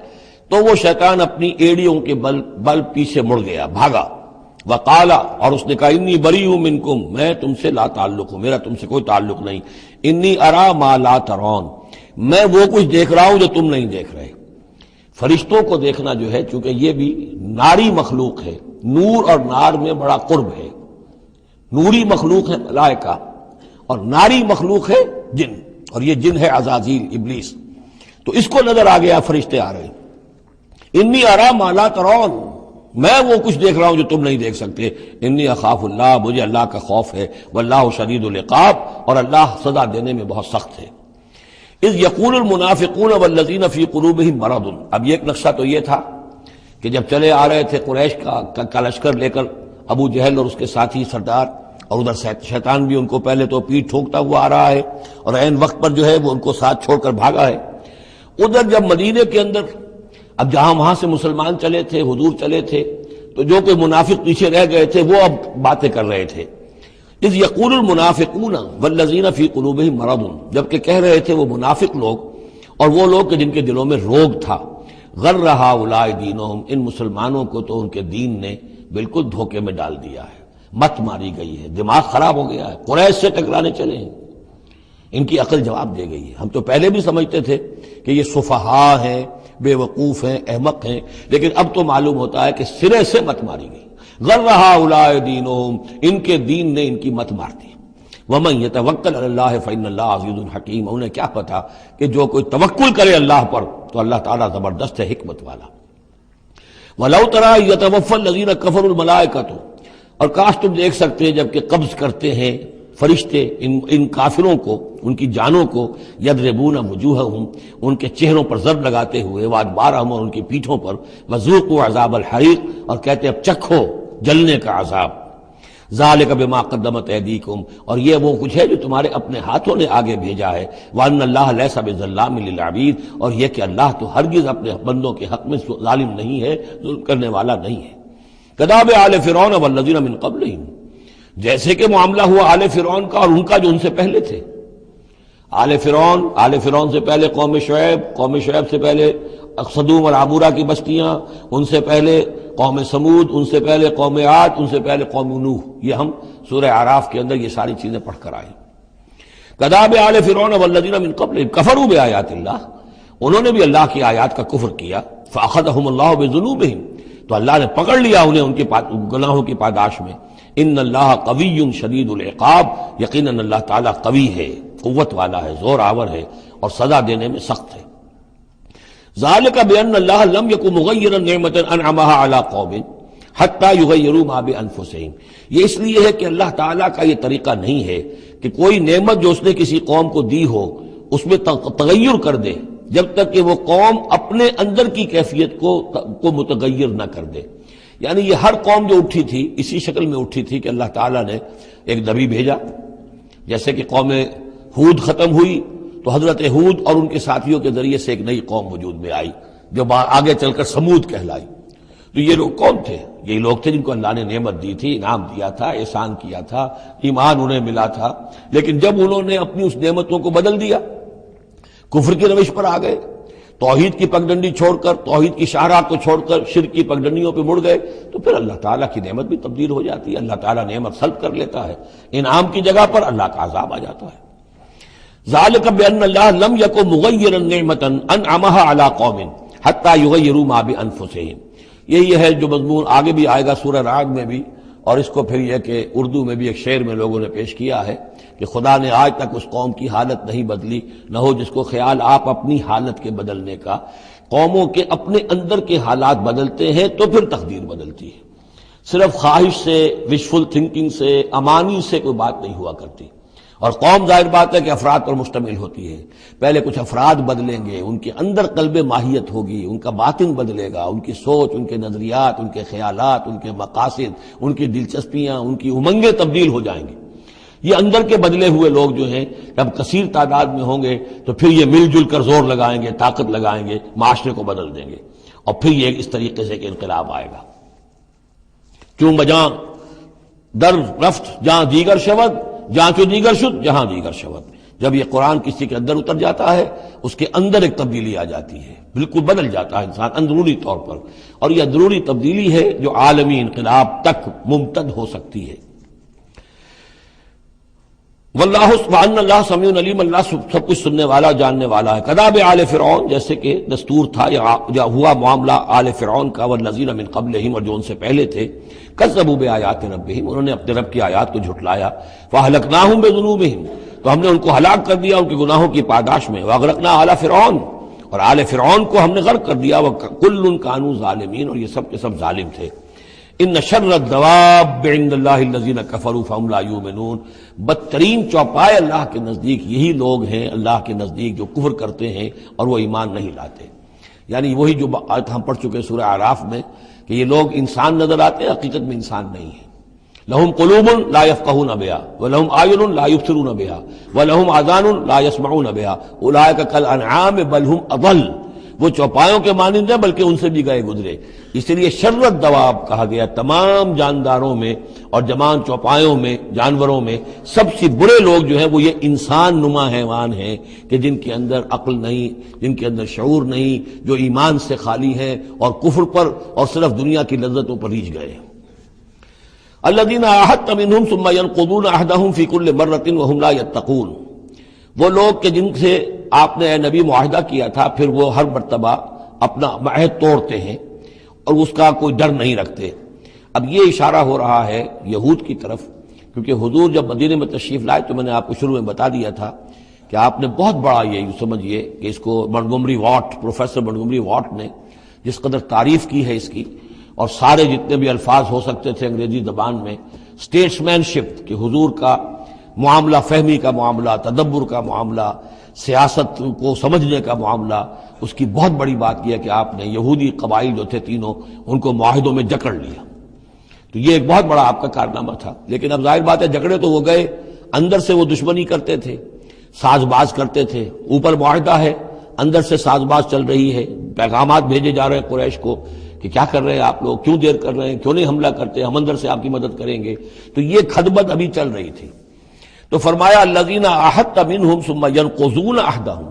تو وہ شیطان اپنی ایڑیوں کے بل پیچھے مڑ گیا، بھاگا. وقال، اور اس نے کہا انی بریء منکم، میں تم سے لا تعلق ہوں، میرا تم سے کوئی تعلق نہیں. انی ارا ما لا ترون، میں وہ کچھ دیکھ رہا ہوں جو تم نہیں دیکھ رہے. فرشتوں کو دیکھنا جو ہے، چونکہ یہ بھی ناری مخلوق ہے، نور اور نار میں بڑا قرب ہے. نوری مخلوق ہے ملائکہ، اور ناری مخلوق ہے جن، اور یہ جن ہے عزازیل، ابلیس. تو اس کو نظر آ گیا فرشتے آ رہے. انی ارا ما لا ترون، میں وہ کچھ دیکھ رہا ہوں جو تم نہیں دیکھ سکتے. انی اخاف اللہ، مجھے اللہ کا خوف ہے. واللہ شدید العقاب، اور اللہ سزا دینے میں بہت سخت ہے. اذ یقول المنافقون والذین فی قلوبہم مرض، اب یہ ایک نقشہ تو یہ تھا کہ جب چلے آ رہے تھے قریش کا لشکر لے کر ابو جہل اور اس کے ساتھی سردار، اور ادھر شیطان بھی ان کو پہلے تو پیٹ ٹھوکتا ہوا آ رہا ہے، اور عین وقت پر جو ہے وہ ان کو ساتھ چھوڑ کر بھاگا ہے. ادھر جب مدینے کے اندر اب جہاں وہاں سے مسلمان چلے تھے، حضور چلے تھے، تو جو کوئی منافق پیچھے رہ گئے تھے وہ اب باتیں کر رہے تھے. اذ یقول المنافقون والذین فی قلوبہم مرض، جبکہ کہہ رہے تھے وہ منافق لوگ اور وہ لوگ کہ جن کے دلوں میں روگ تھا. غر ہؤلاء دینہم، ان مسلمانوں کو تو ان کے دین نے بالکل دھوکے میں ڈال دیا ہے، مت ماری گئی ہے، دماغ خراب ہو گیا ہے، قریش سے ٹکرانے چلے ہیں، ان کی عقل جواب دے گئی ہے. ہم تو پہلے بھی سمجھتے تھے کہ یہ سفہاء ہیں، بے وقوف ہیں، احمق ہیں، لیکن اب تو معلوم ہوتا ہے کہ سرے سے مت ماری گئی. غر ہؤلاء دینہم، ان کے دین نے ان کی مت مار دی. ومن یتوکل علی اللہ فإن اللہ عزیز حکیم، انہیں کیا پتا کہ جو کوئی توکل کرے اللہ پر تو اللہ تعالیٰ زبردست ہے، حکمت والا. وَلَوْ تَرَىٰ يَتَوَفَّى الَّذِينَ كَفَرُوا الْمَلَائِكَةُ، اور کاش تم دیکھ سکتے ہیں جب کہ قبض کرتے ہیں فرشتے ان کافروں کو، ان کی جانوں کو. یضربون وجوہہم، ان کے چہروں پر ضرب لگاتے ہوئے، وادبارہم، اور ان کی پیٹھوں پر. وذوقوا عذاب الحریق، اور کہتے اب چکھو جلنے کا عذاب. ذالک بما قدمت ایدیکم، اور یہ وہ کچھ ہے جو تمہارے اپنے ہاتھوں نے آگے بھیجا ہے. وان اللہ لیس بظلام للعبید، اور یہ کہ اللہ تو ہرگز اپنے بندوں کے حق میں ظالم نہیں ہے، ظلم کرنے والا نہیں ہے. کداب آل فرعون والذین من قبلہم، جیسے کہ معاملہ ہوا آل فرعون کا اور ان کا جو ان سے پہلے تھے. آل فرعون سے پہلے قوم شعیب سے پہلے صدوم اور عمورہ کی بستیاں، ان سے پہلے قوم سمود، ان سے پہلے قوم عاد، ان سے پہلے قوم نوح. یہ ہم سورہ اعراف کے اندر یہ ساری چیزیں پڑھ کر آئے. کذاب آل فرعون والذین من قبلہم کفروا بآیات اللہ، انہوں نے بھی اللہ کی آیات کا کفر کیا. فأخذہم اللہ بذنوبہم، تو اللہ نے پکڑ لیا انہیں ان کے گناہوں کی پاداش میں. ان اللہ قوی شدید العقاب، یقیناً اللہ تعالیٰ قوی ہے، قوت والا ہے، زور آور ہے اور سزا دینے میں سخت ہے. ذالک بأن اللہ لم یکن مغیرا نعمۃ انعمها علی قوم حتی یغیروا ما بانفسہم، یہ اس لیے ہے کہ اللہ تعالیٰ کا یہ طریقہ نہیں ہے کہ کوئی نعمت جو اس نے کسی قوم کو دی ہو اس میں تغیر کر دے جب تک کہ وہ قوم اپنے اندر کی کیفیت کو متغیر نہ کر دے. یعنی یہ ہر قوم جو اٹھی تھی اسی شکل میں اٹھی تھی کہ اللہ تعالیٰ نے ایک نبی بھیجا. جیسے کہ قوم ہود ختم ہوئی تو حضرت ہود اور ان کے ساتھیوں کے ذریعے سے ایک نئی قوم وجود میں آئی جو آگے چل کر سمود کہلائی. تو یہ لوگ کون تھے؟ یہ لوگ تھے جن کو اللہ نے نعمت دی تھی، انعام دیا تھا، احسان کیا تھا، ایمان انہیں ملا تھا. لیکن جب انہوں نے اپنی اس نعمتوں کو بدل دیا، کفر کی روش پر آ گئے، توحید کی پگڈنڈی چھوڑ کر، توحید کی شاہراہ کو چھوڑ کر شرک کی پگڈنڈیوں پہ مڑ گئے، تو پھر اللہ تعالیٰ کی نعمت بھی تبدیل ہو جاتی ہے. اللہ تعالیٰ نعمت سلب کر لیتا ہے، انعام کی جگہ پر اللہ کا عذاب آ جاتا ہے. ذالک بأن اللہ لم یکن مغیرا نعمۃ انعمها علی قوم حتی یغیروا ما بانفسہم. یہی ہے جو مضمون آگے بھی آئے گا سورہ رعد میں بھی، اور اس کو پھر یہ کہ اردو میں بھی ایک شعر میں لوگوں نے پیش کیا ہے کہ خدا نے آج تک اس قوم کی حالت نہیں بدلی، نہ ہو جس کو خیال آپ اپنی حالت کے بدلنے کا. قوموں کے اپنے اندر کے حالات بدلتے ہیں تو پھر تقدیر بدلتی ہے. صرف خواہش سے، وشفل تھنکنگ سے، امانی سے کوئی بات نہیں ہوا کرتی. اور قوم ظاہر بات ہے کہ افراد پر مشتمل ہوتی ہے. پہلے کچھ افراد بدلیں گے، ان کے اندر قلب ماہیت ہوگی، ان کا باطن بدلے گا، ان کی سوچ، ان کے نظریات، ان کے خیالات، ان کے مقاصد، ان کی دلچسپیاں، ان کی امنگیں تبدیل ہو جائیں گی. یہ اندر کے بدلے ہوئے لوگ جو ہیں جب کثیر تعداد میں ہوں گے تو پھر یہ مل جل کر زور لگائیں گے، طاقت لگائیں گے، معاشرے کو بدل دیں گے. اور پھر یہ اس طریقے سے کہ انقلاب آئے گا. چون بجاں در رفت جہاں دیگر شود، جہاں چو دیگر شد جہاں دیگر شود. جب یہ قرآن کسی کے اندر اتر جاتا ہے اس کے اندر ایک تبدیلی آ جاتی ہے، بالکل بدل جاتا ہے انسان اندرونی طور پر. اور یہ اندرونی تبدیلی ہے جو عالمی انقلاب تک ممتد ہو سکتی ہے. واللہ سبحان اللہ سمیع علیم، اللہ سب کچھ سننے والا جاننے والا ہے. کذاب آل فرعون، جیسے کہ دستور تھا یا ہوا معاملہ آل فرعون کا، والذین من قبلہم، اور جو ان سے پہلے تھے. کذبوا بآیات ربہم، انہوں نے اپنے رب کی آیات کو جھٹلایا. فاہلکناہم بذنوبہم، تو ہم نے ان کو ہلاک کر دیا ان کے گناہوں کی پاداش میں. واغرقنا آل فرعون، اور آل فرعون کو ہم نے غرق کر دیا. وکل کانوا ظالمین، اور یہ سب کے سب ظالم تھے. ان شر الدواب عند اللہ الذین کفروا فهم لا یؤمنون، بدترین چوپائے اللہ کے نزدیک یہی لوگ ہیں اللہ کے نزدیک جو کفر کرتے ہیں اور وہ ایمان نہیں لاتے. یعنی وہی جو آیت ہم پڑھ چکے سورہ اعراف میں کہ یہ لوگ انسان نظر آتے ہیں، حقیقت میں انسان نہیں ہیں. لہم قلوب لا یفقہون بہا ولہم اعین لا یبصرون بہا ولہم آذان لا یسمعون بہا اولئک کالانعام بل ہم اضل. وہ چوپایوں کے مانند ہیں بلکہ ان سے بھی گئے گزرے. اس لیے شر الدواب کہا گیا. تمام جانداروں میں اور جمان چوپایوں میں، جانوروں میں سب سے برے لوگ جو ہیں وہ یہ انسان نما حیوان ہیں کہ جن کے اندر عقل نہیں، جن کے اندر شعور نہیں، جو ایمان سے خالی ہیں اور کفر پر اور صرف دنیا کی لذتوں پر ریجھ گئے. الذین عاہدت منہم ثم ینقضون عہدہم فی کل مرۃ وہم لا یتقون، وہ لوگ کہ جن سے آپ نے اے نبی معاہدہ کیا تھا پھر وہ ہر مرتبہ اپنا عہد توڑتے ہیں اور اس کا کوئی ڈر نہیں رکھتے. اب یہ اشارہ ہو رہا ہے یہود کی طرف، کیونکہ حضور جب مدینے میں تشریف لائے تو میں نے آپ کو شروع میں بتا دیا تھا کہ آپ نے بہت بڑا یہ سمجھیے کہ اس کو Montgomery what, professor Montgomery what نے جس قدر تعریف کی ہے اس کی، اور سارے جتنے بھی الفاظ ہو سکتے تھے انگریزی زبان میں، اسٹیٹس مین شپ کہ حضور کا معاملہ، فہمی کا معاملہ، تدبر کا معاملہ، سیاست کو سمجھنے کا معاملہ، اس کی بہت بڑی بات یہ ہے کہ آپ نے یہودی قبائل جو تھے تینوں ان کو معاہدوں میں جکڑ لیا. تو یہ ایک بہت بڑا آپ کا کارنامہ تھا. لیکن اب ظاہر بات ہے جکڑے تو وہ گئے، اندر سے وہ دشمنی کرتے تھے، ساز باز کرتے تھے. اوپر معاہدہ ہے، اندر سے ساز باز چل رہی ہے، پیغامات بھیجے جا رہے ہیں قریش کو کہ کیا کر رہے ہیں آپ لوگ، کیوں دیر کر رہے ہیں، کیوں نہیں حملہ کرتے، ہم اندر سے آپ کی مدد کریں گے. تو یہ خدمت ابھی چل رہی تھی. تو فرمایا الذین عاہدت منہم ثم ینقضون عہدہم،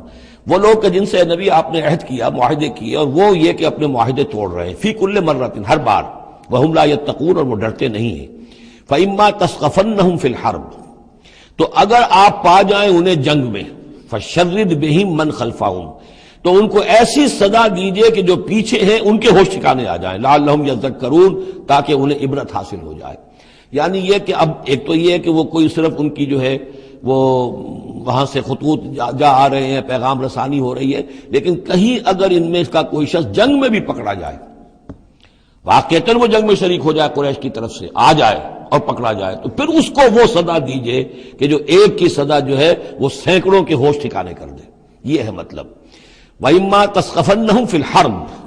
وہ لوگ کہ جن سے نبی آپ نے عہد کیا، معاہدے کیے، اور وہ یہ کہ اپنے معاہدے توڑ رہے ہیں، فی کل مرۃ، ہر بار، وہم لا یتقون، اور وہ ڈرتے نہیں ہیں۔ فإما تثقفنہم فی الحرب، تو اگر آپ پا جائیں انہیں جنگ میں، فشرد بہم من خلفہم، تو ان کو ایسی سزا دیجئے کہ جو پیچھے ہیں ان کے ہوش ٹھکانے آ جائیں، لعلہم یذکرون، تاکہ انہیں عبرت حاصل ہو جائے۔ یعنی یہ کہ اب ایک تو یہ ہے کہ وہ کوئی صرف ان کی جو ہے وہ وہاں سے خطوط جا آ رہے ہیں، پیغام رسانی ہو رہی ہے، لیکن کہیں اگر ان میں کا کوئی شخص جنگ میں بھی پکڑا جائے، واقعتاً وہ جنگ میں شریک ہو جائے، قریش کی طرف سے آ جائے اور پکڑا جائے، تو پھر اس کو وہ سزا دیجئے کہ جو ایک کی سزا جو ہے وہ سینکڑوں کے ہوش ٹھکانے کر دے۔ یہ ہے مطلب۔ وَإِمَّا تَثْقَفَنَّهُمْ فِي الْحَرْبِ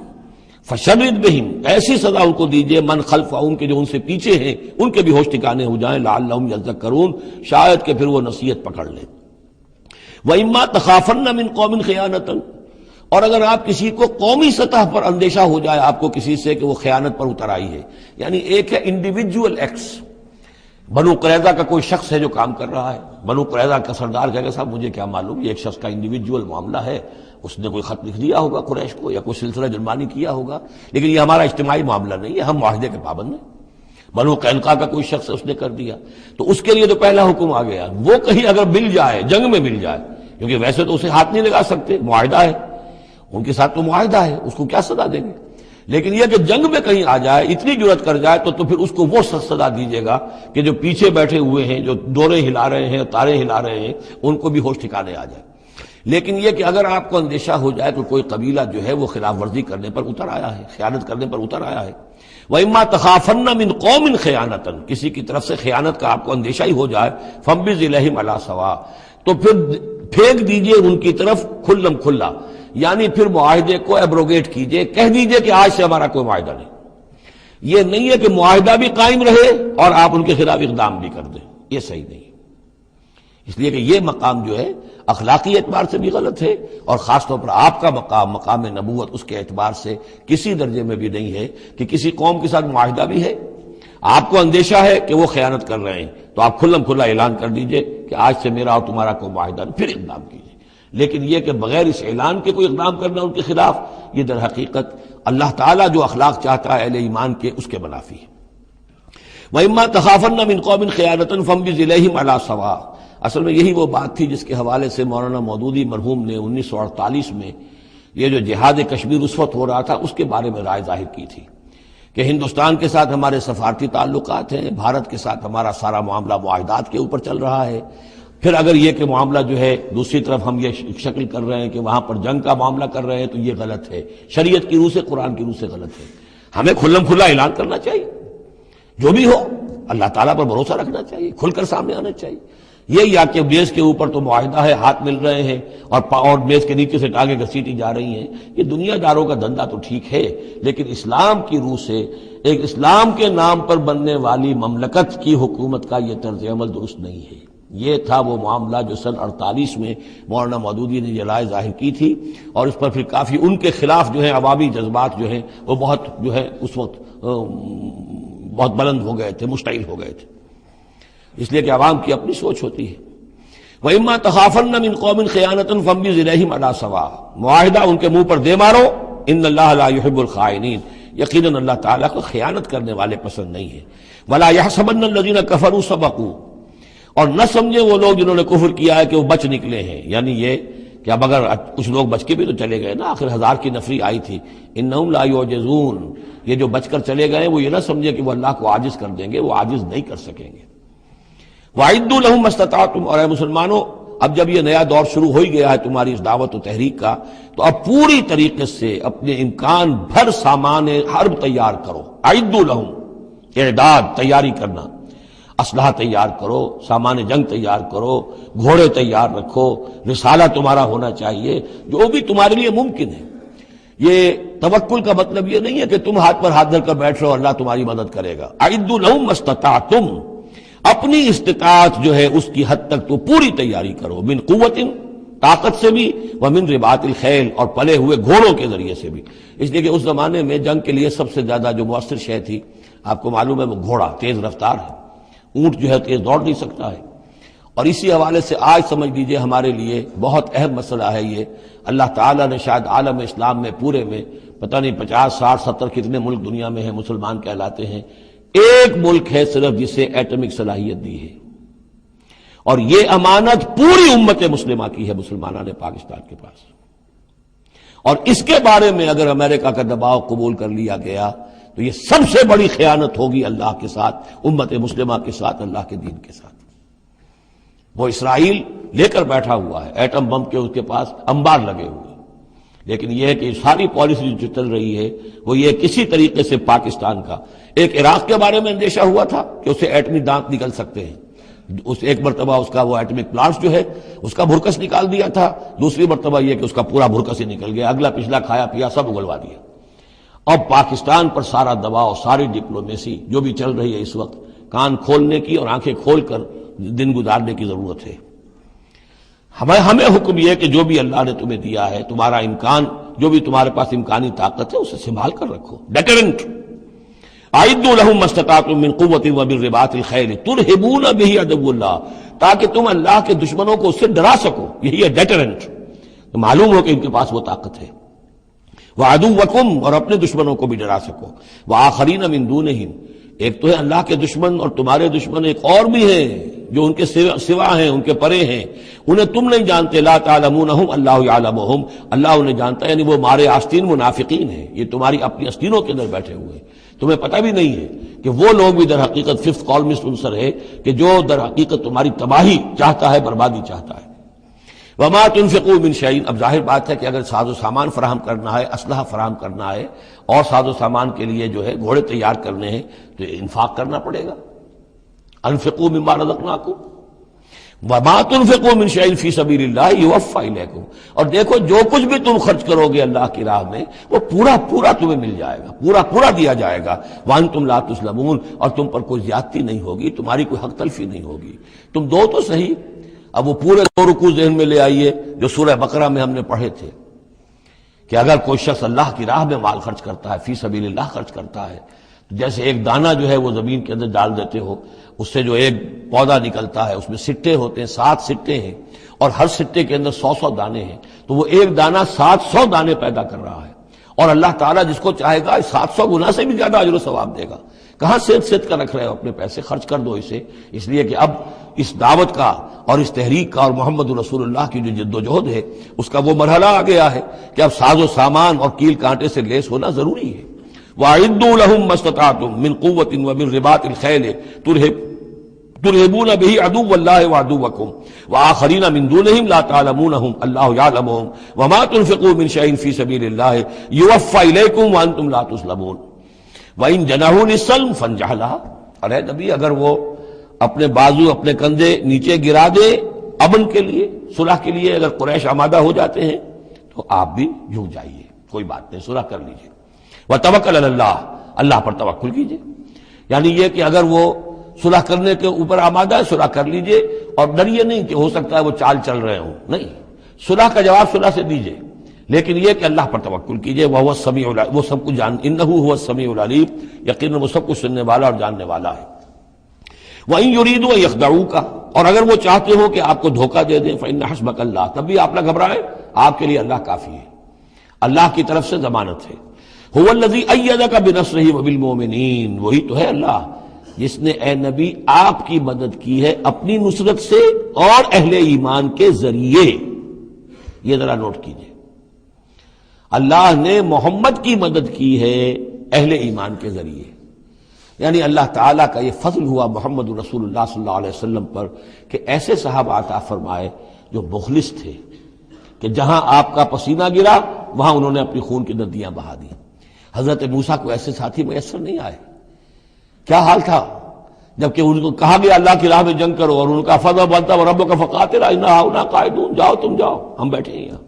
فَشَرِّدْ بِهِمْ، ایسی سزا ان کو دیجئے من خلفہم، کے جو ان سے پیچھے ہیں ان کے بھی ہوش ٹھکانے ہو جائیں، لعلہم یذکرون، شاید کہ پھر وہ نصیحت پکڑ لیں۔ وَإِمَّا تَخَافَنَّ مِنْ قَوْمٍ خِيَانَةً، اور اگر آپ کسی کو قومی سطح پر اندیشہ ہو جائے آپ کو کسی سے کہ وہ خیانت پر اتر آئی ہے، یعنی ایک ہے انڈیویجول ایکٹس، بنو قریظہ کا کوئی شخص ہے جو کام کر رہا ہے، بنو قریظہ کا سردار کہے گا صاحب مجھے کیا معلوم، یہ ایک شخص کا انڈیویجول معاملہ ہے، اس نے کوئی خط لکھ دیا ہوگا قریش کو یا کوئی سلسلہ جرمانی کیا ہوگا، لیکن یہ ہمارا اجتماعی معاملہ نہیں ہے، ہم معاہدے کے پابند ہیں۔ بنو قینقاع کا کوئی شخص اس نے کر دیا، تو اس کے لیے تو پہلا حکم آ گیا، وہ کہیں اگر مل جائے، جنگ میں مل جائے، کیونکہ ویسے تو اسے ہاتھ نہیں لگا سکتے، معاہدہ ہے ان کے ساتھ، تو معاہدہ ہے، اس کو کیا سزا دیں گے، لیکن یہ کہ جنگ میں کہیں آ جائے، اتنی جرأت کر جائے، تو پھر اس کو وہ سزا دیجیے گا کہ جو پیچھے بیٹھے ہوئے ہیں، جو ڈورے ہلا رہے ہیں، تارے ہلا رہے ہیں، ان کو بھی ہوش ٹھکانے آ جائے۔ لیکن یہ کہ اگر آپ کو اندیشہ ہو جائے کہ کوئی قبیلہ جو ہے وہ خلاف ورزی کرنے پر اتر آیا ہے، خیانت کرنے پر اتر آیا ہے، وَإِمَّا تَخَافَنَّ مِنْ قَوْمٍ خِيَانَةً، کسی کی طرف سے خیانت کا آپ کو اندیشہ ہی ہو جائے، فَانبِذْ إِلَيْهِمْ عَلَىٰ سَوَاءٍ، تو پھر پھینک دیجئے ان کی طرف کھلم کھلا، یعنی پھر معاہدے کو ایبروگیٹ کیجئے، کہہ دیجئے کہ آج سے ہمارا کوئی معاہدہ نہیں۔ یہ نہیں ہے کہ معاہدہ بھی قائم رہے اور آپ ان کے خلاف اقدام بھی کر دیں، یہ صحیح نہیں، اس لیے کہ یہ مقام جو ہے اخلاقی اعتبار سے بھی غلط ہے، اور خاص طور پر آپ کا مقام، مقام نبوت، اس کے اعتبار سے کسی درجے میں بھی نہیں ہے کہ کسی قوم کے ساتھ معاہدہ بھی ہے، آپ کو اندیشہ ہے کہ وہ خیانت کر رہے ہیں، تو آپ کھلم کھلا اعلان کر دیجئے کہ آج سے میرا اور تمہارا کوئی معاہدہ نہیں، پھر اقدام کیجئے۔ لیکن یہ کہ بغیر اس اعلان کے کوئی اقدام کرنا ان کے خلاف، یہ در حقیقت اللہ تعالیٰ جو اخلاق چاہتا ہے اہل ایمان کے، اس کے منافی ہے۔ وَإِمَّا تَخَافَنَّ مِنْ قَوْمٍ خِيَانَةً فَانبِذْ إِلَيْهِمْ عَلَىٰ سَوَاءٍ، اصل میں یہی وہ بات تھی جس کے حوالے سے مولانا مودودی مرحوم نے 1948 میں یہ جو جہاد کشمیر اس وقت ہو رہا تھا اس کے بارے میں رائے ظاہر کی تھی کہ ہندوستان کے ساتھ ہمارے سفارتی تعلقات ہیں، بھارت کے ساتھ ہمارا سارا معاملہ معاہدات کے اوپر چل رہا ہے، پھر اگر یہ کہ معاملہ جو ہے دوسری طرف ہم یہ شکل کر رہے ہیں کہ وہاں پر جنگ کا معاملہ کر رہے ہیں، تو یہ غلط ہے، شریعت کی روح سے، قرآن کی روح سے غلط ہے۔ ہمیں کھلم کھلا اعلان کرنا چاہیے، جو بھی ہو اللہ تعالیٰ پر بھروسہ رکھنا چاہیے، کھل کر سامنے آنا چاہیے۔ یہ یا کہ میز کے اوپر تو معاہدہ ہے، ہاتھ مل رہے ہیں اور میز کے نیچے سے ٹانگیں گھسیٹی جا رہی ہیں، یہ دنیا داروں کا دھندا تو ٹھیک ہے، لیکن اسلام کی روح سے ایک اسلام کے نام پر بننے والی مملکت کی حکومت کا یہ طرز عمل درست نہیں ہے۔ یہ تھا وہ معاملہ جو سن 48 میں مولانا مودودی نے یہ رائے ظاہر کی تھی، اور اس پر پھر کافی ان کے خلاف جو ہیں عوامی جذبات جو ہیں وہ بہت جو ہے اس وقت بہت بلند ہو گئے تھے، مشتعل ہو گئے تھے، اس لیے کہ عوام کی اپنی سوچ ہوتی ہے۔ وَإِمَّا تَخَافَنَّ مِنْ قَوْمٍ خِيَانَةً فَانبِذْ إِلَيْهِمْ عَلَىٰ سَوَاءٍ، معاہدہ ان کے منہ پر دے مارو، إِنَّ اللَّهَ لَا يُحِبُّ الْخَائِنِينَ، یقیناً اللہ تعالیٰ کو خیانت کرنے والے پسند نہیں ہے۔ وَلَا يَحْسَبَنَّ الَّذِينَ كَفَرُوا سَبَقُوا، اور نہ سمجھے وہ لوگ جنہوں نے کفر کیا ہے کہ وہ بچ نکلے ہیں، یعنی یہ کہ اب اگر کچھ لوگ بچ کے بھی تو چلے گئے نا، آخر 1000 کی نفری آئی تھی، انہم لا یعجزون، یہ جو بچ کر چلے گئے وہ یہ نہ سمجھے کہ وہ اللہ کو عاجز کر دیں گے، وہ عاجز نہیں کر سکیں گے۔ وَأَعِدُّوا لَهُم مَّا اسْتَطَعْتُمْ، اور اے مسلمانوں اب جب یہ نیا دور شروع ہو ہی گیا ہے تمہاری اس دعوت و تحریک کا، تو اب پوری طریقے سے اپنے امکان بھر سامان حرب تیار کرو۔ اعدوا لهم، اعداد، تیاری کرنا، اسلحہ تیار کرو، سامان جنگ تیار کرو، گھوڑے تیار رکھو، رسالہ تمہارا ہونا چاہیے، جو بھی تمہارے لیے ممکن ہے۔ یہ توکل کا مطلب یہ نہیں ہے کہ تم ہاتھ پر ہاتھ دھر کر بیٹھ رہو اللہ تمہاری مدد کرے گا۔ اعدوا لهم ما استطعتم، اپنی استطاعت جو ہے اس کی حد تک تو پوری تیاری کرو، من قوت، طاقت سے بھی، ومن رباط الخیل، اور پلے ہوئے گھوڑوں کے ذریعے سے بھی، اس لیے کہ اس زمانے میں جنگ کے لیے سب سے زیادہ جو مؤثر شے تھی آپ کو معلوم ہے وہ گھوڑا، تیز رفتار ہے، اونٹ جو ہے تیز دوڑ نہیں سکتا ہے، اور اسی حوالے سے آج سمجھ لیجئے ہمارے لیے بہت اہم مسئلہ ہے یہ. اللہ تعالیٰ نے شاید عالم اسلام میں پورے میں پتہ نہیں 50 60 70 کتنے ملک دنیا میں ہیں مسلمان کہلاتے ہیں، ایک ملک ہے صرف جسے ایٹمک صلاحیت دی ہے، اور یہ امانت پوری امت مسلمہ کی ہے مسلمانان پاکستان کے پاس. اور اس کے بارے میں اگر امریکہ کا دباؤ قبول کر لیا گیا تو یہ سب سے بڑی خیانت ہوگی اللہ کے ساتھ، امت مسلمہ کے ساتھ، اللہ کے دین کے ساتھ. وہ اسرائیل لے کر بیٹھا ہوا ہے ایٹم بم کے، اس کے پاس انبار لگے ہوئے، لیکن یہ ہے کہ ساری پالیسی جو چل رہی ہے وہ یہ کسی طریقے سے پاکستان کا. ایک عراق کے بارے میں اندیشہ ہوا تھا کہ اسے ایٹمی دانت نکل سکتے ہیں، اس ایک مرتبہ اس کا وہ ایٹمک پلانٹ جو ہے اس کا بھرکس نکال دیا تھا، دوسری مرتبہ یہ کہ اس کا پورا بھرکس ہی نکل گیا، اگلا پچھلا کھایا پیا سب اگلوا دیا. اب پاکستان پر سارا دباؤ، ساری ڈپلومیسی جو بھی چل رہی ہے اس وقت، کان کھولنے کی اور آنکھیں کھول کر دن گزارنے کی ضرورت ہے. ہمیں حکم یہ ہے کہ جو بھی اللہ نے تمہیں دیا ہے، تمہارا امکان، جو بھی تمہارے پاس امکانی طاقت ہے اسے سنبھال کر رکھو. ڈیٹرنٹ اعدوا لهم ما استطعتم من قوة ومن رباط الخيل ترهبون به عدو اللہ، تاکہ تم اللہ کے دشمنوں کو اس سے ڈرا سکو. یہی ہے ڈیٹرنٹ. تو معلوم ہو کہ ان کے پاس وہ طاقت ہے. وعدوکم، اور اپنے دشمنوں کو بھی ڈرا سکو. وآخرین من دونہم، ایک تو ہے اللہ کے دشمن اور تمہارے دشمن ایک اور بھی ہیں جو ان کے سوا ہیں، ان کے پرے ہیں، انہیں تم نہیں جانتے. لا تعلمونہم اللہ یعلمہم، اللہ انہیں جانتا ہے، یعنی وہ مارے آستین منافقین ہیں، یہ تمہاری اپنی آستینوں کے اندر بیٹھے ہوئے ہیں، تمہیں پتہ بھی نہیں ہے کہ وہ لوگ بھی در حقیقت ففتھ کالمسٹ عنصر ہے کہ جو در حقیقت تمہاری تباہی چاہتا ہے، بربادی چاہتا ہے. وما تنفقوا من شيء، اب ظاہر بات ہے کہ اگر ساز و سامان فراہم کرنا ہے، اسلحہ فراہم کرنا ہے، اور ساز و سامان کے لیے جو ہے گھوڑے تیار کرنے ہیں تو انفاق کرنا پڑے گا. انفقوا مما رزقناکم وما تنفقوا من شيء في سبيل الله يوفى اليكم، اور دیکھو جو کچھ بھی تم خرچ کرو گے اللہ کی راہ میں وہ پورا پورا تمہیں مل جائے گا، پورا پورا دیا جائے گا. وانتم لا تظلمون، اور تم پر کوئی زیادتی نہیں ہوگی، تمہاری کوئی حق تلفی نہیں ہوگی. تم دو تو صحیح. اب وہ پورے 2 رکوع ذہن میں لے آئیے جو سورہ بقرہ میں ہم نے پڑھے تھے کہ اگر کوئی شخص اللہ کی راہ میں مال خرچ کرتا ہے، فی سبیل اللہ خرچ کرتا ہے، تو جیسے ایک دانہ جو ہے وہ زمین کے اندر ڈال دیتے ہو، اس سے جو ایک پودا نکلتا ہے اس میں سٹے ہوتے ہیں، 7 سٹے ہیں، اور ہر سٹے کے اندر 100 دانے ہیں، تو وہ ایک دانہ 700 دانے پیدا کر رہا ہے. اور اللہ تعالیٰ جس کو چاہے گا 700 گنا سے بھی زیادہ اجر و ثواب دے گا. کہاں سیت کر رکھ رہے ہو اپنے پیسے؟ خرچ کر دو اسے. اس لیے کہ اب اس دعوت کا اور اس تحریک کا اور محمد رسول اللہ کی جو جد و جہد ہے اس کا وہ مرحلہ آ گیا ہے کہ اب ساز و سامان اور کیل کانٹے سے لیس ہونا ضروری ہے. وَأَعِدُّوا لَهُم مَّا اسْتَطَعْتُم مِّن قُوَّةٍ وَمِن رِّبَاطِ الْخَيْلِ تُرْهِبُونَ بِهِ عَدُوَّ اللَّهِ وَعَدُوَّكُمْ وَآخَرِينَ مِن دُونِهِمْ لَا تَعْلَمُونَهُمْ اللَّهُ يَعْلَمُهُمْ وَمَا تُنفِقُوا مِن شَيْءٍ فِي سَبِيلِ اللَّهِ يُوَفَّى إِلَيْكُمْ وَأَنتُمْ لَا تُظْلَمُونَ وَإِن جَنَحُوا لِلسَّلْمِ فَانجَحْ لَهَا. ارے نبی اگر وہ اپنے بازو اپنے کندھے نیچے گرا دے امن کے لیے، صلح کے لیے، اگر قریش آمادہ ہو جاتے ہیں تو آپ بھی جھک جائیے، کوئی بات نہیں، صلح کر لیجیے. وَتَوَكَّلْ عَلَى اللَّهِ، اللہ پر توکل کیجیے. یعنی یہ کہ اگر وہ صلح کرنے کے اوپر آمادہ ہے صلح کر لیجیے، اور ڈریے نہیں کہ ہو سکتا ہے وہ چال چل رہے ہوں، نہیں، صلح کا جواب صلح سے دیجیے، لیکن یہ کہ اللہ پر توکل کیجیے. وَهُوَ السَّمِيعُ الْعَلِيمُ، وہ سب کچھ إِنَّهُ هُوَ السَّمِيعُ الْعَلِيمُ، یقیناً وہ سب کچھ سننے والا اور جاننے والا ہے. وَإِن يُرِيدُوا أَن يَخْدَعُوكَ، اور اگر وہ چاہتے ہو کہ آپ کو دھوکہ دے دیں، فَإِنَّ حَسْبَكَ اللَّهُ، تب بھی آپ نہ گھبرائیں، آپ کے لیے اللہ کافی ہے، اللہ کی طرف سے ضمانت ہے. هُوَ الَّذِي أَيَّدَكَ بِنَصْرِهِ وَبِالْمُؤْمِنِينَ، وہی تو ہے اللہ جس نے اے نبی آپ کی مدد کی ہے اپنی نصرت سے اور اہل ایمان کے ذریعے. یہ ذرا نوٹ کیجئے، اللہ نے محمد کی مدد کی ہے اہل ایمان کے ذریعے. یعنی اللہ تعالیٰ کا یہ فضل ہوا محمد رسول اللہ صلی اللہ علیہ وسلم پر کہ ایسے صحابہ عطا فرمائے جو مخلص تھے کہ جہاں آپ کا پسینہ گرا وہاں انہوں نے اپنی خون کی ندیاں بہا دی. حضرت موسیٰ کو ایسے ساتھی میسر نہیں آئے. کیا حال تھا جبکہ ان کو کہا گیا اللہ کی راہ میں جنگ کرو، اور ان کا فضل بنتا وہ رب کا فقاتل انا ہاؤنا قاعدون، جاؤ تم جاؤ، ہم بیٹھے ہیں یہاں.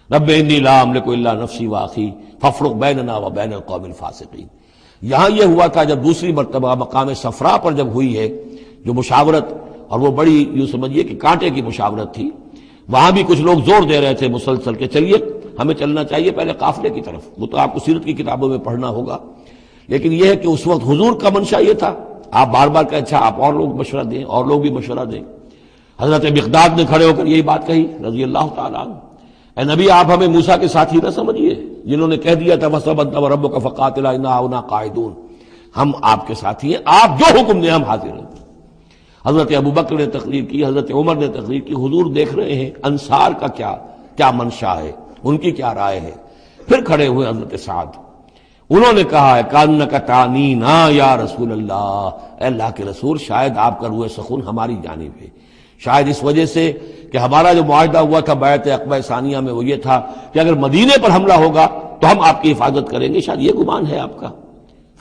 رب انی لا املک الا نفسی واخی فافرق بیننا وبین القوم الفاسقین. یہاں یہ ہوا تھا جب دوسری مرتبہ مقام صفرا پر جب ہوئی ہے جو مشاورت، اور وہ بڑی یوں سمجھیے کہ کانٹے کی مشاورت تھی، وہاں بھی کچھ لوگ زور دے رہے تھے مسلسل کہ چلیے ہمیں چلنا چاہیے پہلے قافلے کی طرف. وہ تو آپ کو سیرت کی کتابوں میں پڑھنا ہوگا، لیکن یہ ہے کہ اس وقت حضور کا منشا یہ تھا. آپ بار بار کہ اچھا آپ اور لوگ مشورہ دیں، اور لوگ بھی مشورہ دیں. حضرت مقداد نے کھڑے ہو کر یہی بات کہی رضی اللہ تعالیٰ عنہ، اے نبی آپ ہمیں موسیٰ کے ساتھی نہ سمجھیے جنہوں نے کہہ دیا تھا وَسَبَ أَنْتَ وَرَبُّكَ فَقَاتِلَا إِنَّا هُنَا قَاعِدُونَ، ہم آپ کے ساتھی ہیں، آپ جو حکم دیں ہم حاضر ہیں۔ حضرت ابوبکر نے تقریر کی، حضرت عمر نے تقریر کی، حضور دیکھ رہے ہیں انصار کا کیا منشا ہے، ان کی کیا رائے ہے۔ پھر کھڑے ہوئے حضرت سعد، انہوں نے کہا ہے کانک تعنینا یا رسول اللہ، اے اللہ کے رسول شاید آپ کا روح سخن ہماری جانب ہے، شاید اس وجہ سے کہ ہمارا جو معاہدہ ہوا تھا بیعت عقبہ ثانیہ میں وہ یہ تھا کہ اگر مدینے پر حملہ ہوگا تو ہم آپ کی حفاظت کریں گے، شاید یہ گمان ہے آپ کا۔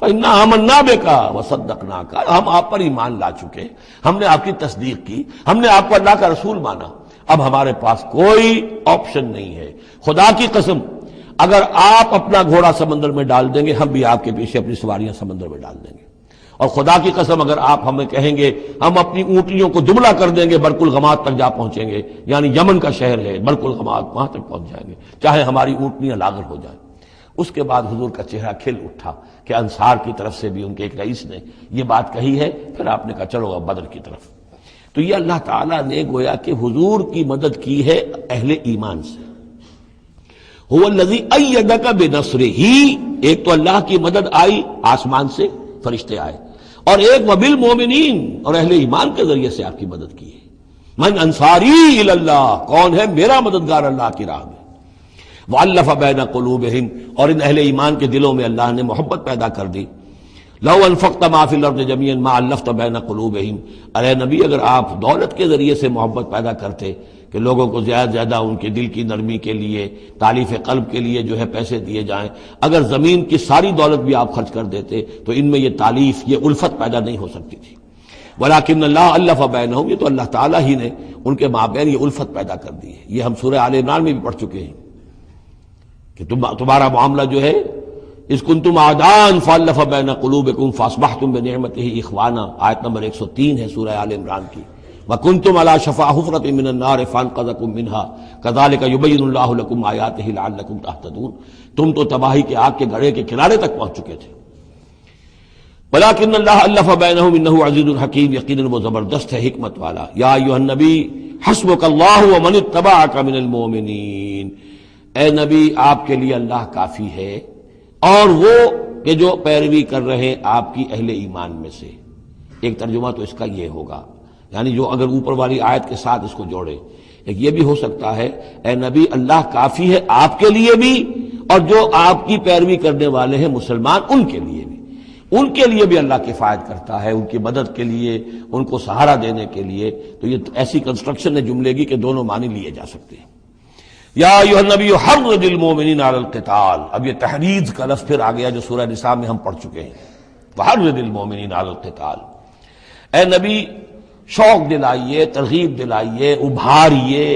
فَإِنَّا آمَنَّا بِكَ وَصَدَّقْنَاكَ، ہم آپ پر ایمان لا چکے، ہم نے آپ کی تصدیق کی، ہم نے آپ کو اللہ کا رسول مانا، اب ہمارے پاس کوئی آپشن نہیں ہے۔ خدا کی قسم اگر آپ اپنا گھوڑا سمندر میں ڈال دیں گے ہم بھی آپ کے پیچھے اپنی سواریاں سمندر میں ڈال دیں گے، اور خدا کی قسم اگر آپ ہمیں کہیں گے ہم اپنی اونٹنیوں کو دبلا کر دیں گے، برق الغماد تک جا پہنچیں گے، یعنی یمن کا شہر ہے برق الغماد، وہاں تک پہنچ جائیں گے چاہے ہماری اونٹنیاں لاغر ہو جائیں۔ اس کے بعد حضور کا چہرہ کھل اٹھا کہ انصار کی طرف سے بھی ان کے ایک رئیس نے یہ بات کہی ہے، پھر آپ نے کہا چلو اب بدر کی طرف۔ تو یہ اللہ تعالیٰ نے گویا کہ حضور کی مدد کی ہے اہل ایمان سے۔ هو الذی ایدک بنصرہ، ایک تو اللہ کی مدد آئی آسمان سے، فرشتے آئے، اور ایک وبالمؤمنین، اور اہل ایمان کے ذریعے سے آپ کی مدد کی ہے۔ من انصاری الی اللہ، کون ہے میرا مددگار اللہ کی راہ میں۔ وَأَلَّفَ بَيْنَ قُلُوبِهِمْ، اور ان اہل ایمان کے دلوں میں اللہ نے محبت پیدا کر دی۔ لَوْ أَنفَقْتَ مَا فِي الْأَرْضِ جَمِيعًا مَا أَلَّفْتَ بَيْنَ قُلُوبِهِمْ، ارے نبی اگر آپ دولت کے ذریعے سے محبت پیدا کرتے کہ لوگوں کو زیادہ زیادہ ان کے دل کی نرمی کے لیے، تالیف قلب کے لیے جو ہے پیسے دیے جائیں، اگر زمین کی ساری دولت بھی آپ خرچ کر دیتے تو ان میں یہ تالیف، یہ الفت پیدا نہیں ہو سکتی تھی۔ وَلَٰكِنَّ اللَّهَ أَلَّفَ بَيْنَهُمْ، یہ تو اللہ تعالیٰ ہی نے ان کے مابین یہ الفت پیدا کر دی ہے۔ یہ ہم سورہ آل عمران میں بھی پڑھ چکے ہیں کہ تمہارا معاملہ جو ہے اذ کنتم اعداء فالف بین قلوبکم فاصبحتم بنعمتہ اخوانا، آیت نمبر 103 ہے سورہ آل عمران کی۔ وکنتم علی شفا حفرۃ من النار فانقذکم منها کذالک یبین اللہ لکم آیاتہ لعلکم تہتدون، تم تو تباہی کے آگ کے گڑھے کے کنارے تک پہنچ چکے تھے۔ ولکن اللہ الف بینہم انہ عزیز حکیم، یقیناً وہ زبردست ہے حکمت والا۔ یا ایھا النبی حسبک اللہ ومن اتبعک من المؤمنین، اے نبی آپ کے لیے اللہ کافی ہے اور وہ کہ جو پیروی کر رہے ہیں آپ کی اہل ایمان میں سے۔ ایک ترجمہ تو اس کا یہ ہوگا، یعنی جو اگر اوپر والی آیت کے ساتھ اس کو جوڑے، ایک یہ بھی ہو سکتا ہے اے نبی اللہ کافی ہے آپ کے لیے بھی، اور جو آپ کی پیروی کرنے والے ہیں مسلمان ان کے لیے بھی، ان کے لیے بھی اللہ کفایت کرتا ہے، ان کی مدد کے لیے، ان کو سہارا دینے کے لیے۔ تو یہ ایسی کنسٹرکشن ہے جملے کی کہ دونوں معنی لیے جا سکتے ہیں۔ یا ایھا النبی حرض المؤمنین علی القتال، اب یہ تحریض کا لفظ پھر آ گیا جو سورہ نساء میں ہم پڑھ چکے ہیں۔ وحرض المؤمنین علی القتال، اے نبی شوق دلائیے، ترغیب دلائیے، ابھاریے،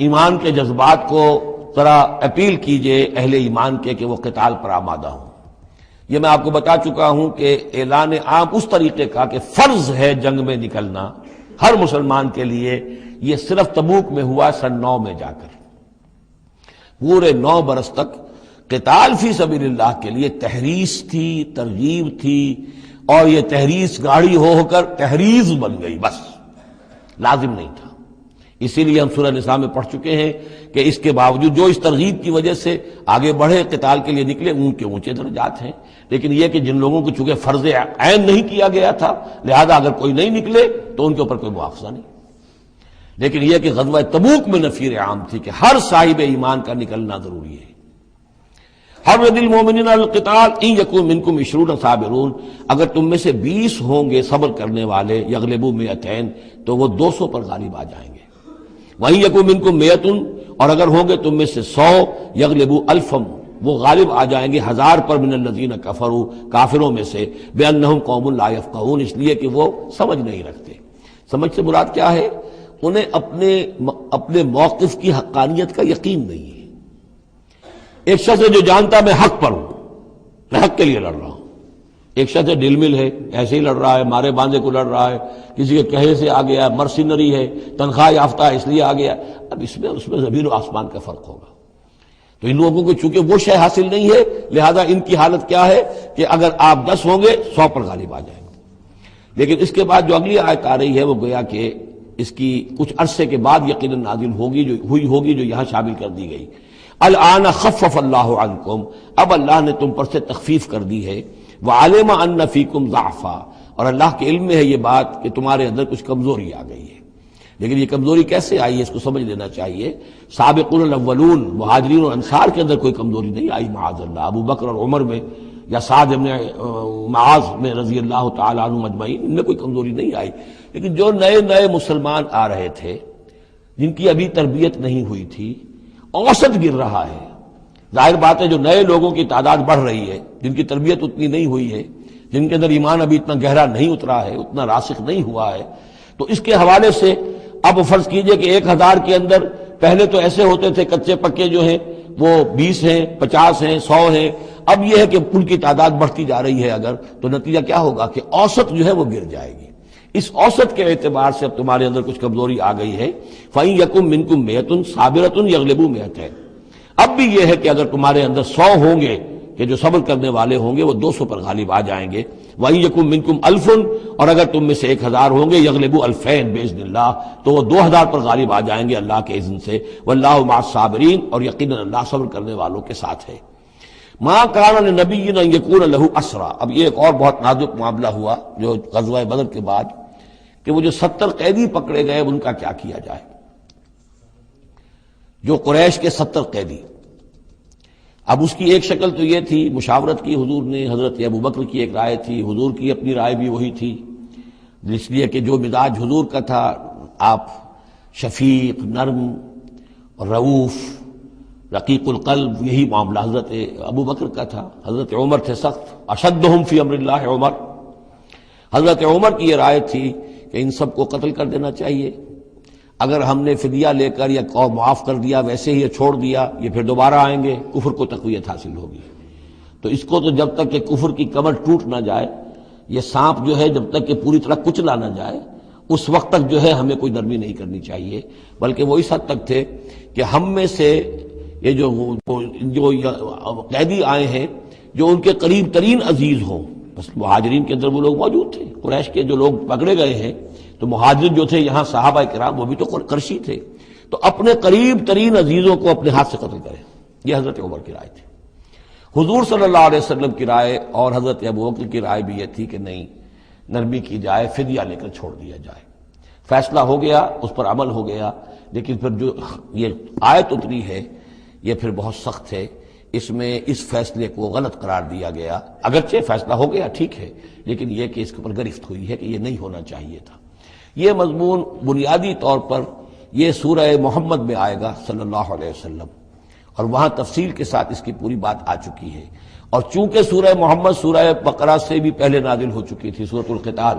ایمان کے جذبات کو ذرا اپیل کیجئے اہل ایمان کے کہ وہ قتال پر آمادہ ہوں۔ یہ میں آپ کو بتا چکا ہوں کہ اعلان عام اس طریقے کا کہ فرض ہے جنگ میں نکلنا ہر مسلمان کے لیے، یہ صرف تبوک میں ہوا سن 9 میں جا کر۔ پورے 9 برس تک قتال فی سبیل اللہ کے لیے تحریض تھی، ترغیب تھی، اور یہ تحریض گاڑی ہو کر تحریض بن گئی، بس لازم نہیں تھا۔ اسی لیے ہم سورہ نساء میں پڑھ چکے ہیں کہ اس کے باوجود جو اس ترغیب کی وجہ سے آگے بڑھے قتال کے لیے نکلے ان کے اونچے درجات ہیں، لیکن یہ کہ جن لوگوں کو چونکہ فرض عین نہیں کیا گیا تھا لہذا اگر کوئی نہیں نکلے تو ان کے اوپر کوئی مواخذہ نہیں۔ لیکن یہ کہ غزوہ تبوک میں نفیر عام تھی کہ ہر صاحب ایمان کا نکلنا ضروری ہے۔ حرض المؤمنین علی القتال ان یکن منکم 20 صابرون، اگر تم میں سے 20 ہوں گے صبر کرنے والے، یغلبوا 200 تو وہ 200 پر غالب آ جائیں گے۔ وَإِن یکن منکم 100، اور اگر ہوں گے تم میں سے 100، یغلبوا 1000، وہ غالب آ جائیں گے 1000 پر، من الذین کفروا، کافروں میں سے، بأنہم قوم لا یفقہون، اس لیے کہ وہ سمجھ نہیں رکھتے۔ سمجھ سے مراد کیا ہے؟ انہیں اپنے موقف کی حقانیت کا یقین نہیں ہے۔ ایک شخص ہے جو جانتا میں حق پر ہوں، میں حق کے لیے لڑ رہا ہوں، ایک شخص ہے ڈل مل ہے، ایسے ہی لڑ رہا ہے، مارے باندھے کو لڑ رہا ہے، کسی کے کہے سے آ گیا، مرسینری ہے، تنخواہ یافتہ ہے اس لیے آ گیا۔ اب اس میں زمین و آسمان کا فرق ہوگا۔ تو ان لوگوں کو چونکہ وہ شے حاصل نہیں ہے لہذا ان کی حالت کیا ہے کہ اگر آپ 10 ہوں گے 100 پر غالب آ جائیں گے۔ لیکن اس کے بعد جو اگلی آیت آ رہی ہے وہ گویا کہ اس کی کچھ عرصے کے بعد یقیناً نازل ہوگی جو یہاں شامل کر دی گئی۔ الآن خفف اللہ عنکم، اب اللہ نے تم پر سے تخفیف کر دی ہے، وعلم ان فیکم ضعفا، اور اللہ کے علم میں ہے یہ بات کہ تمہارے اندر کچھ کمزوری آ گئی ہے۔ لیکن یہ کمزوری کیسے آئی ہے اس کو سمجھ لینا چاہیے۔ سابقون الاولون مہاجرین اور انصار کے اندر کوئی کمزوری نہیں آئی معاذ اللہ، ابو بکر اور عمر میں یا سعد بن معاذ میں رضی اللہ تعالیٰ عنہ مجمعین، ان میں کوئی کمزوری نہیں آئی۔ لیکن جو نئے مسلمان آ رہے تھے، جن کی ابھی تربیت نہیں ہوئی تھی، اوسط گر رہا ہے۔ ظاہر بات ہے جو نئے لوگوں کی تعداد بڑھ رہی ہے، جن کی تربیت اتنی نہیں ہوئی ہے، جن کے اندر ایمان ابھی اتنا گہرا نہیں اترا ہے، اتنا راسخ نہیں ہوا ہے، تو اس کے حوالے سے اب فرض کیجئے کہ 1000 کے اندر پہلے تو ایسے ہوتے تھے کچے پکے جو ہیں وہ 20 ہیں، 50 ہیں، 100 ہیں، اب یہ ہے کہ ان کی تعداد بڑھتی جا رہی ہے اگر، تو نتیجہ کیا ہوگا کہ اوسط جو ہے وہ گر جائے گی۔ اس اوسط کے اعتبار سے اب تمہارے اندر کچھ کمزوری آ گئی ہے۔ فَإِن يَكُن مِّنكُم مِّئَةٌ صَابِرَةٌ يَغْلِبُوا مِئَتَيْنِ، اب بھی یہ ہے کہ اگر تمہارے اندر 100 ہوں گے کہ جو صبر کرنے والے ہوں گے وہ 200 پر غالب آ جائیں گے۔ وَإِن يَكُن مِّنكُمْ أَلْفٌ، اور اگر تم میں سے 1000 ہوں گے يَغْلِبُوا أَلْفَيْنِ بِإِذْنِ اللَّهِ، تو وہ 2000 پر غالب آ جائیں گے اللہ کے اذن سے۔ وَاللَّهُ مَعَ الصَّابِرِينَ، اور یقیناً اللہ صبر کرنے والوں کے ساتھ ہے۔ مَا كَانَ لِنَبِيٍّ أَن يَكُونَ لَهُ أَسْرَىٰ، اب یہ ایک اور بہت نازک معاملہ ہوا جو غزوہ بدر کے بعد، کہ وہ جو 70 قیدی پکڑے گئے ان کا کیا کیا جائے۔ جو قریش کے 70 قیدی، اب اس کی ایک شکل تو یہ تھی، مشاورت کی حضور نے، حضرت ابو بکر کی ایک رائے تھی، حضور کی اپنی رائے بھی وہی تھی، اس لیے کہ جو مزاج حضور کا تھا، آپ شفیق، نرم، رؤوف، رقیق القلب، یہی معاملہ حضرت ابو بکر کا تھا۔ حضرت عمر تھے سخت، اشدہم فی امر اللہ عمر، حضرت عمر کی یہ رائے تھی کہ ان سب کو قتل کر دینا چاہیے، اگر ہم نے فدیہ لے کر یا قوم معاف کر دیا، ویسے ہی چھوڑ دیا، یہ پھر دوبارہ آئیں گے، کفر کو تقویت حاصل ہوگی۔ تو اس کو تو جب تک کہ کفر کی کمر ٹوٹ نہ جائے، یہ سانپ جو ہے جب تک کہ پوری طرح کچلا نہ جائے، اس وقت تک جو ہے ہمیں کوئی نرمی نہیں کرنی چاہیے، بلکہ وہ اس حد تک تھے کہ ہم میں سے یہ جو قیدی آئے ہیں جو ان کے قریب ترین عزیز ہوں، بس مہاجرین کے اندر وہ لوگ موجود تھے، قریش کے جو لوگ پکڑے گئے ہیں، تو مہاجر جو تھے یہاں صحابہ کرام وہ بھی تو قرشی تھے، تو اپنے قریب ترین عزیزوں کو اپنے ہاتھ سے قتل کریں، یہ حضرت عمر کی رائے تھی۔ حضور صلی اللہ علیہ وسلم کی رائے اور حضرت ابو بکر کی رائے بھی یہ تھی کہ نہیں، نرمی کی جائے، فدیہ لے کر چھوڑ دیا جائے۔ فیصلہ ہو گیا، اس پر عمل ہو گیا، لیکن پھر جو یہ آیت اتری ہے یہ پھر بہت سخت ہے، اس میں اس فیصلے کو غلط قرار دیا گیا، اگرچہ فیصلہ ہو گیا ٹھیک ہے، لیکن یہ کہ اس کے اوپر گرفت ہوئی ہے کہ یہ نہیں ہونا چاہیے تھا۔ یہ مضمون بنیادی طور پر یہ سورہ محمد میں آئے گا صلی اللہ علیہ وسلم، اور وہاں تفصیل کے ساتھ اس کی پوری بات آ چکی ہے، اور چونکہ سورہ محمد سورہ بقرہ سے بھی پہلے نازل ہو چکی تھی، سورۃ القتال،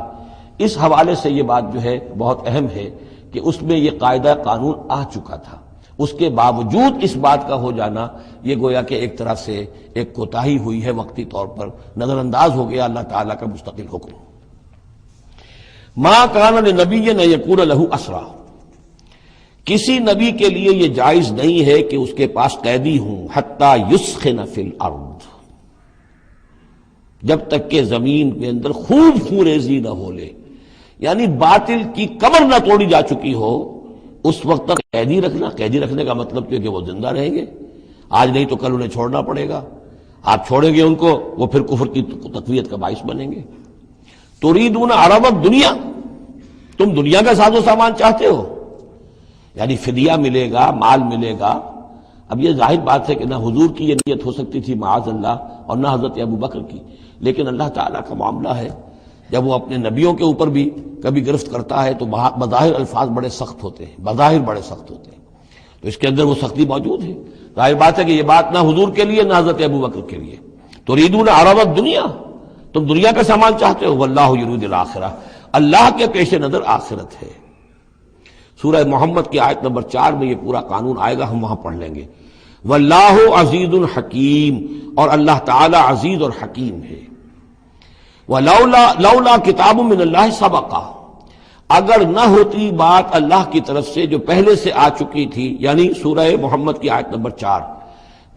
اس حوالے سے یہ بات جو ہے بہت اہم ہے کہ اس میں یہ قاعدہ قانون آ چکا تھا، اس کے باوجود اس بات کا ہو جانا یہ گویا کہ ایک طرح سے ایک کوتاہی ہوئی ہے، وقتی طور پر نظر انداز ہو گیا اللہ تعالیٰ کا مستقل حکم۔ ما کان لنبی ان یکون لہ اسریٰ، کسی نبی کے لیے یہ جائز نہیں ہے کہ اس کے پاس قیدی ہوں، حتی یسخن فی الارض، جب تک کہ زمین کے اندر خوب خوریزی نہ ہو لے، یعنی باطل کی کمر نہ توڑی جا چکی ہو، اس وقت تک قیدی رکھنا، قیدی رکھنے کا مطلب یہ کہ وہ زندہ رہیں گے، آج نہیں تو کل انہیں چھوڑنا پڑے گا، آپ چھوڑیں گے ان کو، وہ پھر کفر کی تقویت کا باعث بنیں گے۔ تريدون عرض الدنیا، تم دنیا کا ساز و سامان چاہتے ہو، یعنی فدیہ ملے گا، مال ملے گا۔ اب یہ ظاہر بات ہے کہ نہ حضور کی یہ نیت ہو سکتی تھی معاذ اللہ، اور نہ حضرت ابو بکر کی، لیکن اللہ تعالیٰ کا معاملہ ہے، جب وہ اپنے نبیوں کے اوپر بھی کبھی گرفت کرتا ہے تو بظاہر الفاظ بڑے سخت ہوتے ہیں، بظاہر بڑے سخت ہوتے ہیں، تو اس کے اندر وہ سختی موجود ہے۔ ظاہر بات ہے کہ یہ بات نہ حضور کے لیے نہ حضرت ابو بکر کے لیے۔ تريدون عرض الدنیا، تم دنیا کا سامان چاہتے ہو، واللہ یرید الآخرہ، اللہ کے پیش نظر آخرت ہے۔ سورہ محمد کی آیت نمبر 4 میں یہ پورا قانون آئے گا، ہم وہاں پڑھ لیں گے۔ واللہ عزیز الحکیم، اور اللہ تعالی عزیز اور حکیم ہے۔ لولا کتاب من اللہ سبقہ، اگر نہ ہوتی بات اللہ کی طرف سے جو پہلے سے آ چکی تھی، یعنی سورہ محمد کی آیت نمبر 4،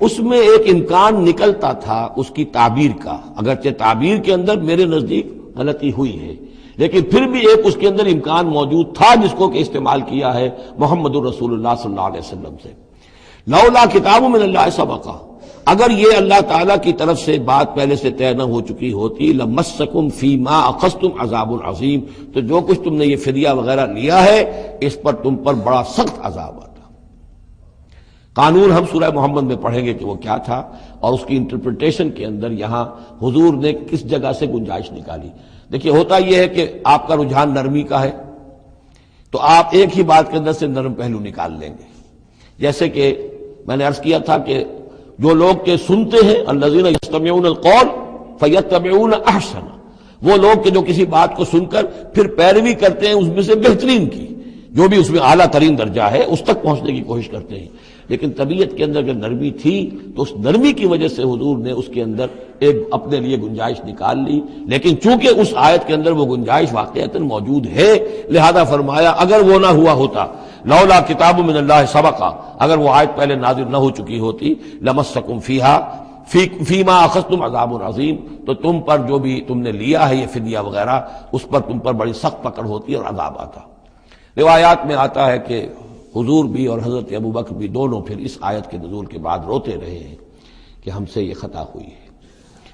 اس میں ایک امکان نکلتا تھا اس کی تعبیر کا، اگرچہ تعبیر کے اندر میرے نزدیک غلطی ہوئی ہے، لیکن پھر بھی ایک اس کے اندر امکان موجود تھا جس کو کہ استعمال کیا ہے محمد الرسول اللہ صلی اللہ علیہ وسلم سے. لولا کتاب من اللہ سبقا، اگر یہ اللہ تعالیٰ کی طرف سے بات پہلے سے طے نہ ہو چکی ہوتی، لمسکم فیما اخذتم عذاب عظیم، تو جو کچھ تم نے یہ فدیہ وغیرہ لیا ہے اس پر تم پر بڑا سخت عذاب آتا. قانون ہم سورہ محمد میں پڑھیں گے کہ وہ کیا تھا، اور اس کی انٹرپریٹیشن کے اندر یہاں حضور نے کس جگہ سے گنجائش نکالی. دیکھیے ہوتا یہ ہے کہ آپ کا رجحان نرمی کا ہے تو آپ ایک ہی بات کے اندر سے نرم پہلو نکال لیں گے. جیسے کہ میں نے عرض کیا تھا کہ جو لوگ کے سنتے ہیں الذین یستمعون القول فیتبعون احسن، وہ لوگ کہ جو کسی بات کو سن کر پھر پیروی کرتے ہیں اس میں سے بہترین کی، جو بھی اس میں اعلیٰ ترین درجہ ہے اس تک پہنچنے کی کوشش کرتے ہیں. لیکن طبیعت کے اندر اگر نرمی تھی تو اس نرمی کی وجہ سے حضور نے اس کے اندر ایک اپنے لیے گنجائش نکال لی. لیکن چونکہ اس آیت کے اندر وہ گنجائش واقعتاً موجود ہے، لہذا فرمایا اگر وہ نہ ہوا ہوتا، لولا کتاب من اللہ سبقا، اگر وہ آیت پہلے نازل نہ ہو چکی ہوتی، لمسکم فیما اخذتم عذاب عظیم، تو تم پر جو بھی تم نے لیا ہے یہ فدیہ وغیرہ اس پر تم پر بڑی سخت پکڑ ہوتی اور عذاب آتا. روایات میں آتا ہے کہ حضور بھی اور حضرت ابوبکر بھی دونوں پھر اس آیت کے نزول کے بعد روتے رہے ہیں کہ ہم سے یہ خطا ہوئی ہے.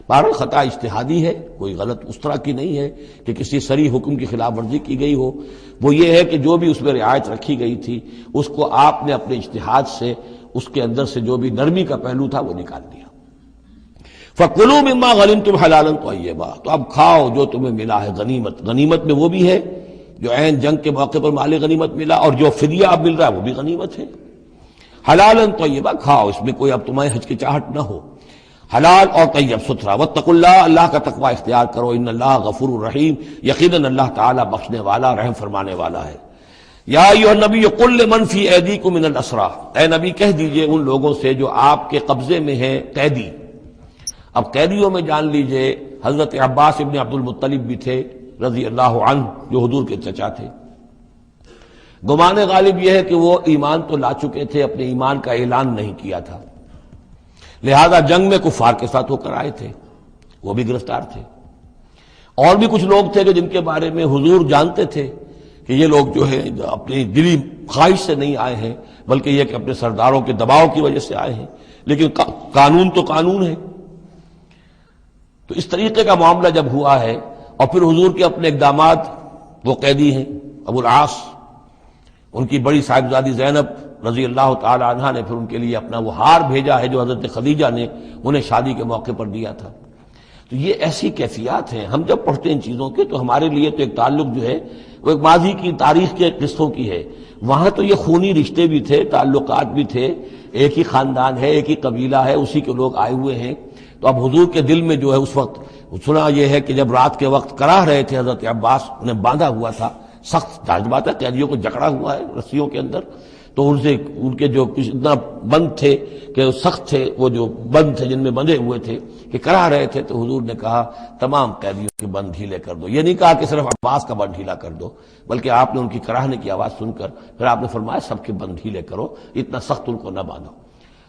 بہرحال خطا اجتہادی ہے، کوئی غلط اس طرح کی نہیں ہے کہ کسی صریح حکم کی خلاف ورزی کی گئی ہو. وہ یہ ہے کہ جو بھی اس میں رعایت رکھی گئی تھی اس کو آپ نے اپنے اجتہاد سے اس کے اندر سے جو بھی نرمی کا پہلو تھا وہ نکال دیا. فَكُلُوا مِمَّا غَنِمْتُمْ حَلَالًا طَيِّبًا، تو اب کھاؤ جو تمہیں ملا ہے غنیمت. غنیمت میں وہ بھی ہے جو عین جنگ کے موقع پر مال غنیمت ملا، اور جو فدیہ اب مل رہا ہے وہ بھی غنیمت ہے. حلالا طیبا، کھاؤ اس میں کوئی اب تمہیں ہچکچاہٹ نہ ہو، حلال اور طیب ستھرا. واتقوا اللہ، اللہ کا تقوی اختیار کرو. ان اللہ غفور الرحیم، یقیناً اللہ تعالیٰ بخشنے والا رحم فرمانے والا ہے. یا ایھا النبی قل لمن فی ایدیکم من الاسریٰ، اے نبی کہہ دیجئے ان لوگوں سے جو آپ کے قبضے میں ہیں قیدی. اب قیدیوں میں جان لیجئے حضرت عباس ابن عبد المطلب بھی تھے رضی اللہ عنہ، جو حضور کے چچا تھے. گمان غالب یہ ہے کہ وہ ایمان تو لا چکے تھے، اپنے ایمان کا اعلان نہیں کیا تھا، لہذا جنگ میں کفار کے ساتھ ہو کر آئے تھے، وہ بھی گرفتار تھے. اور بھی کچھ لوگ تھے کہ جن کے بارے میں حضور جانتے تھے کہ یہ لوگ جو ہے اپنی دلی خواہش سے نہیں آئے ہیں، بلکہ یہ کہ اپنے سرداروں کے دباؤ کی وجہ سے آئے ہیں. لیکن قانون تو قانون ہے. تو اس طریقے کا معاملہ جب ہوا ہے، اور پھر حضور کے اپنے اقدامات، وہ قیدی ہیں ابو العاص، ان کی بڑی صاحبزادی زینب رضی اللہ تعالی عنہا نے پھر ان کے لیے اپنا وہ ہار بھیجا ہے جو حضرت خدیجہ نے انہیں شادی کے موقع پر دیا تھا. تو یہ ایسی کیفیات ہیں. ہم جب پڑھتے ہیں ان چیزوں کے تو ہمارے لیے تو ایک تعلق جو ہے وہ ایک ماضی کی تاریخ کے قصوں کی ہے. وہاں تو یہ خونی رشتے بھی تھے، تعلقات بھی تھے، ایک ہی خاندان ہے، ایک ہی قبیلہ ہے، اسی کے لوگ آئے ہوئے ہیں. تو اب حضور کے دل میں جو ہے اس وقت سنا یہ ہے کہ جب رات کے وقت کراہ رہے تھے حضرت عباس، انہیں باندھا ہوا تھا، سخت ظاہر بات ہے قیدیوں کو جکڑا ہوا ہے رسیوں کے اندر، تو ان کے جو کچھ اتنا بند تھے کہ سخت تھے، وہ جو بند تھے جن میں بندھے ہوئے تھے کہ کراہ رہے تھے، تو حضور نے کہا تمام قیدیوں کے بند ڈھیلے کر دو. یہ نہیں کہا کہ صرف عباس کا بند ڈھیلا کر دو، بلکہ آپ نے ان کی کراہنے کی آواز سن کر پھر آپ نے فرمایا سب کے بند ڈھیلے کرو، اتنا سخت ان کو نہ باندھو.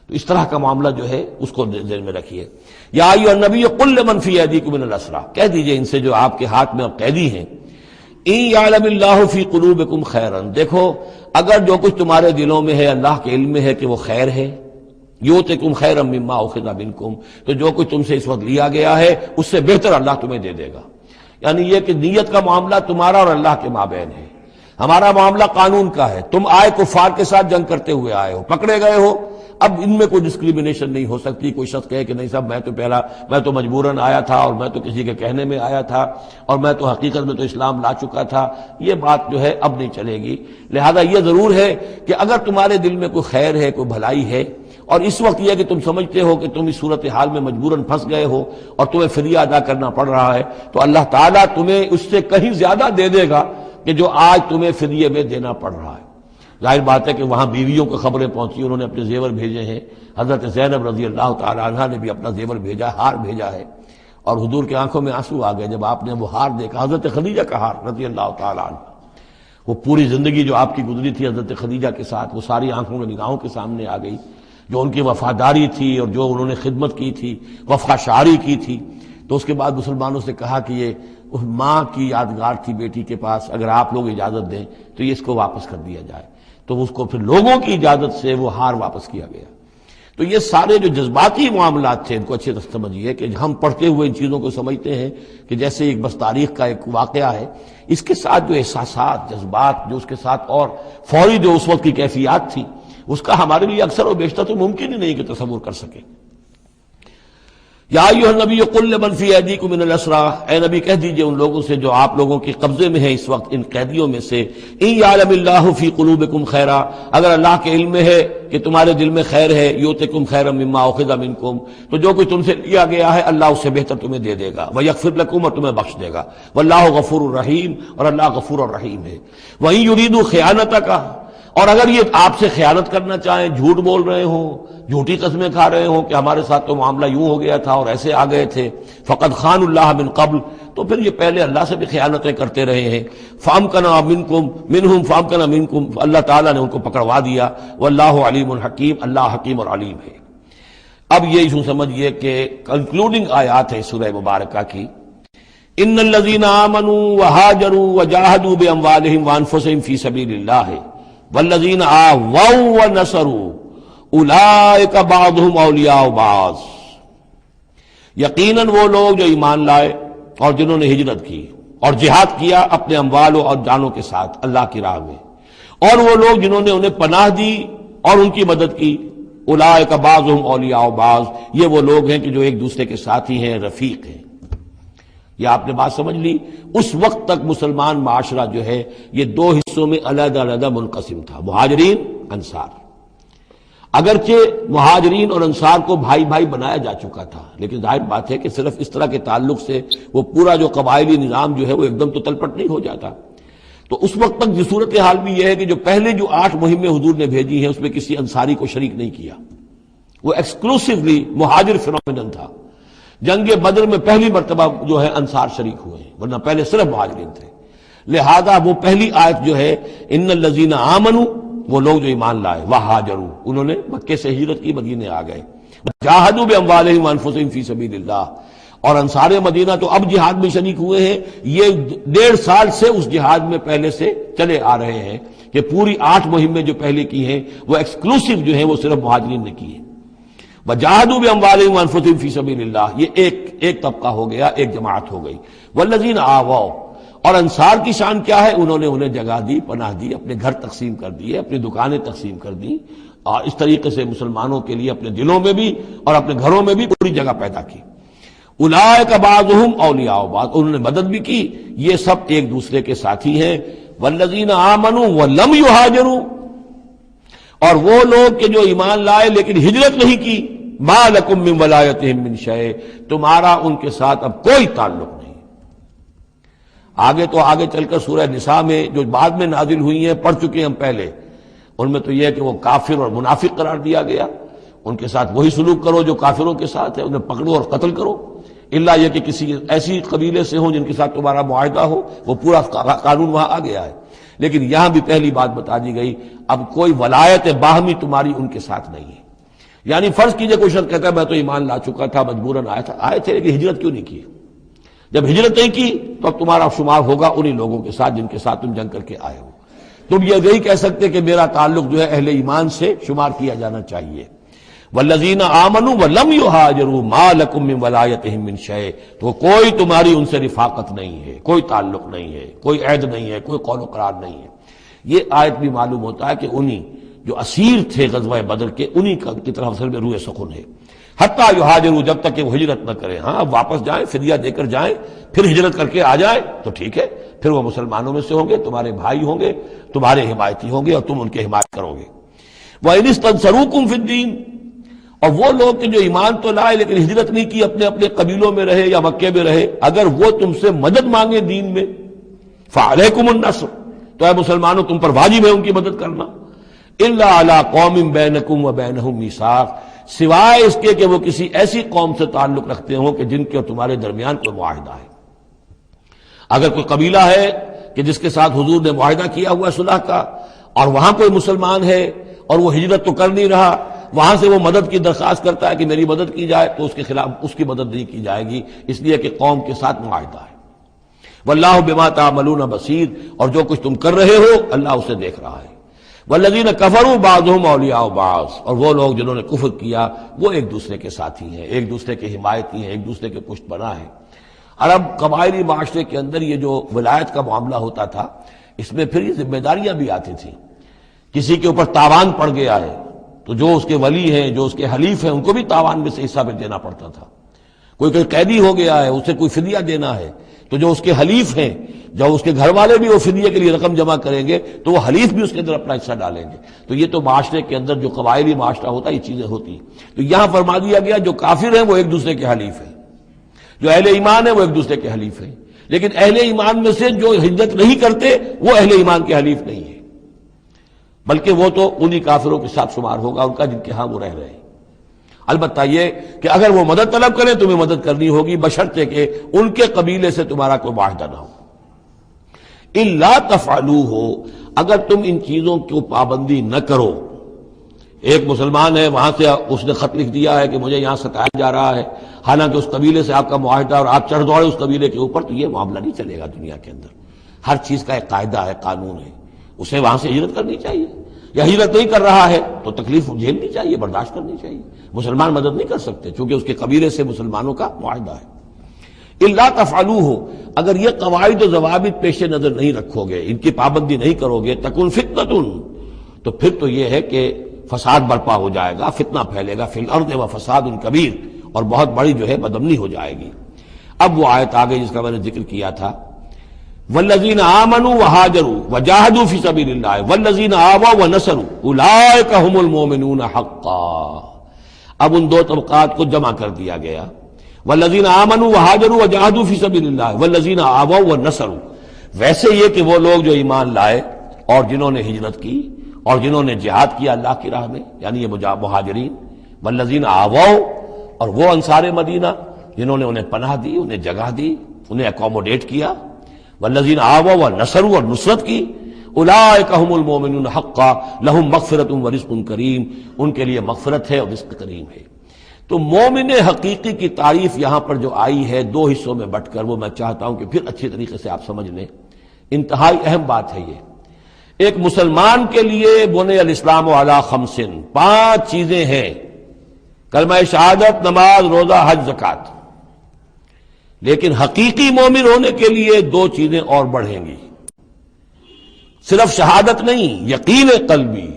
تو اس طرح کا معاملہ جو ہے اس کو ذہن میں رکھیے. یا ایھا النبی قل لمن فی ایدیکم من الاسریٰ، کہہ دیجئے ان سے جو آپ کے ہاتھ میں اب قیدی ہیں، ان یعلم اللہ فی قلوبکم خیرا، دیکھو اگر جو کچھ تمہارے دلوں میں ہے اللہ کے علم میں ہے کہ وہ خیر ہے، یؤتکم خیرا مما اخذ منکم، تو جو کچھ تم سے اس وقت لیا گیا ہے اس سے بہتر اللہ تمہیں دے دے گا. یعنی یہ کہ نیت کا معاملہ تمہارا اور اللہ کے مابین ہے. ہمارا معاملہ قانون کا ہے. تم آئے کفار کے ساتھ جنگ کرتے ہوئے آئے ہو، پکڑے گئے ہو، اب ان میں کوئی ڈسکریمنیشن نہیں ہو سکتی. کوئی شخص کہے کہ نہیں صاحب میں تو مجبوراً آیا تھا، اور میں تو کسی کے کہنے میں آیا تھا، اور میں تو حقیقت میں تو اسلام لا چکا تھا. یہ بات جو ہے اب نہیں چلے گی. لہذا یہ ضرور ہے کہ اگر تمہارے دل میں کوئی خیر ہے، کوئی بھلائی ہے، اور اس وقت یہ کہ تم سمجھتے ہو کہ تم اس صورتحال میں مجبوراً پھنس گئے ہو اور تمہیں فدیہ ادا کرنا پڑ رہا ہے، تو اللہ تعالیٰ تمہیں اس سے کہیں زیادہ دے دے گا کہ جو آج تمہیں فدیے میں دینا پڑ رہا ہے. ظاہر بات ہے کہ وہاں بیویوں کو خبریں پہنچی، انہوں نے اپنے زیور بھیجے ہیں. حضرت زینب رضی اللہ تعالی عنہا نے بھی اپنا زیور بھیجا، ہار بھیجا ہے، اور حضور کے آنکھوں میں آنسو آ گئے جب آپ نے وہ ہار دیکھا. حضرت خدیجہ کا ہار رضی اللہ تعالی عنہ، وہ پوری زندگی جو آپ کی گزری تھی حضرت خدیجہ کے ساتھ، وہ ساری آنکھوں میں نگاہوں کے سامنے آ گئی. جو ان کی وفاداری تھی اور جو انہوں نے خدمت کی تھی، وفا شعاری کی تھی. تو اس کے بعد مسلمانوں سے کہا کہ یہ ماں کی یادگار تھی بیٹی کے پاس، اگر آپ لوگ اجازت دیں تو یہ اس کو واپس کر دیا جائے، تو اس کو پھر لوگوں کی اجازت سے وہ ہار واپس کیا گیا۔ تو یہ سارے جو جذباتی معاملات تھے ان کو اچھے سے سمجھیے کہ ہم پڑھتے ہوئے ان چیزوں کو سمجھتے ہیں کہ جیسے ایک بس تاریخ کا ایک واقعہ ہے، اس کے ساتھ جو احساسات، جذبات، جو اس کے ساتھ اور فوری جو اس وقت کی کیفیات تھی، اس کا ہمارے لیے اکثر و بیشتر تو ممکن ہی نہیں کہ تصور کر سکیں۔ یا ایھا النبی قل لمن فی ایدیکم من الاسریٰ، اے نبی کہہ دیجئے ان لوگوں سے جو آپ لوگوں کے قبضے میں ہیں اس وقت ان قیدیوں میں سے، ان یعلم اللہ فی قلوبکم خیرا، اگر اللہ کے علم میں ہے کہ تمہارے دل میں خیر ہے، یؤتکم خیرا مما اخذ منکم، تو جو کچھ تم سے لیا گیا ہے اللہ اس سے بہتر تمہیں دے دے گا، ویغفر لکم، اور تمہیں بخش دے گا، واللہ غفور الرحیم، اور اللہ غفور الرحیم ہے۔ وَإِن يُرِيدُوا خِيَانَتَكَ، اور اگر یہ آپ سے خیانت کرنا چاہیں، جھوٹ بول رہے ہوں، جھوٹی قسمیں کھا رہے ہوں کہ ہمارے ساتھ تو معاملہ یوں ہو گیا تھا اور ایسے آ گئے تھے، فقد خان اللہ من قبل، تو پھر یہ پہلے اللہ سے بھی خیانتیں کرتے رہے ہیں، فامکنا منکم منہم فامکنا منکم، اللہ تعالیٰ نے ان کو پکڑوا دیا، واللہ علیم الحکیم، اللہ حکیم اور علیم ہے۔ اب یہ یوں سمجھیے کہ کنکلوڈنگ آیات ہے سورہ مبارکہ کی، ان الذین آمنوا وہاجروا وجاہدوا باموالہم وانفسہم فی سبیل اللہ والذین آووا ونصروا اولئک بعضهم اولیاء بعض، یقیناً وہ لوگ جو ایمان لائے اور جنہوں نے ہجرت کی اور جہاد کیا اپنے اموالوں اور جانوں کے ساتھ اللہ کی راہ میں، اور وہ لوگ جنہوں نے انہیں پناہ دی اور ان کی مدد کی، اولئک بعضهم اولیاء بعض، یہ وہ لوگ ہیں کہ جو ایک دوسرے کے ساتھی ہیں، رفیق ہیں۔ یہ آپ نے بات سمجھ لی۔ اس وقت تک مسلمان معاشرہ جو ہے یہ دو حصوں میں علیحدہ علیحدہ منقسم تھا، مہاجرین، انصار۔ اگرچہ مہاجرین اور انصار کو بھائی بھائی بنایا جا چکا تھا، لیکن ظاہر بات ہے کہ صرف اس طرح کے تعلق سے وہ پورا جو قبائلی نظام جو ہے وہ ایک دم تو تلپٹ نہیں ہو جاتا۔ تو اس وقت تک جو صورتحال بھی یہ ہے کہ جو پہلے جو 8 مہمیں حضور نے بھیجی ہیں اس میں کسی انصاری کو شریک نہیں کیا، وہ ایکسکلوسیولی مہاجر فینومینن تھا۔ جنگ بدر میں پہلی مرتبہ جو ہے انصار شریک ہوئے ہیں، ورنہ پہلے صرف مہاجرین تھے۔ لہذا وہ پہلی آیت جو ہے ان الذین آمنوا، وہ لوگ جو ایمان لائے، وہاجروا، انہوں نے مکے سے ہجرت کی، مدینے آ گئے، جاہدوا باموالہم وانفسہم فی سبیل اللہ، اور انصار مدینہ تو اب جہاد میں شریک ہوئے ہیں، یہ 1.5 سال سے اس جہاد میں پہلے سے چلے آ رہے ہیں کہ پوری 8 مہمیں جو پہلے کی ہیں وہ ایکسکلوسیو جو ہیں وہ صرف مہاجرین نے کی ہیں۔ وجاہدوا باموالہم وانفسہم فی سبیل اللہ، یہ ایک طبقہ ہو گیا، ایک جماعت ہو گئی۔ والذین آووا، اور انصار کی شان کیا ہے؟ انہوں نے انہیں جگہ دی، پناہ دی، اپنے گھر تقسیم کر دیے، اپنی دکانیں تقسیم کر دی، اور اس طریقے سے مسلمانوں کے لیے اپنے دلوں میں بھی اور اپنے گھروں میں بھی پوری جگہ پیدا کی۔ اولئک بعضهم اولیاء بعض، انہوں نے مدد بھی کی، یہ سب ایک دوسرے کے ساتھی ہیں۔ والذین آمنوا ولم یہاجروا، اور وہ لوگ کہ جو ایمان لائے لیکن ہجرت نہیں کی، ما لکم من ولایتہم من شیء، تمہارا ان کے ساتھ اب کوئی تعلق نہیں۔ آگے چل کر سورہ نساء میں جو بعد میں نازل ہوئی ہیں، پڑھ چکے ہم پہلے، ان میں تو یہ ہے کہ وہ کافر اور منافق قرار دیا گیا، ان کے ساتھ وہی سلوک کرو جو کافروں کے ساتھ ہے، انہیں پکڑو اور قتل کرو، الا یہ کہ کسی ایسی قبیلے سے ہوں جن کے ساتھ تمہارا معاہدہ ہو، وہ پورا قانون وہاں آ گیا ہے۔ لیکن یہاں بھی پہلی بات بتا دی گئی، اب کوئی ولایت باہمی تمہاری ان کے ساتھ نہیں ہے۔ یعنی فرض کیجئے کوئی شخص کہتا ہے میں تو ایمان لا چکا تھا، مجبوراً آئے تھے لیکن ہجرت کیوں نہیں کی؟ جب ہجرت نہیں کی تو اب تمہارا شمار ہوگا انہی لوگوں کے ساتھ جن کے ساتھ تم جنگ کر کے آئے ہو۔ تم یہ نہیں کہہ سکتے کہ میرا تعلق جو ہے اہل ایمان سے شمار کیا جانا چاہیے۔ والذین آمنوا ولم یہاجروا ما لکم من ولایتہم من شیء، تو کوئی تمہاری ان سے رفاقت نہیں ہے، کوئی تعلق نہیں ہے، کوئی عہد نہیں ہے، کوئی قول و قرار نہیں ہے۔ یہ آیت بھی معلوم ہوتا ہے کہ انہی جو اسیر تھے غزوہ بدر کے، انہی کی طرف اصل میں روح سخن ہے۔ حتیٰ یہاجروا، جب تک کہ وہ ہجرت نہ کریں، ہاں واپس جائیں، فدیہ دے کر جائیں، پھر ہجرت کر کے آ جائیں تو ٹھیک ہے، پھر وہ مسلمانوں میں سے ہوں گے، تمہارے بھائی ہوں گے، تمہارے حمایتی ہوں گے اور تم ان کے حمایت کرو گے۔ وَإِنِ اسْتَنصَرُوكُمْ فِي الدِّينِ، اور وہ لوگ کہ جو ایمان تو لائے لیکن ہجرت نہیں کی، اپنے اپنے قبیلوں میں رہے یا مکے میں رہے، اگر وہ تم سے مدد مانگے دین میں، فَعَلَيْكُمُ النَّصْرُ، تو اے مسلمانوں تم پر واجب ہے ان کی مدد کرنا، إِلَّا عَلَىٰ قَوْمٍ بَيْنَكُمْ وَبَيْنَهُمْ مِيثَاقٌ، سوائے اس کے کہ وہ کسی ایسی قوم سے تعلق رکھتے ہوں کہ جن کے اور تمہارے درمیان کوئی معاہدہ ہے۔ اگر کوئی قبیلہ ہے کہ جس کے ساتھ حضور نے معاہدہ کیا ہوا ہے صلح کا، اور وہاں کوئی مسلمان ہے اور وہ ہجرت تو کر نہیں رہا، وہاں سے وہ مدد کی درخواست کرتا ہے کہ میری مدد کی جائے، تو اس کے خلاف اس کی مدد نہیں کی جائے گی، اس لیے کہ قوم کے ساتھ معاہدہ ہے۔ واللہ بما تعملون بصیر، اور جو کچھ تم کر رہے ہو اللہ اسے دیکھ رہا ہے۔ والذین کفروا بعضهم اولیاء بعض، اور وہ لوگ جنہوں نے کفر کیا وہ ایک دوسرے کے ساتھی ہیں، ایک دوسرے کے حمایتی ہیں، ایک دوسرے کے پشت پناہ ہیں۔ عرب قبائلی معاشرے کے اندر یہ جو ولایت کا معاملہ ہوتا تھا، اس میں پھر یہ ذمہ داریاں بھی آتی تھیں۔ کسی کے اوپر تاوان پڑ گیا ہے تو جو اس کے ولی ہیں، جو اس کے حلیف ہیں، ان کو بھی تاوان میں سے حصہ بھی دینا پڑتا تھا۔ کوئی قیدی ہو گیا ہے، اسے کوئی فدیہ دینا ہے، تو جو اس کے حلیف ہیں، جب اس کے گھر والے بھی وہ فدیے کے لیے رقم جمع کریں گے تو وہ حلیف بھی اس کے اندر اپنا حصہ ڈالیں گے۔ تو یہ تو معاشرے کے اندر جو قبائلی معاشرہ ہوتا ہے یہ چیزیں ہوتی ہیں۔ تو یہاں فرما دیا گیا جو کافر ہیں وہ ایک دوسرے کے حلیف ہیں، جو اہل ایمان ہیں وہ ایک دوسرے کے حلیف ہیں، لیکن اہل ایمان میں سے جو ہجرت نہیں کرتے وہ اہل ایمان کے حلیف نہیں ہیں، بلکہ وہ تو انہی کافروں کے ساتھ شمار ہوگا ان کا جن کے ہاں وہ رہ رہے ہیں۔ البتہ یہ کہ اگر وہ مدد طلب کریں تمہیں مدد کرنی ہوگی، بشرطے کہ ان کے قبیلے سے تمہارا کوئی معاہدہ نہ ہو۔ الا تفعلوہ، اگر تم ان چیزوں کی پابندی نہ کرو۔ ایک مسلمان ہے، وہاں سے اس نے خط لکھ دیا ہے کہ مجھے یہاں ستایا جا رہا ہے، حالانکہ اس قبیلے سے آپ کا معاہدہ اور آپ چڑھ دوڑے اس قبیلے کے اوپر، تو یہ معاملہ نہیں چلے گا دنیا کے اندر۔ ہر چیز کا ایک قاعدہ ہے، قانون ہے، اسے وہاں سے ہجرت کرنی چاہیے، یا ہجرت نہیں کر رہا ہے تو تکلیف جھیلنی چاہیے، برداشت کرنی چاہیے۔ مسلمان مدد نہیں کر سکتے چونکہ اس کے قبیلے سے مسلمانوں کا معاہدہ ہے۔ الا تفعلوہ، اگر یہ قواعد و ضوابط پیش نظر نہیں رکھو گے، ان کی پابندی نہیں کرو گے، تکن فتنۃ، تو پھر تو یہ ہے کہ فساد برپا ہو جائے گا، فتنہ پھیلے گا، فی الارض و فساد کبیر، اور بہت بڑی جو ہے بدامنی ہو جائے گی۔ اب وہ آیت آگے جس کا میں نے ذکر کیا تھا، والذین آمنوا وہاجروا وجاہدوا فی سبیل اللہ والذین آووا ونصروا اولئک هم المؤمنون حقا۔ اب ان دو طبقات کو جمع کر دیا گیا، والذین آمنوا وہاجروا وجاہدوا فی سبیل اللہ والذین آووا ونصروا۔ ویسے یہ کہ وہ لوگ جو ایمان لائے اور جنہوں نے ہجرت کی اور جنہوں نے جہاد کیا اللہ کی راہ میں، یعنی یہ مہاجرین، والذین آووا، اور وہ انصار مدینہ جنہوں نے انہیں پناہ دی، انہیں جگہ دی، انہیں اکوموڈیٹ کیا، والذین آووا ونصروا، اور نصرت کی، اولئک هم المؤمنون حقا لهم مغفرۃ ورزق کریم، ان کے لیے مغفرت ہے اور رزق کریم ہے۔ تو مومن حقیقی کی تعریف یہاں پر جو آئی ہے دو حصوں میں بٹ کر، وہ میں چاہتا ہوں کہ پھر اچھے طریقے سے آپ سمجھ لیں، انتہائی اہم بات ہے یہ۔ ایک مسلمان کے لیے بنی الاسلام علی خمس، 5 چیزیں ہیں، کلمہ شہادت، نماز، روزہ، حج، زکوٰۃ۔ لیکن حقیقی مومن ہونے کے لیے 2 چیزیں اور بڑھیں گی، صرف شہادت نہیں، یقین قلبی،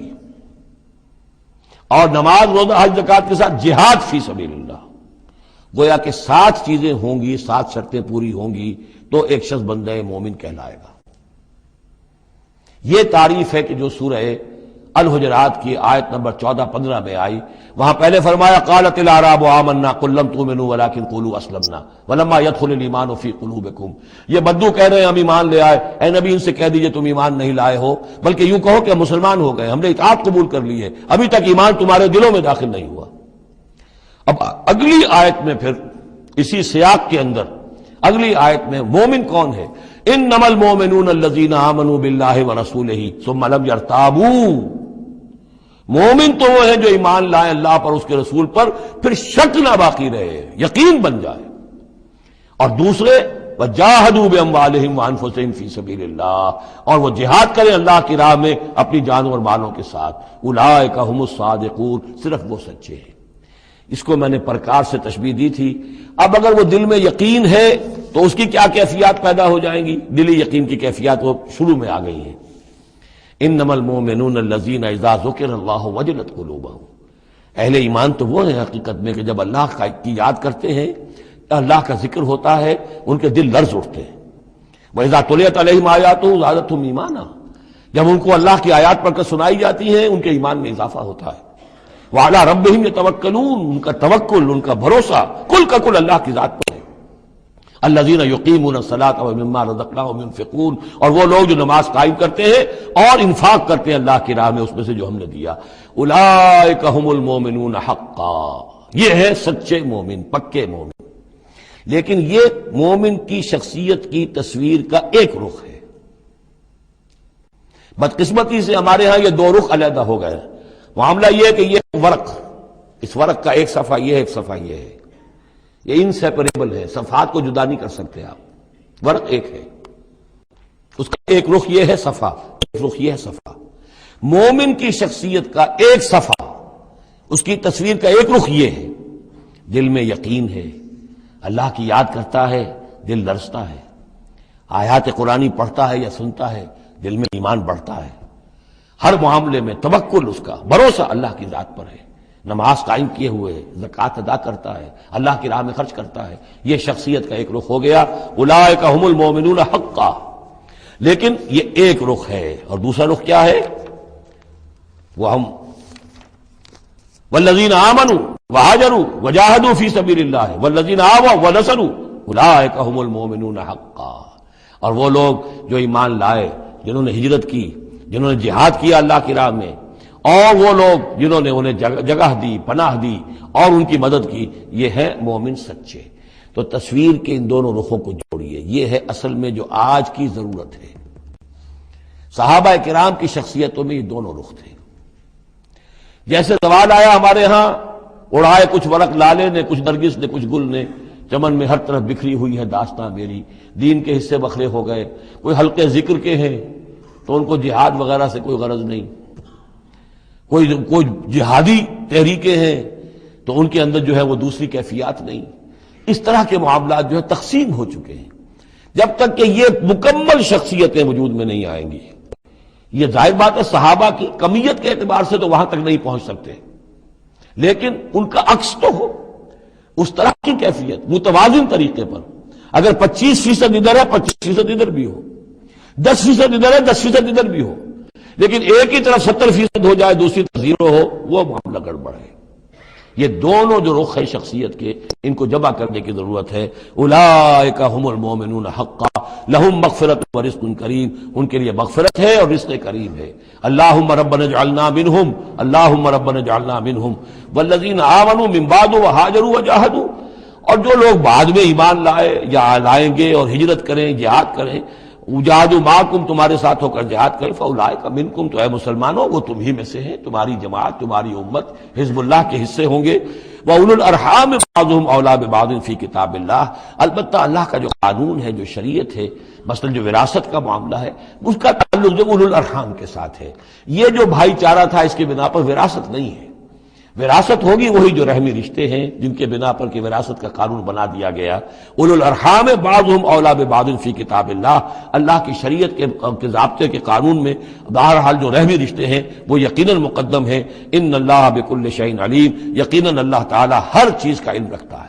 اور نماز، روزہ، حج، زکوٰۃ کے ساتھ جہاد فی سبیل اللہ۔ گویا کہ 7 چیزیں ہوں گی، 7 شرطیں پوری ہوں گی تو ایک شخص بندہ مومن کہلائے گا۔ یہ تعریف ہے کہ جو سورہ الحجرات کی آیت نمبر 14-15 میں آئی، وہاں پہلے فرمایا قالت الاعراب آمنا قل لم تؤمنوا ولکن قولوا اسلمنا ولما يدخل الايمان في قلوبكم۔ یہ بدو کہہ رہے ہیں ہم ایمان لے آئے، اے نبی ان سے کہہ دیجئے تم ایمان نہیں لائے ہو، بلکہ یوں کہو کہ ہم مسلمان ہو گئے، ہم نے اطاعت قبول کر لی ہے، ابھی تک ایمان تمہارے دلوں میں داخل نہیں ہوا۔ اب اگلی آیت میں پھر اسی سیاق کے اندر اگلی آیت میں مومن کون ہے؟ انما المؤمنون الذين آمنوا بالله ورسوله ثم لم يرتابوا۔ مومن تو وہ ہیں جو ایمان لائیں اللہ پر، اس کے رسول پر، پھر شک نہ باقی رہے، یقین بن جائے۔ اور دوسرے وجاہدوا باموالہم وانفسہم فی سبیل اللہ، اور وہ جہاد کریں اللہ کی راہ میں اپنی جانوں اور مالوں کے ساتھ، اولئک هم الصادقون، صرف وہ سچے ہیں۔ اس کو میں نے پرکار سے تشبیہ دی تھی۔ اب اگر وہ دل میں یقین ہے تو اس کی کیا کیفیات پیدا ہو جائیں گی؟ دلی یقین کی کیفیات وہ شروع میں آ گئی ہیں۔ انما المؤمنون الذین اذا ذکر اللہ وجلت قلوبہم، اہل ایمان تو وہ ہیں حقیقت میں کہ جب اللہ کی یاد کرتے ہیں، اللہ کا ذکر ہوتا ہے، ان کے دل لرز اٹھتے ہیں۔ وَإِذَا تُلِيَتْ عَلَيْهِمْ آيَاتُهُ زَادَتْهُمْ ایمانا، جب ان کو اللہ کی آیات پڑھ کر سنائی جاتی ہیں ان کے ایمان میں اضافہ ہوتا ہے۔ وَعَلَىٰ رَبِّهِمْ يَتَوَكَّلُونَ، ان کا توکل، ان کا بھروسہ کل کا کل اللہ کی ذات پر ہے۔ الذین یقیمون الصلاۃ ومما رزقناہم ينفقون، اور وہ لوگ جو نماز قائم کرتے ہیں اور انفاق کرتے ہیں اللہ کی راہ میں اس میں سے جو ہم نے دیا۔ اولئک هم المؤمنون حقا، یہ ہے سچے مومن، پکے مومن۔ لیکن یہ مومن کی شخصیت کی تصویر کا ایک رخ ہے۔ بدقسمتی سے ہمارے ہاں یہ 2 رخ علیحدہ ہو گئے۔ معاملہ یہ ہے کہ یہ ورق، اس ورق کا ایک صفحہ یہ ہے، ایک صفحہ یہ ہے، یہ انسیپریبل ہے، صفحات کو جدا نہیں کر سکتے آپ، ورق ایک ہے، اس کا ایک رخ یہ ہے صفحہ، ایک رخ یہ ہے صفحہ۔ مومن کی شخصیت کا ایک صفحہ، اس کی تصویر کا ایک رخ یہ ہے، دل میں یقین ہے، اللہ کی یاد کرتا ہے، دل لرزتا ہے، آیات قرآنی پڑھتا ہے یا سنتا ہے، دل میں ایمان بڑھتا ہے، ہر معاملے میں توکل، اس کا بھروسہ اللہ کی ذات پر ہے، نماز قائم کیے ہوئے ہے، زکوٰۃ ادا کرتا ہے، اللہ کی راہ میں خرچ کرتا ہے، یہ شخصیت کا ایک رخ ہو گیا، اولئک هم المؤمنون حقا۔ لیکن یہ ایک رخ ہے، اور دوسرا رخ کیا ہے؟ وہ ہم والذین آمنوا وہاجروا وجاہدوا فی سبیل اللہ والذین آووا ونصروا اولئک هم المؤمنون حقا۔ اور وہ لوگ جو ایمان لائے، جنہوں نے ہجرت کی، جنہوں نے جہاد کیا اللہ کی راہ میں، اور وہ لوگ جنہوں نے انہیں جگہ دی، پناہ دی اور ان کی مدد کی، یہ ہیں مومن سچے۔ تو تصویر کے ان دونوں رخوں کو جوڑیے، یہ ہے اصل میں جو آج کی ضرورت ہے۔ صحابہ کرام کی شخصیتوں میں یہ دونوں رخ تھے۔ جیسے سوال آیا ہمارے ہاں، اڑائے کچھ ورق لالے نے، کچھ نرگس نے، کچھ گل نے، چمن میں ہر طرف بکھری ہوئی ہے داستاں میری، دین کے حصے بکھرے ہو گئے، کوئی حلقے ذکر کے ہیں تو ان کو جہاد وغیرہ سے کوئی غرض نہیں، کوئی جہادی تحریکیں ہیں تو ان کے اندر جو ہے وہ دوسری کیفیات نہیں۔ اس طرح کے معاملات جو ہے تقسیم ہو چکے ہیں۔ جب تک کہ یہ مکمل شخصیتیں وجود میں نہیں آئیں گی، یہ ظاہر بات ہے صحابہ کی کمیت کے اعتبار سے تو وہاں تک نہیں پہنچ سکتے، لیکن ان کا عکس تو ہو، اس طرح کی کیفیت متوازن طریقے پر۔ اگر 25% ادھر ہے 25% ادھر بھی ہو، 10% ادھر ہے 10% ادھر بھی ہو، لیکن ایک ہی طرف 70% ہو جائے، دوسری طرف 0 ہو، وہ معاملہ گڑبڑ ہے۔ یہ دونوں جو رخ ہے شخصیت کے، ان کو جمع کرنے کی ضرورت ہے۔ اولئک هم المؤمنون حقا لهم مغفرۃ ورزق کریم، ان کے لیے مغفرت ہے اور رزق کریم ہے۔ اللہم ربنا اجعلنا منہم، اللہم ربنا اجعلنا منہم والذین آمنوا من بعد وہاجروا وجاہدوا، اور جو لوگ بعد میں ایمان لائے یا لائیں گے اور ہجرت کریں، جہاد کریں، وجاہدوا معکم، تمہارے ساتھ ہو کر جہاد کریں، فاولئک منکم، تو اے مسلمانوں وہ تم ہی میں سے ہیں، تمہاری جماعت، تمہاری امت حزب اللہ کے حصے ہوں گے۔ وَأُولُو الْأَرْحَامِ بَعْضُهُمْ أَوْلَىٰ بِبَعْضٍ فِي کتاب اللہ، البتہ اللہ کا جو قانون ہے، جو شریعت ہے، مثلا جو وراثت کا معاملہ ہے، اس کا تعلق جو اولو الارحام کے ساتھ ہے۔ یہ جو بھائی چارہ تھا اس کے بنا پر وراثت نہیں ہے، وراثت ہوگی وہی جو رحمی رشتے ہیں جن کے بنا پر کہ وراثت کا قانون بنا دیا گیا۔ اولو الارحام بعضهم اولیٰ ببعض فی کتاب اللہ، اللہ کی شریعت کے ضابطے کے قانون میں بہرحال جو رحمی رشتے ہیں وہ یقیناً مقدم ہیں۔ ان اللہ بکل شیء علیم، یقیناً اللہ تعالی ہر چیز کا علم رکھتا ہے۔